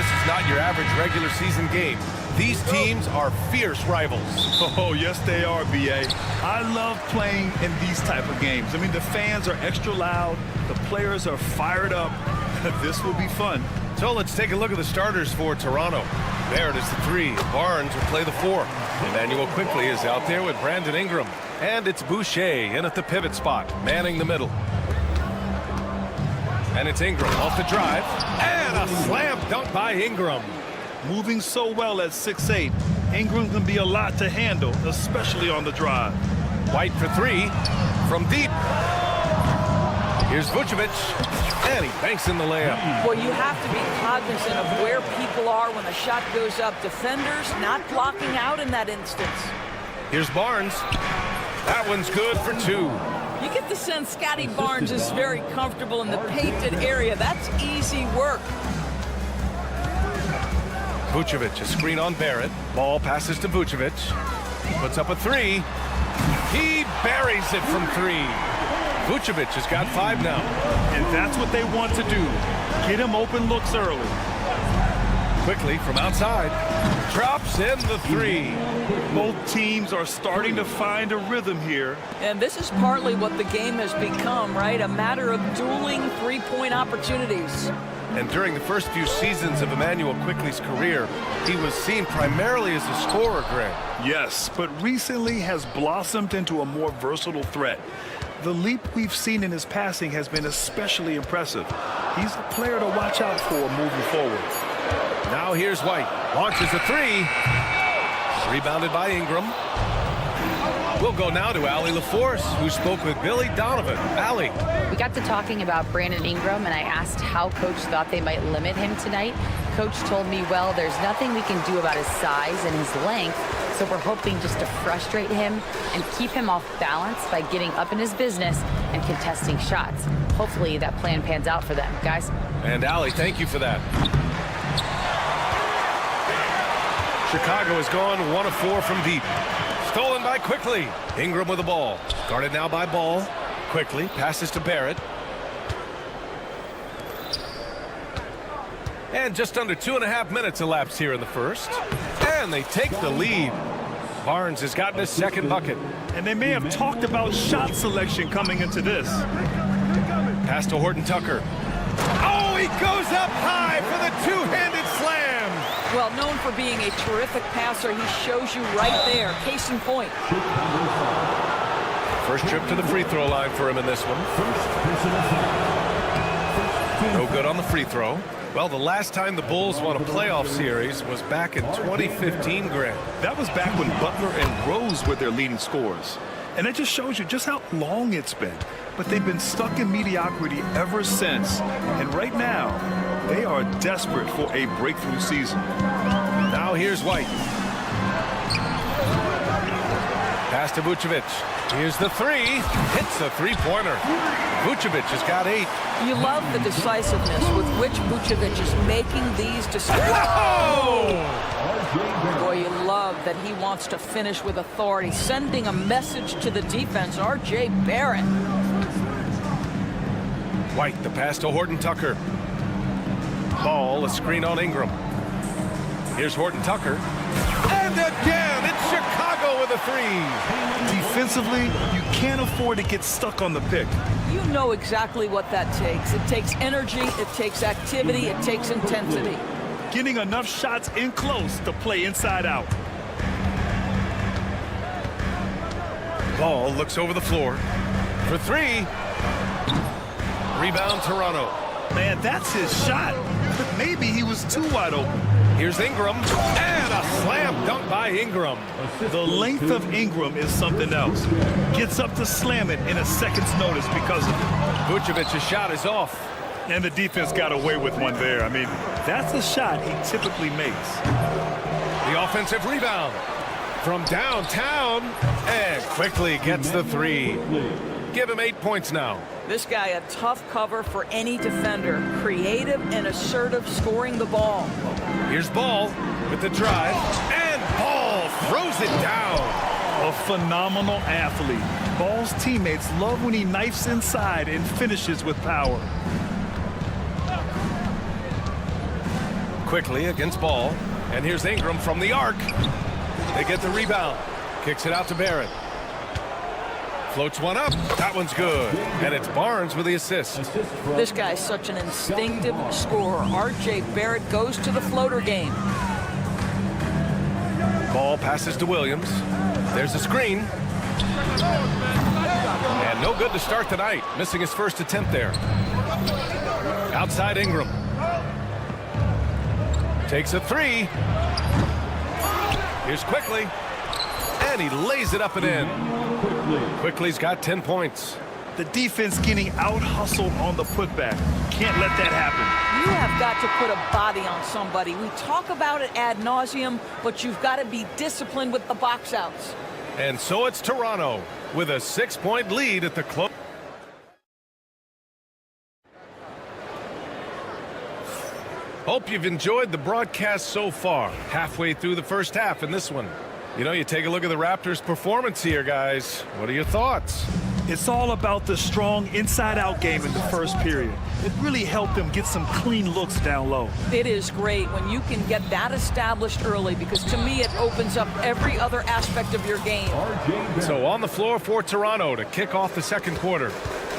is not your average regular season game. These teams are fierce rivals. Oh, yes, they are, B.A. I love playing in these type of games. I mean, the fans are extra loud. The players are fired up. This will be fun. So let's take a look at the starters for Toronto. Barrett is the 3. Barnes will play the 4. Emmanuel quickly is out there with Brandon Ingram. And it's Boucher in at the pivot spot, manning the middle. And it's Ingram off the drive. And a slam dunk by Ingram. Moving so well at 6'8", Ingram can be a lot to handle, especially on the drive. White for 3 from deep. Here's Vucevic, and he banks in the layup. Well, you have to be cognizant of where people are when the shot goes up. Defenders not blocking out in that instance. Here's Barnes. That one's good for 2. You get the sense Scotty Barnes is very comfortable in the painted area. That's easy work. Vucevic, a screen on Barrett. Ball passes to Vucevic. Puts up a 3. He buries it from 3. Vucevic has got 5 now. And that's what they want to do. Get him open looks early. Quickly from outside. Drops in the 3. Both teams are starting to find a rhythm here. And this is partly what the game has become, right? A matter of dueling three-point opportunities. And during the first few seasons of Emmanuel Quickley's career, he was seen primarily as a scorer, Greg. Yes, but recently has blossomed into a more versatile threat. The leap we've seen in his passing has been especially impressive. He's a player to watch out for moving forward. Now here's White. Launches a 3. Rebounded by Ingram. We'll go now to Allie LaForce, who spoke with Billy Donovan. Allie. We got to talking about Brandon Ingram, and I asked how Coach thought they might limit him tonight. Coach told me, well, there's nothing we can do about his size and his length, so we're hoping just to frustrate him and keep him off balance by getting up in his business and contesting shots. Hopefully that plan pans out for them, guys. And Allie, thank you for that. Chicago has gone 1 of 4 from deep. Stolen by Quickley. Ingram with the ball. Guarded now by Ball. Quickly passes to Barrett. And just under 2.5 minutes elapsed here in the first. And they take the lead. Barnes has gotten his second bucket. And they may have talked about shot selection coming into this. Pass to Horton Tucker. Oh, he goes up high for the two-handed slam. Well, known for being a terrific passer, he shows you right there. Case in point. First trip to the free throw line for him in this one. No good on the free throw. Well, the last time the Bulls won a playoff series was back in 2015, Greg. That was back when Butler and Rose were their leading scorers. And it just shows you just how long it's been. But they've been stuck in mediocrity ever since. And right now, they are desperate for a breakthrough season. Now here's White. Pass to Vucevic. Here's the 3. Hits a three-pointer. Vucevic has got 8. You love the decisiveness with which Vucevic is making these decisions. Boy, you love that he wants to finish with authority, sending a message to the defense. R.J. Barrett. White, the pass to Horton Tucker. Ball, a screen on Ingram. Here's Horton Tucker. And again, it's Chicago with a 3. Defensively, you can't afford to get stuck on the pick. You know exactly what that takes. It takes energy, it takes activity, it takes intensity. Getting enough shots in close to play inside out. Ball looks over the floor for 3. Rebound Toronto. Man, that's his shot. But maybe he was too wide open. Here's Ingram, and a slam dunk by Ingram. The length of Ingram is something else. Gets up to slam it in a second's notice because of it. Vucevic's shot is off. And the defense got away with one there. I mean, that's a shot he typically makes. The offensive rebound from downtown, and quickly gets the three. Give him 8 points now. This guy a tough cover for any defender. Creative and assertive scoring the ball. Here's Ball with the drive, and Ball throws it down. A phenomenal athlete. Ball's teammates love when he knifes inside and finishes with power. Quickly against Ball, and here's Ingram from the arc. They get the rebound. Kicks it out to Barrett. Floats one up. That one's good. And it's Barnes with the assist. This guy's such an instinctive scorer. R.J. Barrett goes to the floater game. Ball passes to Williams. There's a screen. And no good to start the night. Missing his first attempt there. Outside Ingram. Takes a three. Here's Quickly. And he lays it up and in. Quickly's got 10 points. The defense getting out-hustled on the putback. Can't let that happen. You have got to put a body on somebody. We talk about it ad nauseum, but you've got to be disciplined with the box outs. And so it's Toronto with a 6-point lead at the close. Hope you've enjoyed the broadcast so far. Halfway through the first half in this one. You know, you take a look at the Raptors' performance here, guys. What are your thoughts? It's all about the strong inside-out game in the first period. It really helped them get some clean looks down low. It is great when you can get that established early, because to me it opens up every other aspect of your game. So on the floor for Toronto to kick off the second quarter.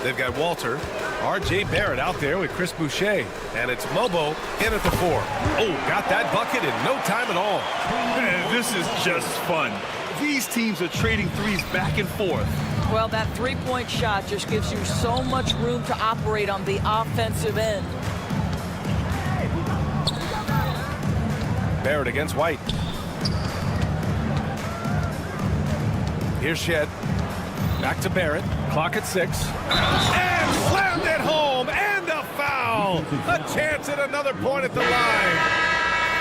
They've got Walter, R.J. Barrett out there with Chris Boucher. And it's Mobo in at the 4. Oh, got that bucket in no time at all. Man, this is just fun. These teams are trading threes back and forth. Well, that three-point shot just gives you so much room to operate on the offensive end. Barrett against White. Here's Shed. Back to Barrett. Clock at 6. And slammed it home. And a foul. A chance at another point at the line.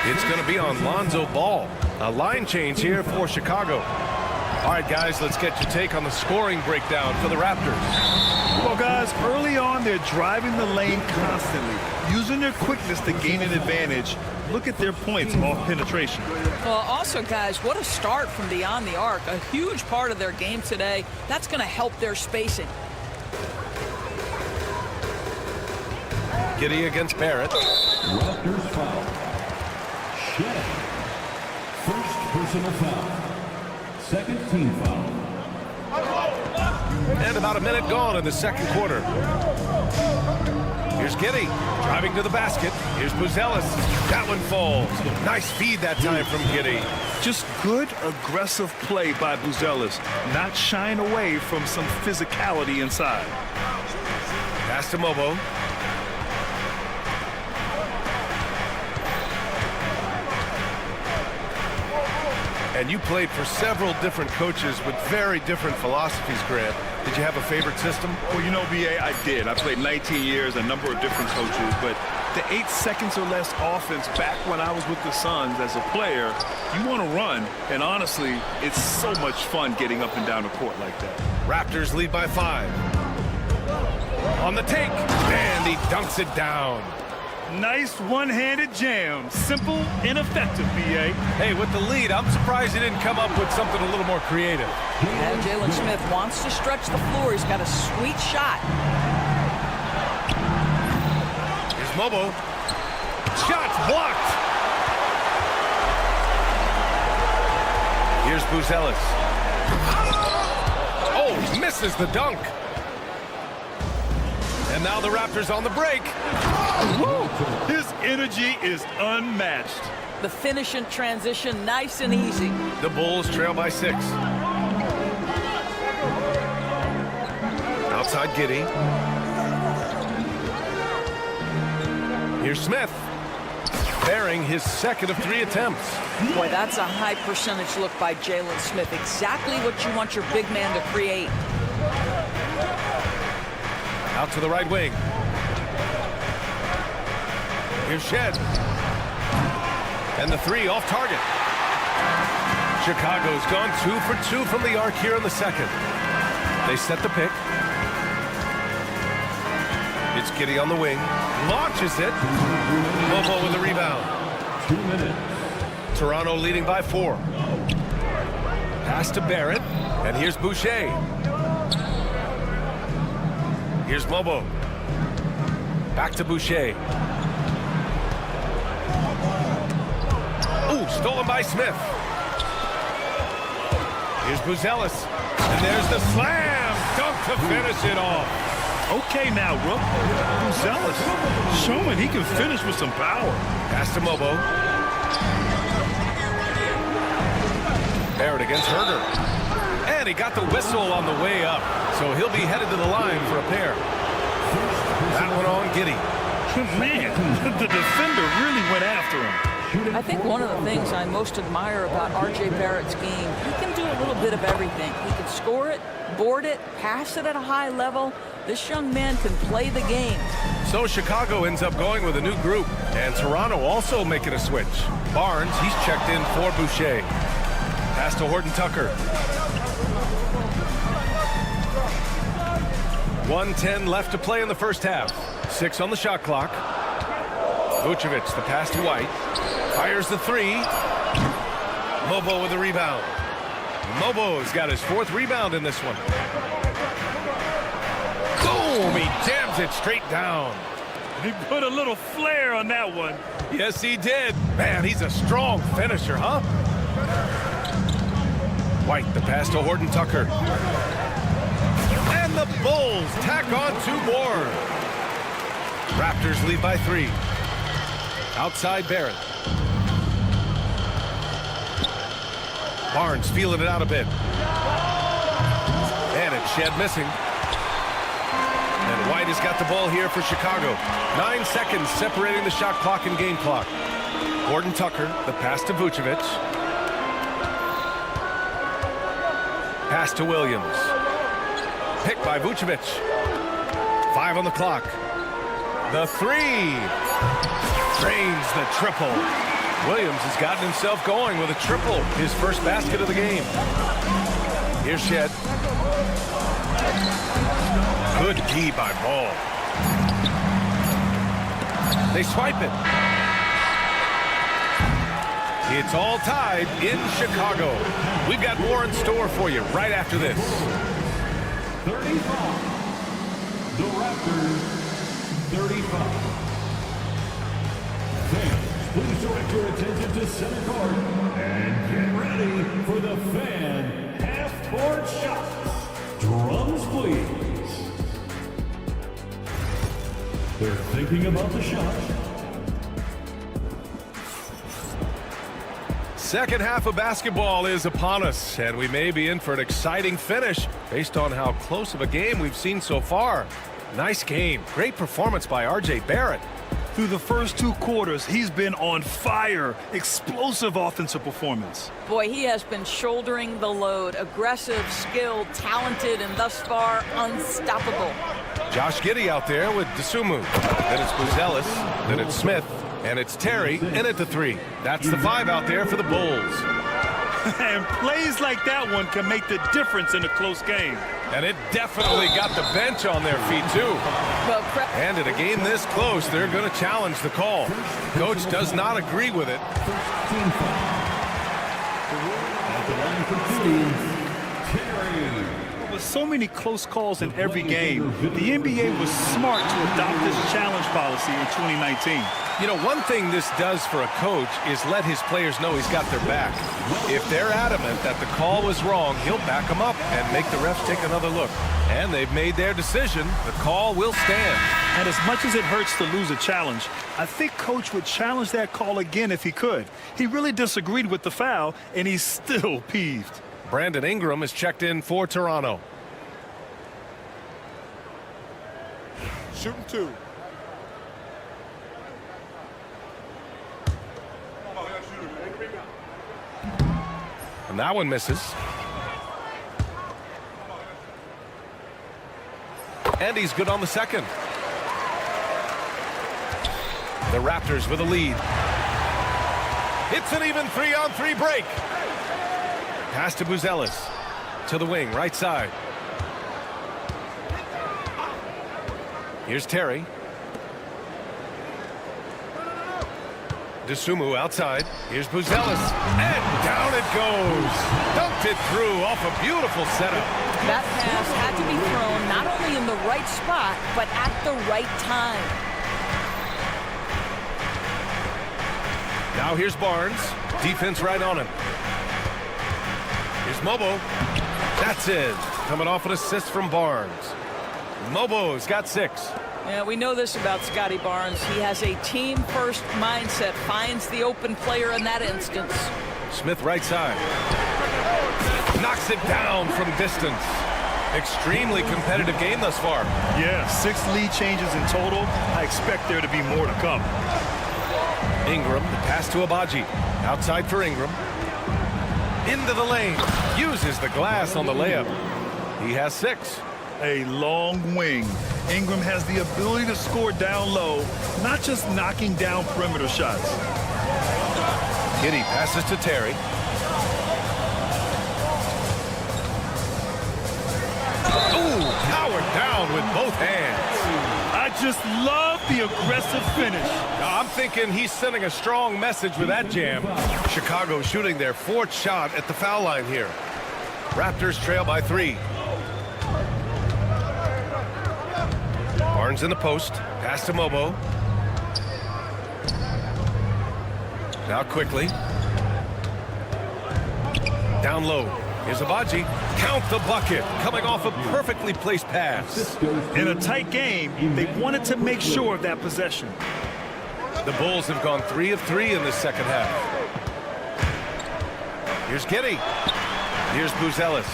It's going to be on Lonzo Ball. A line change here for Chicago. All right, guys, let's get your take on the scoring breakdown for the Raptors. Well, guys, early on, they're driving the lane constantly, using their quickness to gain an advantage. Look at their points off penetration. Well, also, guys, what a start from beyond the arc. A huge part of their game today. That's going to help their spacing. Giddey against Barrett. Raptors foul. Shed. First personal foul. Second team foul. And about a minute gone in the second quarter. Here's Giddey driving to the basket. Here's Buzelis. That one falls. Nice feed that time from Giddey. Just good, aggressive play by Buzelis, not shying away from some physicality inside. Pass to Mobo. And you played for several different coaches with very different philosophies, Grant. Did you have a favorite system? Well, you know, B.A., I did. I played 19 years, a number of different coaches, but the 8 seconds or less offense back when I was with the Suns as a player, you want to run, and honestly, it's so much fun getting up and down the court like that. Raptors lead by 5. On the take, and he dunks it down. Nice one-handed jam. Simple and effective, B.A. Hey, with the lead, I'm surprised he didn't come up with something a little more creative. And Jalen Smith wants to stretch the floor. He's got a sweet shot. Here's Mobo. Shot's blocked. Here's Buzelis. Oh, misses the dunk. And now the Raptors on the break. Woo! His energy is unmatched. The finish and transition, nice and easy. The Bulls trail by 6. Outside Giddey. Here's Smith. sparing his second of 3 attempts. Boy, that's a high percentage look by Jalen Smith. Exactly what you want your big man to create. Out to the right wing. Here's Shed. And the 3 off target. Chicago's gone 2 for 2 from the arc here in the second. They set the pick. It's Giddey on the wing. Launches it. Bobo with the rebound. 2 minutes. Toronto leading by 4. Pass to Barrett. And here's Boucher. Here's Mobo. Back to Boucher. Ooh, stolen by Smith. Here's Buzelis. And there's the slam. Dunk to finish it off. Okay now, Rook. Buzelis showing he can finish with some power. Pass to Mobo. Barrett against Herder. And he got the whistle on the way up. So he'll be headed to the line for a pair. That one on Giddey. Man, the defender really went after him. I think one of the things I most admire about R.J. Barrett's game, he can do a little bit of everything. He can score it, board it, pass it at a high level. This young man can play the game. So Chicago ends up going with a new group. And Toronto also making a switch. Barnes, he's checked in for Boucher. Pass to Horton Tucker. 1:10 left to play in the first half. 6 on the shot clock. Vucevic, the pass to White. Fires the 3. Mobo with the rebound. Mobo's got his 4th rebound in this one. Boom! He jams it straight down. He put a little flair on that one. Yes, he did. Man, he's a strong finisher, huh? White, the pass to Horton Tucker. And the Bulls tack on 2 more. Raptors lead by 3. Outside Barrett. Barnes feeling it out a bit. And it's Shed missing. And White has got the ball here for Chicago. 9 seconds separating the shot clock and game clock. Horton Tucker, the pass to Vucevic. Pass to Williams. Picked by Vucevic. 5 on the clock. The 3. Drains the triple. Williams has gotten himself going with a triple. His first basket of the game. Here's Shed. Good D by Ball. They swipe it. It's all tied in Chicago. We've got more in store for you right after this. 35. The Raptors, 35. Fans, please direct your attention to center court and get ready for the fan half-court shots. Drums, please. They're thinking about the shot. Second half of basketball is upon us, and we may be in for an exciting finish based on how close of a game we've seen so far. Nice game. Great performance by R.J. Barrett. Through the first 2 quarters, he's been on fire. Explosive offensive performance. Boy, he has been shouldering the load. Aggressive, skilled, talented, and thus far unstoppable. Josh Giddey out there with Dosunmu. Then it's Buzelis. Then it's Smith. And it's Terry in at the 3. That's the 5 out there for the Bulls. And plays like that one can make the difference in a close game. And it definitely got the bench on their feet, too. And in a game this close, they're going to challenge the call. Coach does not agree with it. With so many close calls in every game, the NBA was smart to adopt this challenge policy in 2019. You know, one thing this does for a coach is let his players know he's got their back. If they're adamant that the call was wrong, he'll back them up and make the refs take another look. And they've made their decision. The call will stand. And as much as it hurts to lose a challenge, I think Coach would challenge that call again if he could. He really disagreed with the foul, and he's still peeved. Brandon Ingram is checked in for Toronto. Shooting 2. And that one misses. And he's good on the second. The Raptors with a lead. It's an even 3-on-3 break. Pass to Buzelis. To the wing, right side. Here's Terry. DeSumo outside. Here's Buzelis. And down it goes. Dunked it through off a beautiful setup. That pass had to be thrown not only in the right spot, but at the right time. Now here's Barnes. Defense right on him. Here's Mobo. That's it. Coming off an assist from Barnes. Mobo's got 6. Yeah, we know this about Scotty Barnes. He has a team-first mindset, finds the open player in that instance. Smith right side. Knocks it down from distance. Extremely competitive game thus far. Yeah, 6 lead changes in total. I expect there to be more to come. Ingram, the pass to Abaji. Outside for Ingram. Into the lane. Uses the glass on the layup. He has 6. A long wing. Ingram has the ability to score down low, not just knocking down perimeter shots. Giddey passes to Terry. Ooh, powered down with both hands. I just love the aggressive finish. I'm thinking he's sending a strong message with that jam. Chicago shooting their 4th shot at the foul line here. Raptors trail by 3. Barnes in the post. Pass to Mobo. Now quickly. Down low. Here's Abaji. Count the bucket. Coming off a perfectly placed pass. In a tight game, they wanted to make sure of that possession. The Bulls have gone 3 of 3 in this second half. Here's Giddey. Here's Buzelis.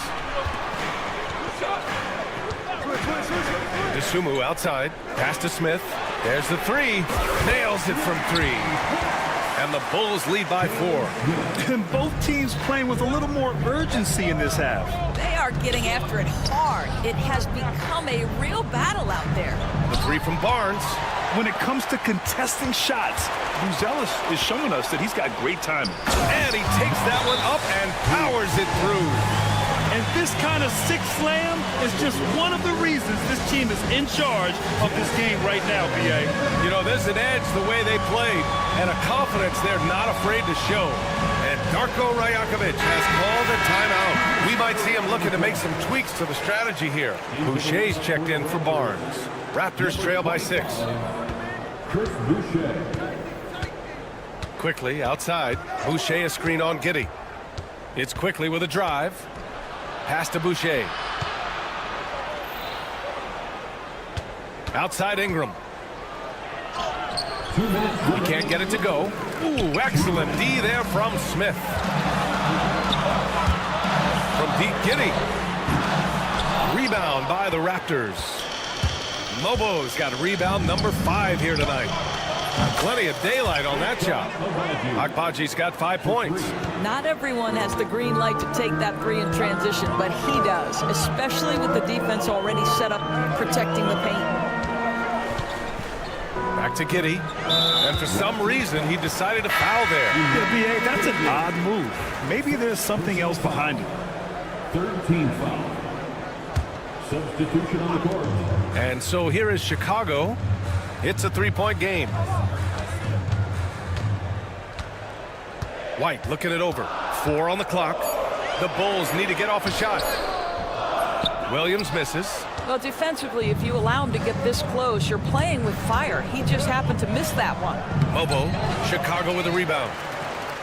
DeSumo outside. Pass to Smith. There's the 3. Nails it from 3. And the Bulls lead by 4. And both teams playing with a little more urgency in this half. They are getting after it hard. It has become a real battle out there. The 3 from Barnes. When it comes to contesting shots, Buzelis is showing us that he's got great timing. And he takes that one up and powers it through. And this kind of 6 slam is just one of the reasons this team is in charge of this game right now, B.A. You know, there's an edge the way they played and a confidence they're not afraid to show. And Darko Rajakovic has called a timeout. We might see him looking to make some tweaks to the strategy here. Boucher's checked in for Barnes. Raptors trail by 6. Chris Boucher. Quickly outside. Boucher a screen on Giddey. It's quickly with a drive. Pass to Boucher. Outside Ingram. He can't get it to go. Ooh, excellent D there from Smith. From deep, Giddey. Rebound by the Raptors. Mobo's got rebound number 5 here tonight. Plenty of daylight on that shot. Agbaji's got 5 points. Not everyone has the green light to take that 3 in transition, but he does, especially with the defense already set up protecting the paint. Back to Giddey. And for some reason, he decided to foul there. Yeah, B.A., that's an odd move. Maybe there's something else behind it. 13 foul. Substitution on the court. And so here is Chicago. It's a 3-point game. White looking it over. 4 on the clock. The Bulls need to get off a shot. Williams misses. Well, defensively, if you allow him to get this close, you're playing with fire. He just happened to miss that one. Mobo, Chicago with a rebound.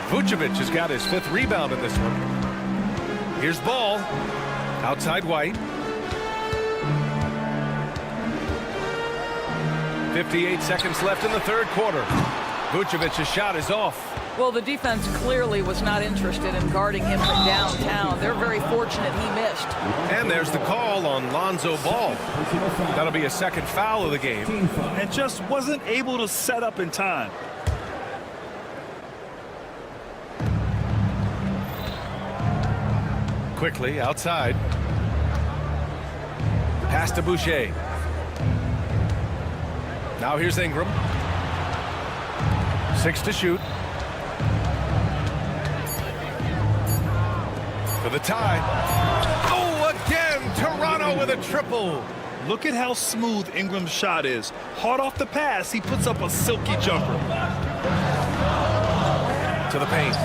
Vucevic has got his 5th rebound in this one. Here's Ball. Outside White. 58 seconds left in the 3rd quarter. Vucevic's shot is off. Well, the defense clearly was not interested in guarding him from downtown. They're very fortunate he missed. And there's the call on Lonzo Ball. That'll be a 2nd foul of the game. And just wasn't able to set up in time. quickly outside. Pass to Boucher. Now here's Ingram. 6 to shoot. For the tie. Oh, again! Toronto with a triple. Look at how smooth Ingram's shot is. Hard off the pass, he puts up a silky jumper. To the paint.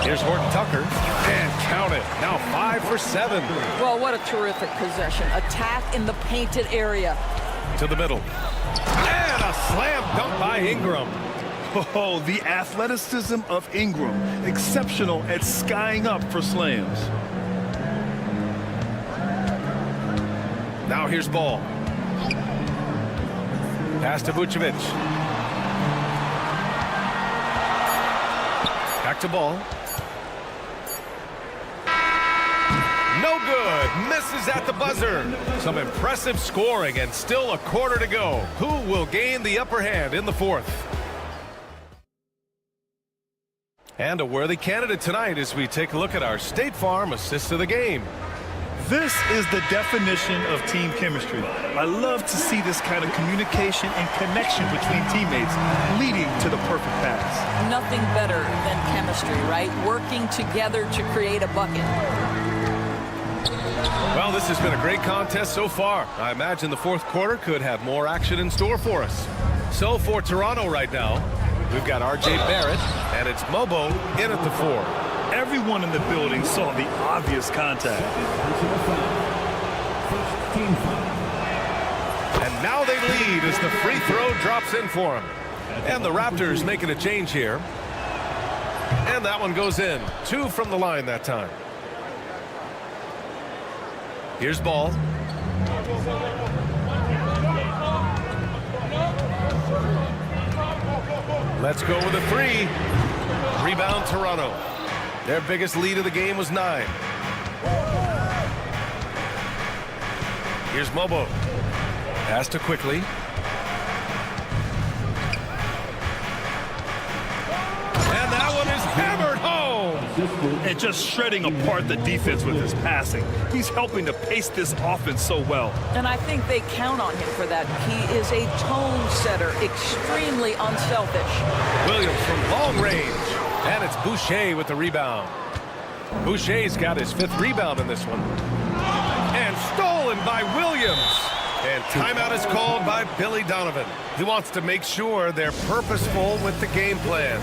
Here's Horton Tucker. And count it. Now 5 for 7. Well, what a terrific possession. Attack in the painted area. To the middle. And a slam dunk by Ingram. Oh, the athleticism of Ingram. Exceptional at skying up for slams. Now here's Ball. Pass to Vucevic. Back to Ball. No good. Misses at the buzzer. Some impressive scoring and still a quarter to go. Who will gain the upper hand in the fourth? And a worthy candidate tonight as we take a look at our State Farm assist of the game. This is the definition of team chemistry. I love to see this kind of communication and connection between teammates leading to the perfect pass. Nothing better than chemistry, right? Working together to create a bucket. Well, this has been a great contest so far. I imagine the fourth quarter could have more action in store for us. So for Toronto right now, we've got R.J. Barrett, and it's Mobo in at the 4. Everyone in the building saw the obvious contact. And now they lead as the free throw drops in for them. And the Raptors making a change here. And that one goes in. 2 from the line that time. Here's Ball. Let's go with a 3. Rebound Toronto. Their biggest lead of the game was 9. Here's Mobo. Pass to Quickly. And that one is hammered home. And just shredding apart the defense with his passing. He's helping to pace this offense so well. And I think they count on him for that. He is a tone setter, extremely unselfish. Williams from long range. And it's Boucher with the rebound. Boucher's got his 5th rebound in this one. And stolen by Williams. And timeout is called by Billy Donovan. He wants to make sure they're purposeful with the game plan.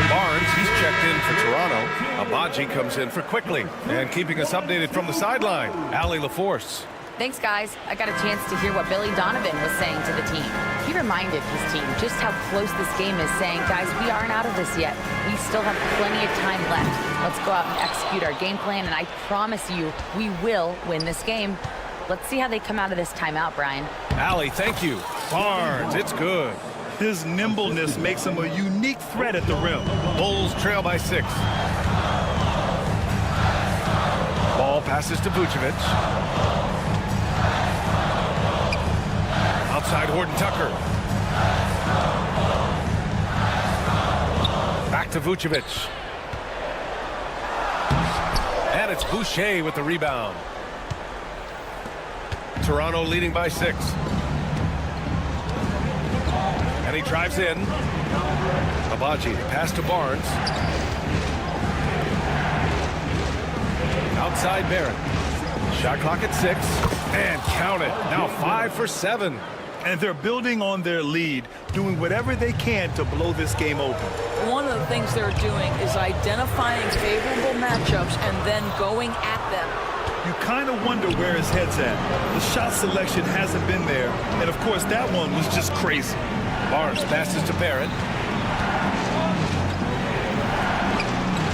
Barnes, he's checked in for Toronto. Abaji comes in for Quickly. And keeping us updated from the sideline, Allie LaForce. Thanks, guys. I got a chance to hear what Billy Donovan was saying to the team. He reminded his team just how close this game is, saying, guys, we aren't out of this yet. We still have plenty of time left. Let's go out and execute our game plan, and I promise you, we will win this game. Let's see how they come out of this timeout, Brian. Allie, thank you. Barnes, it's good. His nimbleness makes him a unique threat at the rim. Bulls trail by 6. Ball passes to Vucevic. Outside Horton Tucker. Back to Vucevic. And it's Boucher with the rebound. Toronto leading by 6. And he drives in. Abaji, pass to Barnes. Outside Barrett. Shot clock at 6. And count it. Now 5 for 7. And they're building on their lead, doing whatever they can to blow this game open. One of the things they're doing is identifying favorable matchups and then going at them. You kind of wonder where his head's at. The shot selection hasn't been there. And, of course, that one was just crazy. Barnes passes to Barrett.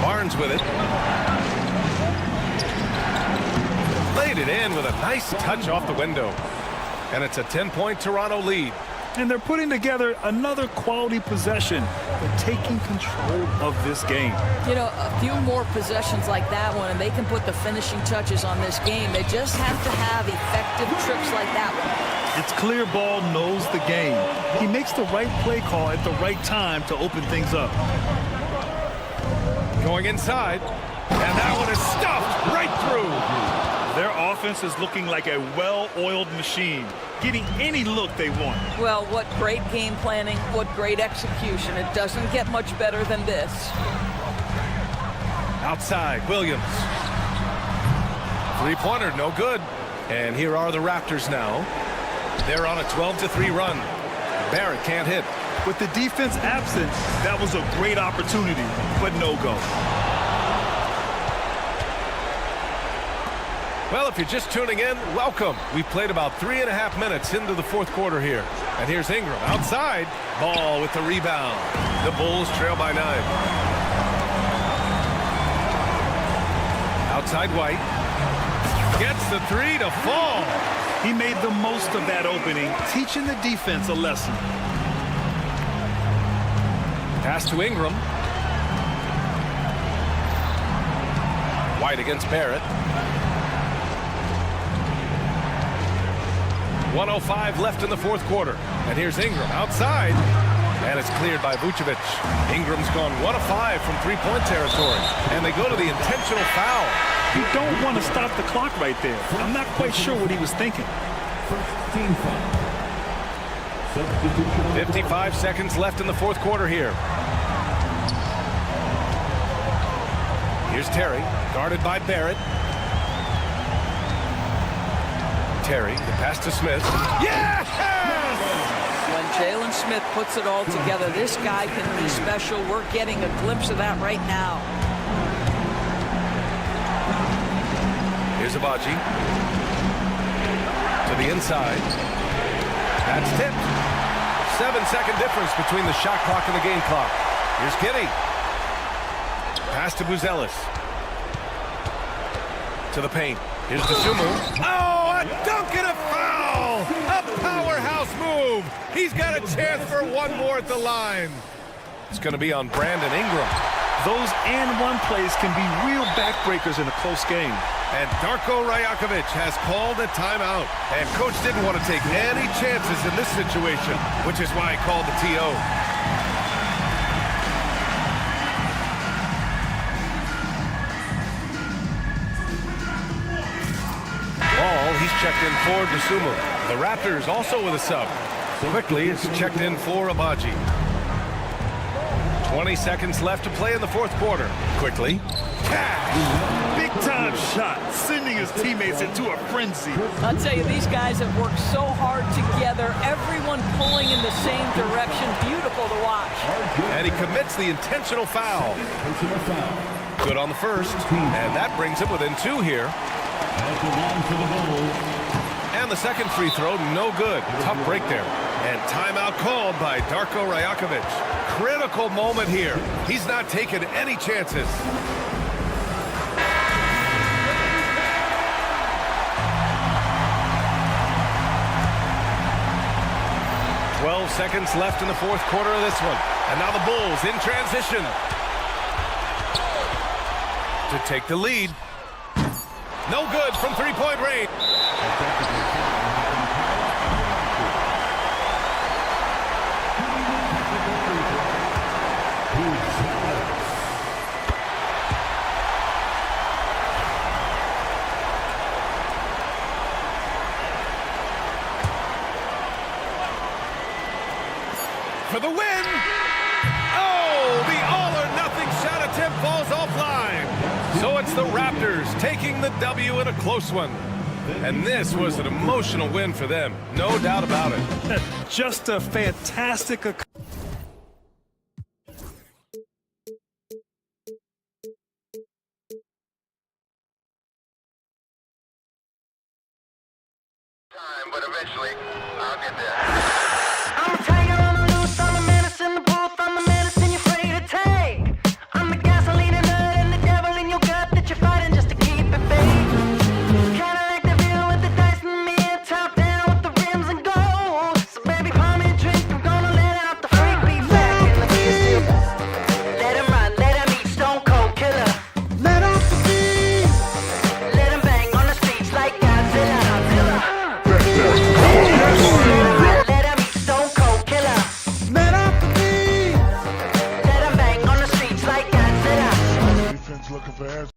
Barnes with it. Laid it in with a nice touch off the window. And it's a 10-point Toronto lead. And they're putting together another quality possession. They're taking control of this game. You know, a few more possessions like that one, and they can put the finishing touches on this game. They just have to have effective trips like that one. It's clear ball knows the game. He makes the right play call at the right time to open things up. Going inside, and that one is stuffed right through. Their offense is looking like a well-oiled machine, getting any look they want. Well, what great game planning, what great execution. It doesn't get much better than this. Outside, Williams. Three-pointer, no good. And here are the Raptors now. They're on a 12-3 run. Barrett can't hit. With the defense absent, that was a great opportunity, but no go. Well, if you're just tuning in, welcome. We've played about 3.5 minutes into the fourth quarter here. And here's Ingram outside. Ball with the rebound. The Bulls trail by 9. Outside White. Gets the three to fall. He made the most of that opening, teaching the defense a lesson. Pass to Ingram. White against Barrett. 1:05 left in the fourth quarter. And here's Ingram outside. And it's cleared by Vucevic. Ingram's gone 1 of 5 from three-point territory. And they go to the intentional foul. You don't want to stop the clock right there. I'm not quite sure what he was thinking. 55 seconds left in the fourth quarter here. Here's Terry, guarded by Barrett. Terry, the pass to Smith. Yes! When Jalen Smith puts it all together, this guy can be special. We're getting a glimpse of that right now. Here's Abaji. To the inside. That's tipped. 7-second difference between the shot clock and the game clock. Here's Giddey. Pass to Buzelis. To the paint. Here's Dosunmu. Oh, a dunk and a foul! A powerhouse move! He's got a chance for one more at the line. It's going to be on Brandon Ingram. Those and-one plays can be real backbreakers in a close game. And Darko Rajakovic has called a timeout. And coach didn't want to take any chances in this situation, which is why he called the TO. Ball, he's checked in for Dosunmu. The Raptors also with a sub. Quickly, it's checked in for Abaji. 20 seconds left to play in the fourth quarter. Quickly. Cash! Big-time shot, sending his teammates into a frenzy. I'll tell you, these guys have worked so hard together. Everyone pulling in the same direction. Beautiful to watch. And he commits the intentional foul. Good on the first. And that brings him within 2 here. And the second free throw, no good. Tough break there. And timeout called by Darko Rajakovic. Critical moment here. He's not taking any chances. Seconds left in the fourth quarter of this one. And now the Bulls in transition to take the lead. No good from three-point range. For the win! Oh, the all-or-nothing shot attempt falls offline. So it's the Raptors taking the W in a close one. And this was an emotional win for them, no doubt about it. Just a fantastic Time, but eventually I'll get there. I'm a tiger on the loose, I'm a menace in the booth, I'm the medicine you're afraid to take. I'm the gasoline and nut and the devil in your gut that you're fighting just to keep it fake. Kinda like the view with the dice and me, top down with the rims and gold. So baby, pour me a drink, I'm gonna let out the He's looking for answers.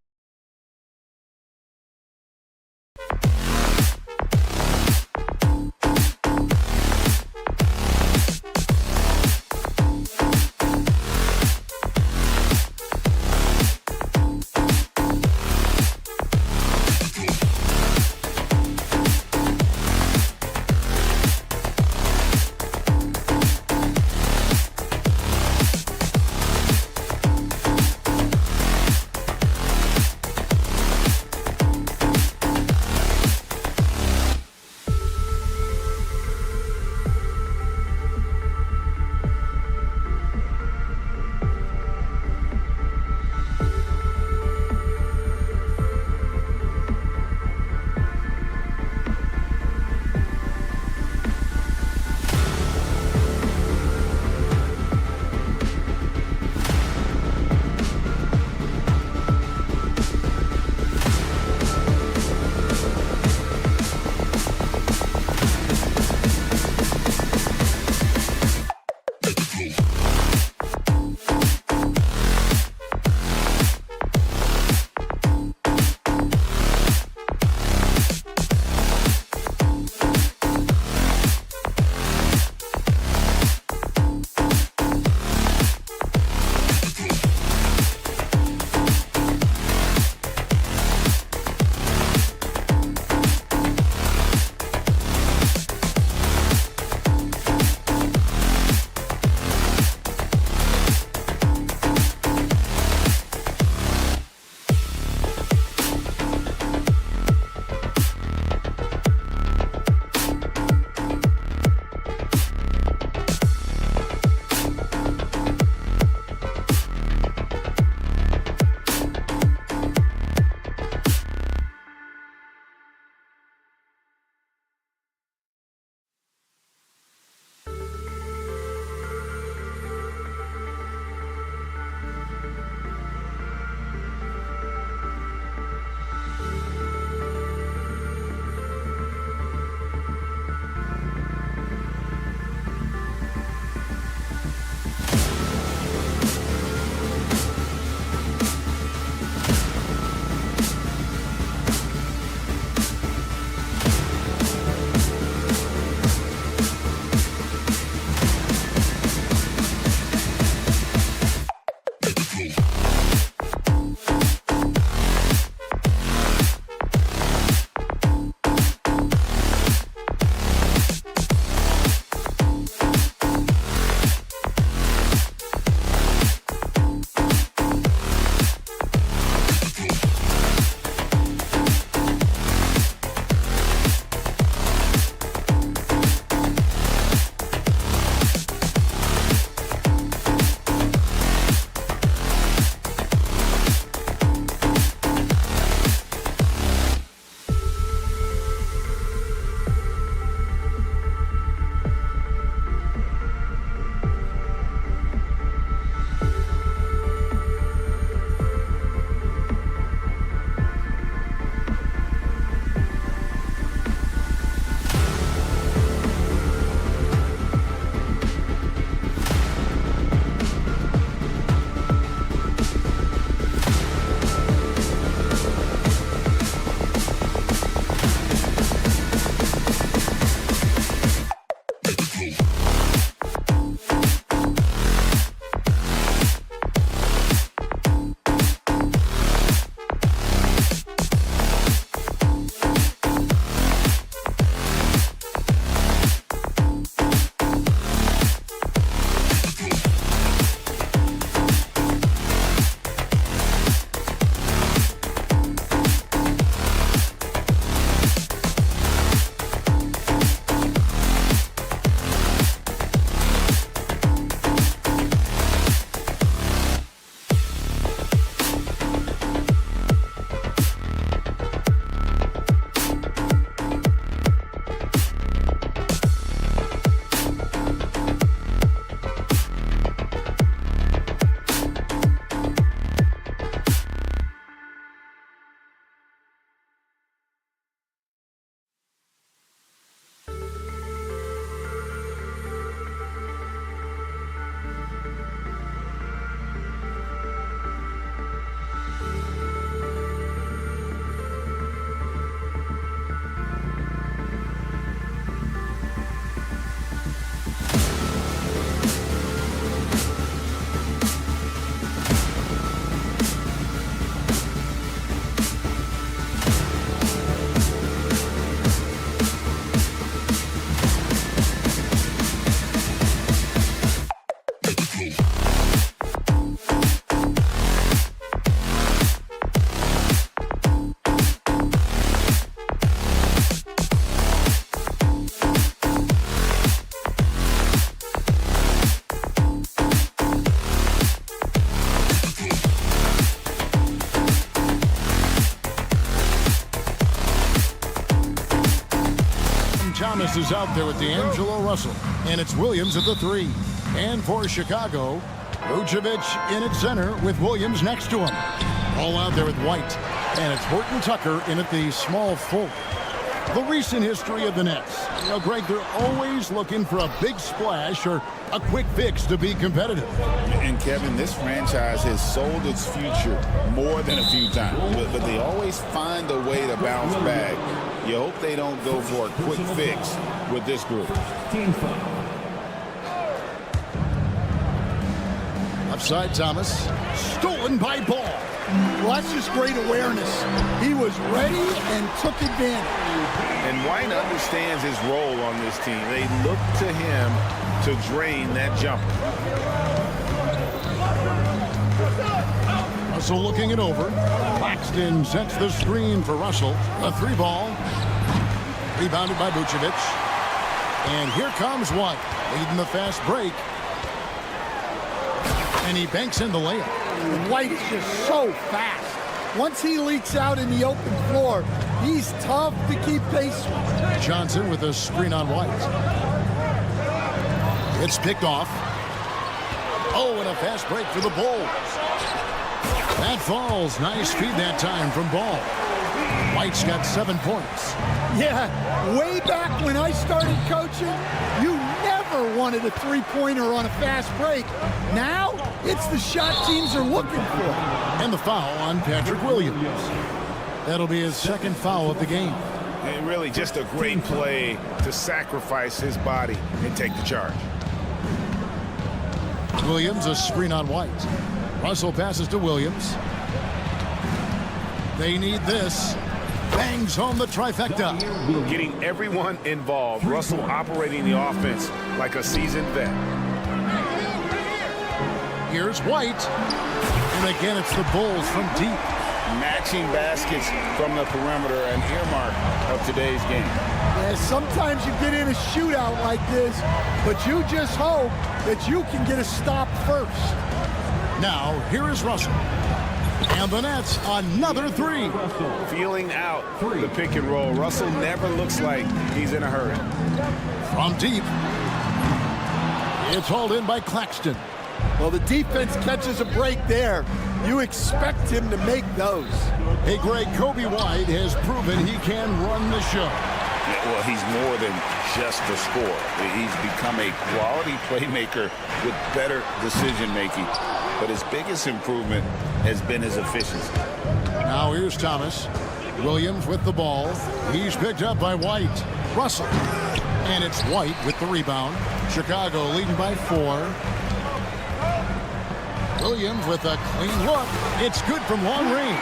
Giannis is out there with D'Angelo Russell. And it's Williams at the 3. And for Chicago, Vucevic in at center with Williams next to him. All out there with White. And it's Horton Tucker in at the small forward. The recent history of the Nets. You know, Greg, they're always looking for a big splash or a quick fix to be competitive. And Kevin, this franchise has sold its future more than a few times, but they always find a way to bounce back. You hope they don't go for a quick fix with this group. Offside Thomas. Stolen by Ball. Well, that's just great awareness. He was ready and took advantage. And White understands his role on this team. They look to him to drain that jumper. Russell looking it over. Claxton sets the screen for Russell. A 3-ball. Rebounded by Vucevic. And here comes White, leading the fast break. And he banks in the layup. White is just so fast. Once he leaks out in the open floor, he's tough to keep pace with. Johnson with a screen on White. It's picked off. Oh, and a fast break for the Bulls. That falls. Nice feed that time from Ball. White's got 7 points. Yeah, way back when I started coaching, you never wanted a three-pointer on a fast break. Now, it's the shot teams are looking for. And the foul on Patrick Williams. That'll be his second foul of the game. And really just a great play to sacrifice his body and take the charge. Williams, a screen on White. Russell passes to Williams. They need this. Bangs home the trifecta. Getting everyone involved. Russell operating the offense like a seasoned vet. Here's White. And again, it's the Bulls from deep. Matching baskets from the perimeter, an earmark of today's game. Yeah, sometimes you get in a shootout like this, but you just hope that you can get a stop first. Now, here is Russell. And the Nets, another 3. Feeling out the pick and roll. Russell never looks like he's in a hurry. From deep. It's hauled in by Claxton. Well, the defense catches a break there. You expect him to make those. Hey, Greg, Kobe White has proven he can run the show. Yeah, well, he's more than just a scorer. He's become a quality playmaker with better decision-making. But his biggest improvement has been his efficiency. Now here's Thomas. Williams with the ball. He's picked up by White. Russell. And it's White with the rebound. Chicago leading by 4. Williams with a clean look. It's good from long range.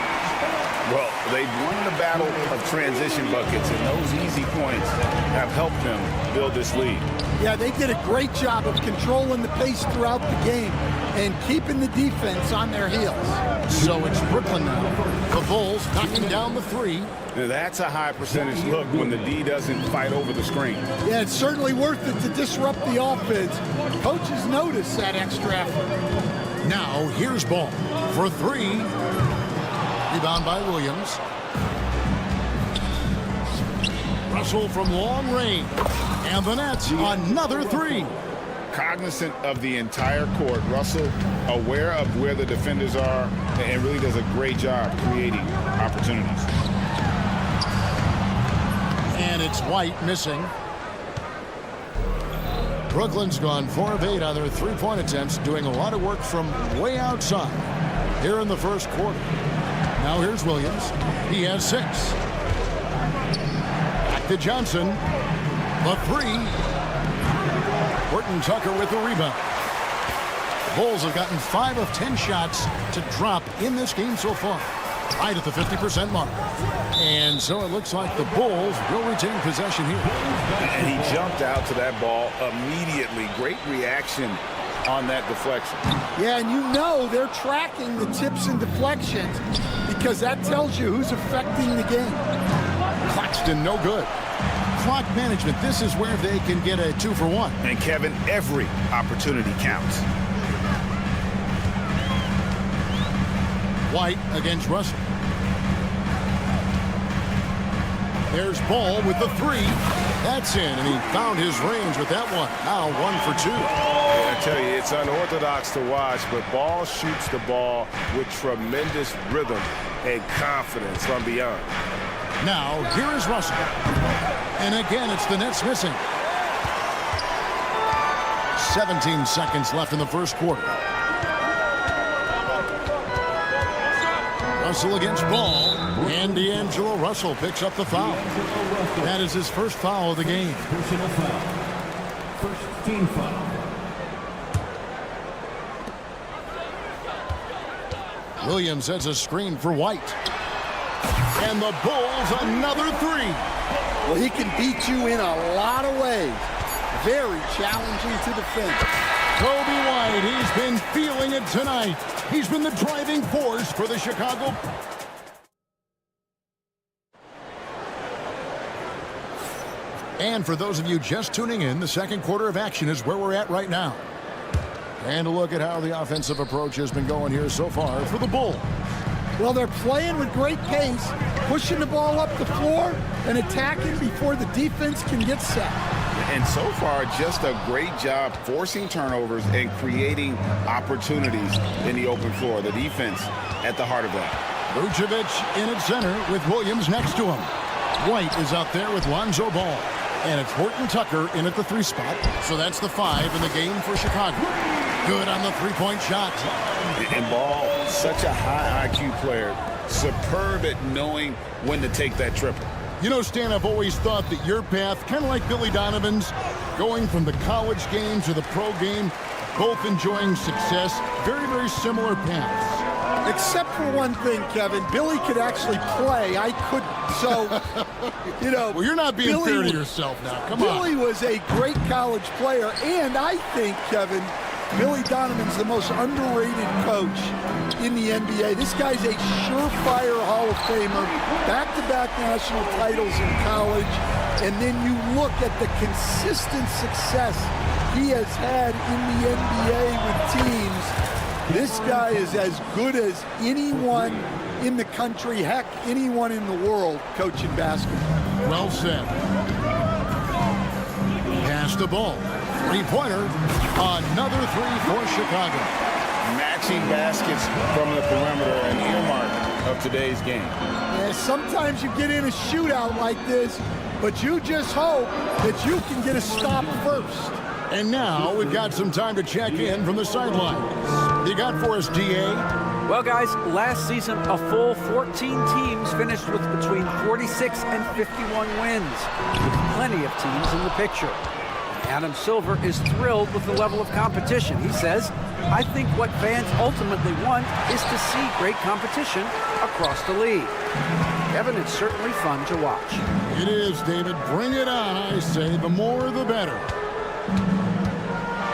Well, they've won the battle of transition buckets, and those easy points have helped them build this lead. Yeah, they did a great job of controlling the pace throughout the game and keeping the defense on their heels. So it's Brooklyn now. The Bulls knocking down the 3. Now, that's a high percentage look when the D doesn't fight over the screen. Yeah, it's certainly worth it to disrupt the offense. Coaches notice that extra effort. Now here's Ball for 3. Rebound by Williams. Russell from long range. And the Nets, another 3. Cognizant of the entire court. Russell aware of where the defenders are and really does a great job creating opportunities. And it's White missing. Brooklyn's gone 4 of 8 on their 3-point attempts, doing a lot of work from way outside here in the first quarter. Now here's Williams. He has 6. Back to Johnson. The 3. Horton Tucker with the rebound. The Bulls have gotten 5 of 10 shots to drop in this game so far. Right at the 50% mark. And so it looks like the Bulls will retain possession here. And he jumped out to that ball immediately. Great reaction on that deflection. Yeah, and you know they're tracking the tips and deflections because that tells you who's affecting the game. Claxton, no good. Clock management, this is where they can get a 2-for-1. And Kevin, every opportunity counts. White against Russell. There's Ball with the three. That's in, and he found his range with that one. Now 1 for 2. Yeah, I tell you, it's unorthodox to watch, but Ball shoots the ball with tremendous rhythm and confidence from beyond. Now, here is Russell. And again, it's the Nets missing. 17 seconds left in the first quarter. Russell against Ball, and D'Angelo Russell picks up the foul. That is his first foul of the game. Personal foul. First team foul. Williams has a screen for White. And the Bulls another three. Well, he can beat you in a lot of ways. Very challenging to defend. Kobe White, he's been feeling it tonight. He's been the driving force for the Chicago. And for those of you just tuning in, the second quarter of action is where we're at right now. And a look at how the offensive approach has been going here so far for the Bulls. Well, they're playing with great pace, pushing the ball up the floor and attacking before the defense can get set. And so far, just a great job forcing turnovers and creating opportunities in the open floor. The defense at the heart of that. Vucevic in at center with Williams next to him. White is out there with Lonzo Ball. And it's Horton Tucker in at the 3 spot. So that's the 5 in the game for Chicago. Good on the three-point shot. And Ball, such a high IQ player. Superb at knowing when to take that triple. You know, Stan, I've always thought that your path, kind of like Billy Donovan's, going from the college game to the pro game, both enjoying success, very, very similar paths. Except for one thing, Kevin. Billy could actually play. I couldn't. So, you know. Well, you're not being fair to yourself now. Come on. Billy was a great college player. And I think, Kevin, Billy Donovan's the most underrated coach in the NBA. This guy's a surefire Hall of Famer, back-to-back national titles in college, and then you look at the consistent success he has had in the NBA with teams. This guy is as good as anyone in the country, heck, anyone in the world coaching basketball. Well said. Pass the ball. Three-pointer. Another three for Chicago. Matching baskets from the perimeter, an earmark of today's game. Yeah, sometimes you get in a shootout like this, but you just hope that you can get a stop first. And now we've got some time to check in from the sidelines. You got for us, DA? Well, guys, last season, a full 14 teams finished with between 46 and 51 wins, with plenty of teams in the picture. Adam Silver is thrilled with the level of competition. He says, I think what fans ultimately want is to see great competition across the league. Kevin, it's certainly fun to watch. It is, David. Bring it on, I say. The more, the better.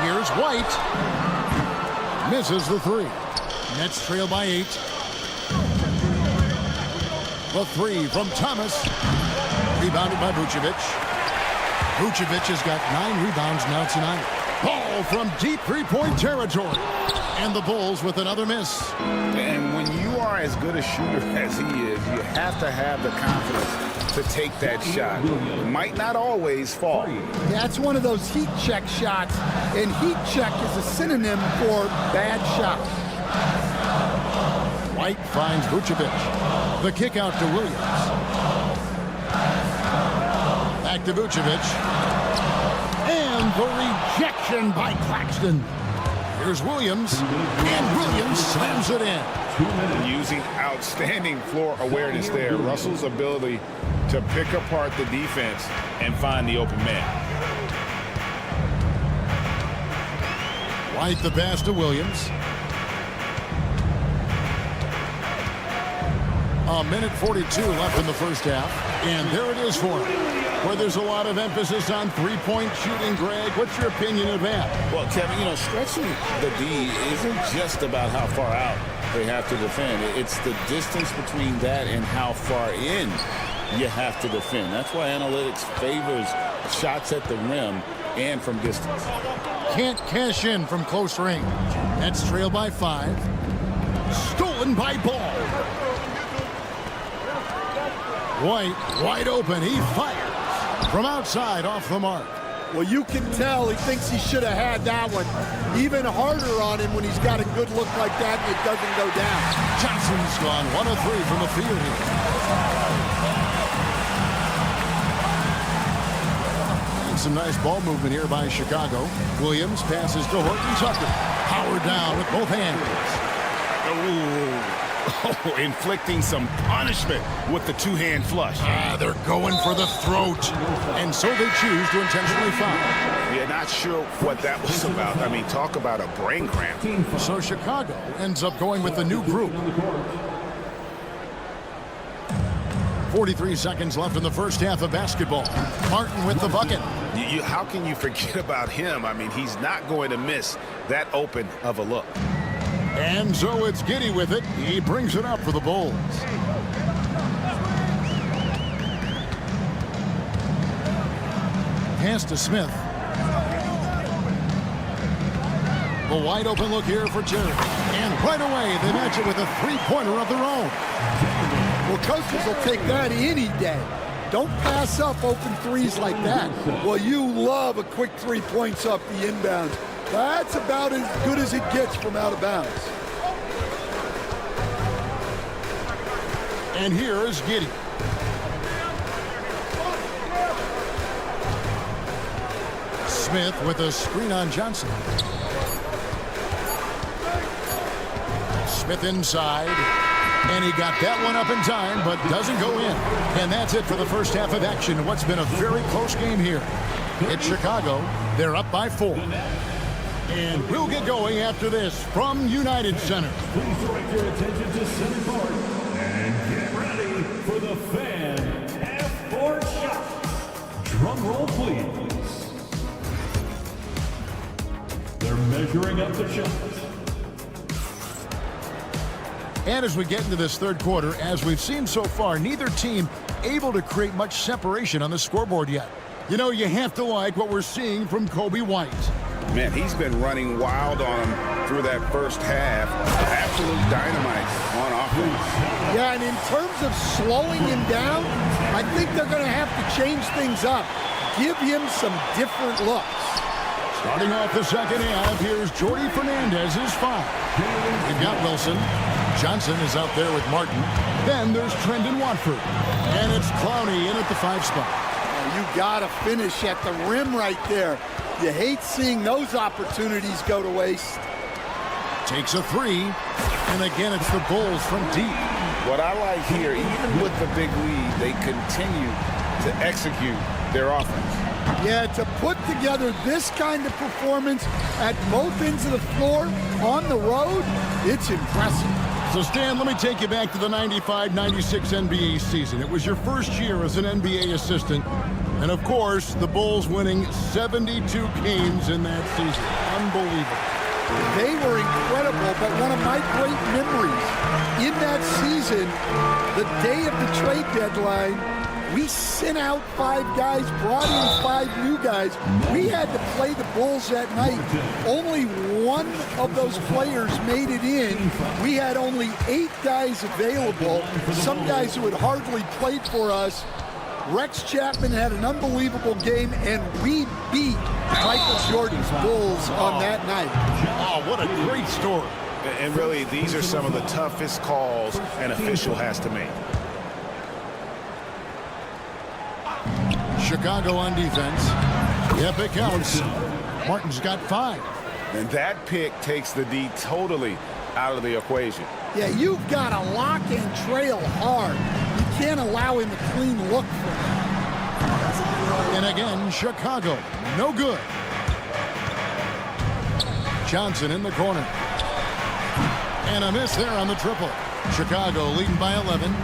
Here's White. Misses the three. Nets trail by 8. The three from Thomas. Rebounded by Vucevic. Vucevic has got 9 rebounds now tonight. Ball from deep three-point territory. And the Bulls with another miss. And when you are as good a shooter as he is, you have to have the confidence to take that shot. It might not always fall. That's one of those heat check shots, and heat check is a synonym for bad shots. White finds Vucevic. The kick out to Williams. Back to Vucevic. And the rejection by Claxton. Here's Williams. And Williams slams it in. Using outstanding floor awareness there. Russell's ability to pick apart the defense and find the open man. White the pass to Williams. A minute 42 left in the first half. And there it is for him. Where there's a lot of emphasis on three-point shooting, Greg. What's your opinion of that? Well, Kevin, you know, stretching the D isn't just about how far out they have to defend. It's the distance between that and how far in you have to defend. That's why analytics favors shots at the rim and from distance. Can't cash in from close range. Nets trail by 5. Stolen by Ball. White, wide open. He fires from outside off the mark. Well, you can tell he thinks he should have had that one. Even harder on him when he's got a good look like that and it doesn't go down. Johnson's gone 1 of 3 from the field here. And some nice ball movement here by Chicago. Williams passes to Horton Tucker. Howard down with both hands. Oh, inflicting some punishment with the two-hand flush. They're going for the throat. And so they choose to intentionally foul. Yeah, not sure what that was about. I mean, talk about a brain cramp. So Chicago ends up going with the new group. 43 seconds left in the first half of basketball. Martin with the bucket. How can you forget about him? I mean, he's not going to miss that open of a look. And so it's Giddy with it. He brings it up for the Bulls. Pass to Smith. A wide open look here for Jerry. And right away, they match it with a three-pointer of their own. Well, coaches will take that any day. Don't pass up open threes like that. Well, you love a quick 3 points off the inbound. That's about as good as it gets from out of bounds. And here is Giddy. Smith with a screen on Johnson. Smith inside. And he got that one up in time, but doesn't go in. And that's it for the first half of action in what's been a very close game here. It's Chicago. They're up by 4. And we'll get going after this from United Center. Please direct your attention to center court and get ready for the fan half-court shot. Drum roll, please. They're measuring up the shot. And as we get into this third quarter, as we've seen so far, neither team able to create much separation on the scoreboard yet. You know, you have to like what we're seeing from Kobe White. Man, he's been running wild on him through that first half. Absolute dynamite on offense. Yeah, and in terms of slowing him down, I think they're going to have to change things up. Give him some different looks. Starting off the second half, here's Jordy Fernandez's foul. You've got Wilson. Johnson is out there with Martin. Then there's Trendon Watford. And it's Clowney in at the 5 spot. You got to finish at the rim right there. You hate seeing those opportunities go to waste. Takes a 3. And again, it's the Bulls from deep. What I like here, even with the big lead, they continue to execute their offense. Yeah, to put together this kind of performance at both ends of the floor on the road, it's impressive. So, Stan, let me take you back to the 95-96 NBA season. It was your first year as an NBA assistant. And, of course, the Bulls winning 72 games in that season. Unbelievable. They were incredible, but one of my great memories in that season, the day of the trade deadline, we sent out 5 guys, brought in 5 new guys. We had to play the Bulls that night. Only one of those players made it in. We had only 8 guys available, some guys who had hardly played for us. Rex Chapman had an unbelievable game, and we beat Michael Jordan's Bulls on that night. Oh, what a great story. And really, these are some of the toughest calls an official has to make. Chicago on defense. Yep, it counts. Martin's got 5. And that pick takes the D totally out of the equation. Yeah, you've got to lock and trail hard. You can't allow him a clean look for him. And again, Chicago, no good. Johnson in the corner. And a miss there on the triple. Chicago leading by 11.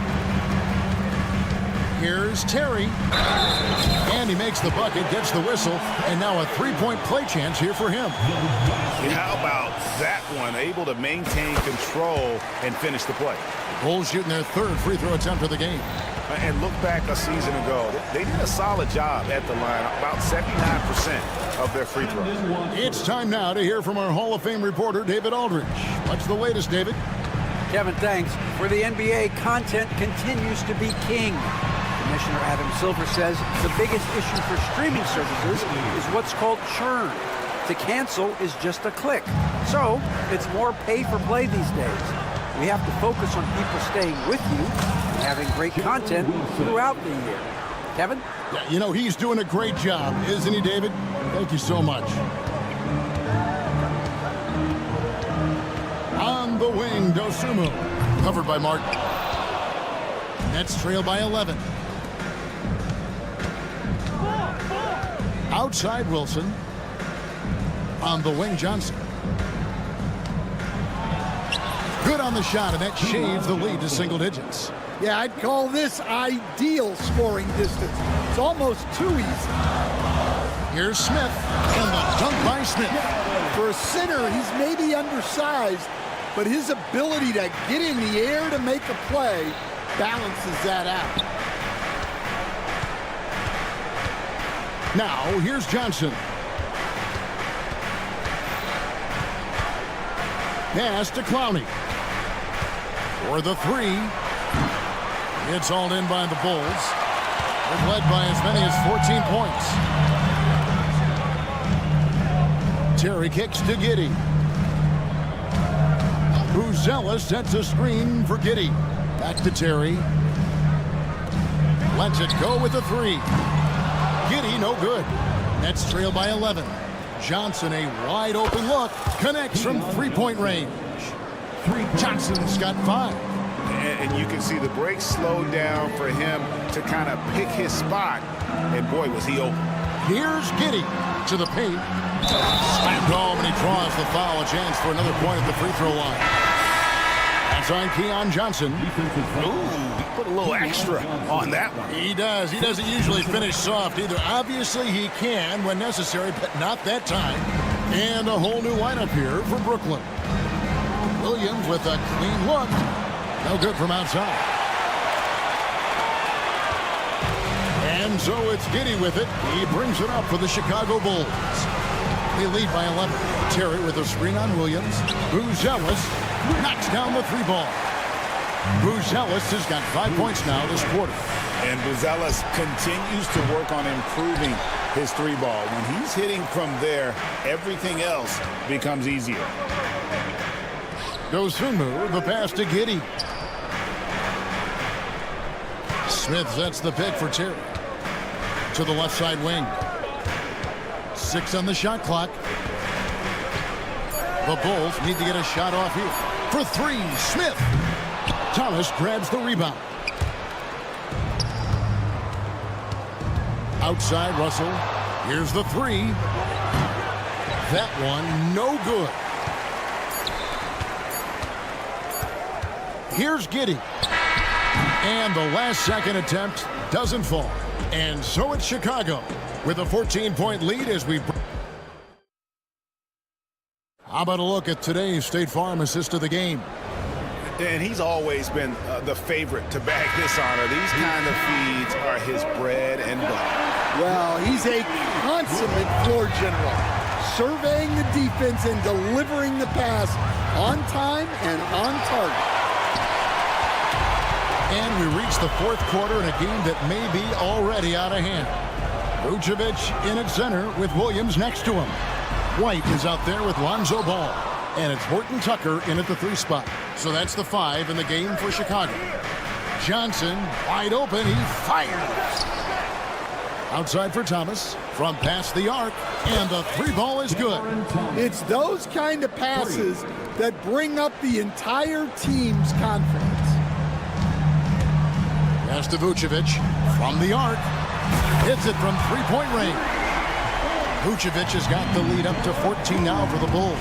Here's Terry. And he makes the bucket, gets the whistle, and now a 3-point play chance here for him. How about that one? Able to maintain control and finish the play. Bulls shooting their 3rd free throw attempt of the game. And look back a season ago. They did a solid job at the line, about 79% of their free throws. It's time now to hear from our Hall of Fame reporter, David Aldridge. What's the latest, David? Kevin, thanks. For the NBA, content continues to be king. Commissioner Adam Silver says the biggest issue for streaming services is what's called churn. To cancel is just a click. So it's more pay for play these days. We have to focus on people staying with you and having great content throughout the year. Kevin? Yeah, you know, he's doing a great job, isn't he, David? Thank you so much. On the wing, Dosumu. Covered by Martin. Nets trail by 11. Outside Wilson. On the wing, Johnson. Good on the shot, and that shaves the lead to single digits. Yeah, I'd call this ideal scoring distance. It's almost too easy. Here's Smith, and the dunk by Smith. For a center, he's maybe undersized, but his ability to get in the air to make a play balances that out. Now, here's Johnson. Pass to Clowney. For the three. It's hauled in by the Bulls. They've led by as many as 14 points. Terry kicks to Giddey. Buzella sets a screen for Giddey. Back to Terry. Lets it go with the three. Giddey, no good. Nets trail by 11. Johnson, a wide open look. Connects from three-point range. Johnson's got 5. And you can see the break slowed down for him to kind of pick his spot. And boy, was he open. Here's Giddey to the paint. Slammed home, and he draws the foul. A chance for another point at the free throw line. That's on Keon Johnson. Ooh, he put a little extra on that one. He does. He doesn't usually finish soft either. Obviously, he can when necessary, but not that time. And a whole new lineup here for Brooklyn. Williams with a clean look. No good from outside. And so it's Giddey with it. He brings it up for the Chicago Bulls. They lead by 11. Terry with a screen on Williams. Buzelis knocks down the three ball. Buzelis has got 5 points now this quarter. And Buzelis continues to work on improving his three ball. When he's hitting from there, everything else becomes easier. Dosunmu, the pass to Giddey. Smith sets the pick for Terry. To the left side wing. 6 on the shot clock. The Bulls need to get a shot off here. For 3, Smith. Thomas grabs the rebound. Outside Russell. Here's the 3. That one no good. Here's Giddey. And the last second attempt doesn't fall. And so it's Chicago with a 14-point lead as we... How about a look at today's State Farm assist of the game? And he's always been the favorite to bag this honor. These kind of feeds are his bread and butter. Well, he's a consummate floor general, surveying the defense and delivering the pass on time and on target. And we reach the fourth quarter in a game that may be already out of hand. Vucevic in at center with Williams next to him. White is out there with Lonzo Ball. And it's Horton Tucker in at the 3 spot. So that's the 5 in the game for Chicago. Johnson wide open. He fires. Outside for Thomas from past the arc. And the 3 ball is good. It's those kind of passes that bring up the entire team's confidence. Pass to Vucevic from the arc. Hits it from 3-point range. Vucevic has got the lead up to 14 now for the Bulls.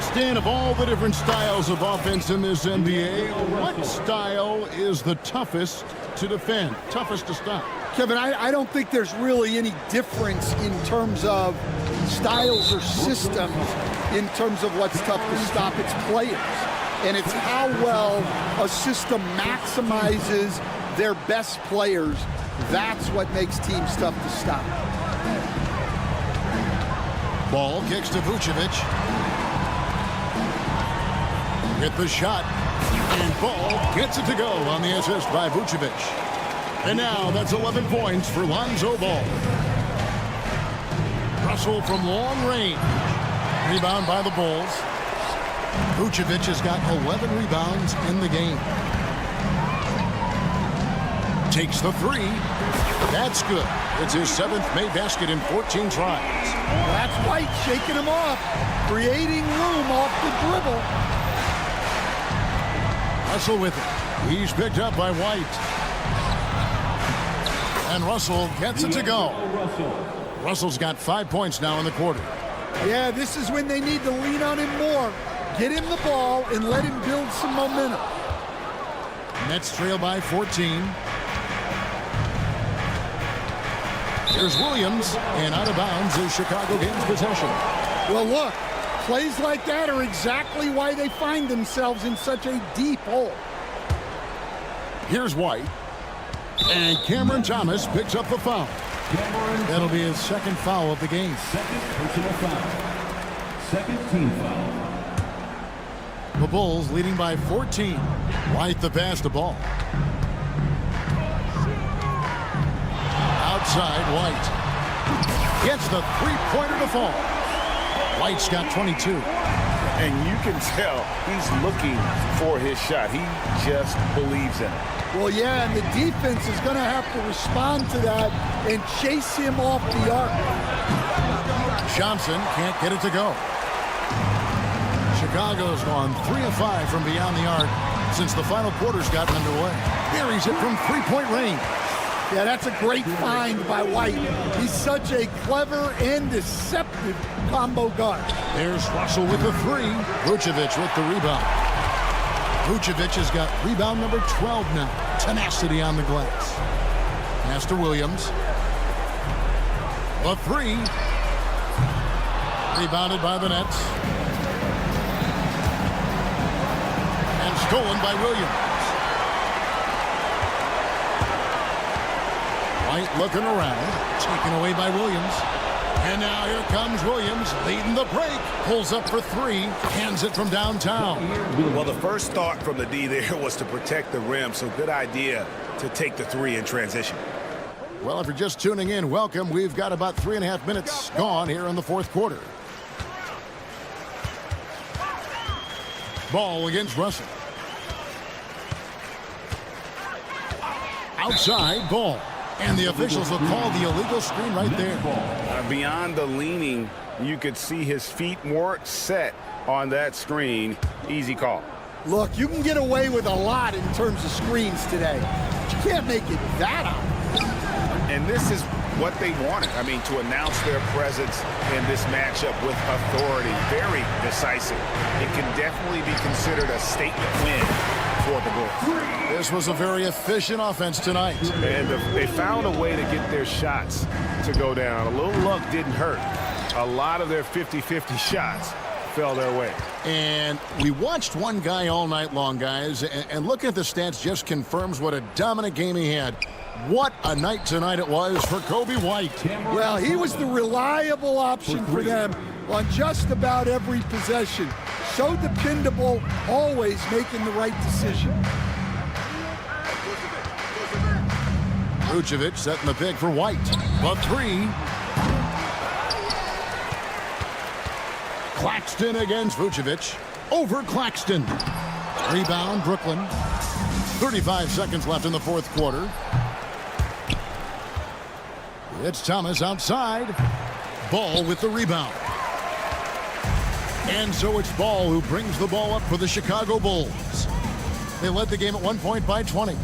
Stan, of all the different styles of offense in this NBA, what style is the toughest to defend, toughest to stop? Kevin, I don't think there's really any difference in terms of styles or systems in terms of what's tough to stop. It's players. And it's how well a system maximizes their best players. That's what makes teams tough to stop. Ball kicks to Vucevic. Hit the shot. And Ball gets it to go on the assist by Vucevic. And now that's 11 points for Lonzo Ball. Russell from long range. Rebound by the Bulls. Vucevic has got 11 rebounds in the game. Takes the three. That's good. It's his 7th made basket in 14 tries. That's White shaking him off, creating room off the dribble. Russell with it. He's picked up by White. And Russell gets it to go. Russell's got 5 points now in the quarter. Yeah, this is when they need to lean on him more. Get him the ball and let him build some momentum. Nets trail by 14. Here's Williams, and out of bounds is Chicago gains possession. Well, look, plays like that are exactly why they find themselves in such a deep hole. Here's White. And Cameron Thomas picks up the foul. That'll be his 2nd foul of the game. 2nd personal foul. 2nd team foul. The Bulls leading by 14. White the pass to Ball. Outside, White. Gets the three-pointer to fall. White's got 22. And you can tell he's looking for his shot. He just believes in it. Well, yeah, and the defense is going to have to respond to that and chase him off the arc. Johnson can't get it to go. Chicago's gone 3 of 5 from beyond the arc since the final quarter's gotten underway. Buries it from three-point range. Yeah, that's a great find by White. He's such a clever and deceptive combo guard. There's Russell with the three. Vucevic with the rebound. Vucevic has got rebound number 12 now. Tenacity on the glass. Pass to Williams. The three. Rebounded by the Nets. And stolen by Williams. White looking around. Taken away by Williams. And now here comes Williams, leading the break. Pulls up for three. Hands it from downtown. Well, the first thought from the D there was to protect the rim, so good idea to take the three in transition. Well, if you're just tuning in, welcome. We've got about 3.5 minutes gone here in the 4th quarter. Ball against Russell. Outside, Ball. And the officials will call the illegal screen right there. Beyond the leaning, you could see his feet weren't set on that screen. Easy call. Look, you can get away with a lot in terms of screens today. But you can't make it that obvious. And this is what they wanted. I mean, to announce their presence in this matchup with authority. Very decisive. It can definitely be considered a statement win for the Bulls. This was a very efficient offense tonight. And they found a way to get their shots to go down. A little luck didn't hurt. A lot of their 50-50 shots fell their way. And we watched one guy all night long, guys, and looking at the stats just confirms what a dominant game he had. What a night tonight it was for Kobe White. Well, he was the reliable option for them on just about every possession. So dependable, always making the right decision. Vucevic setting the pick for White. The three. Claxton against Vucevic. Over Claxton. Rebound, Brooklyn. 35 seconds left in the 4th quarter. It's Thomas outside. Ball with the rebound. And so it's Ball who brings the ball up for the Chicago Bulls. They led the game at 1 point by 20.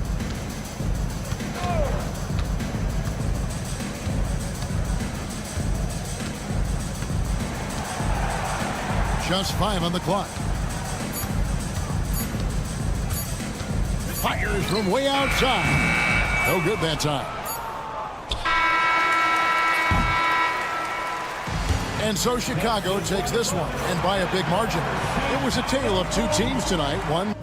Just 5 on the clock. Fires from way outside. No good that time. And so Chicago takes this one, and by a big margin. It was a tale of two teams tonight. One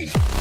Chicago.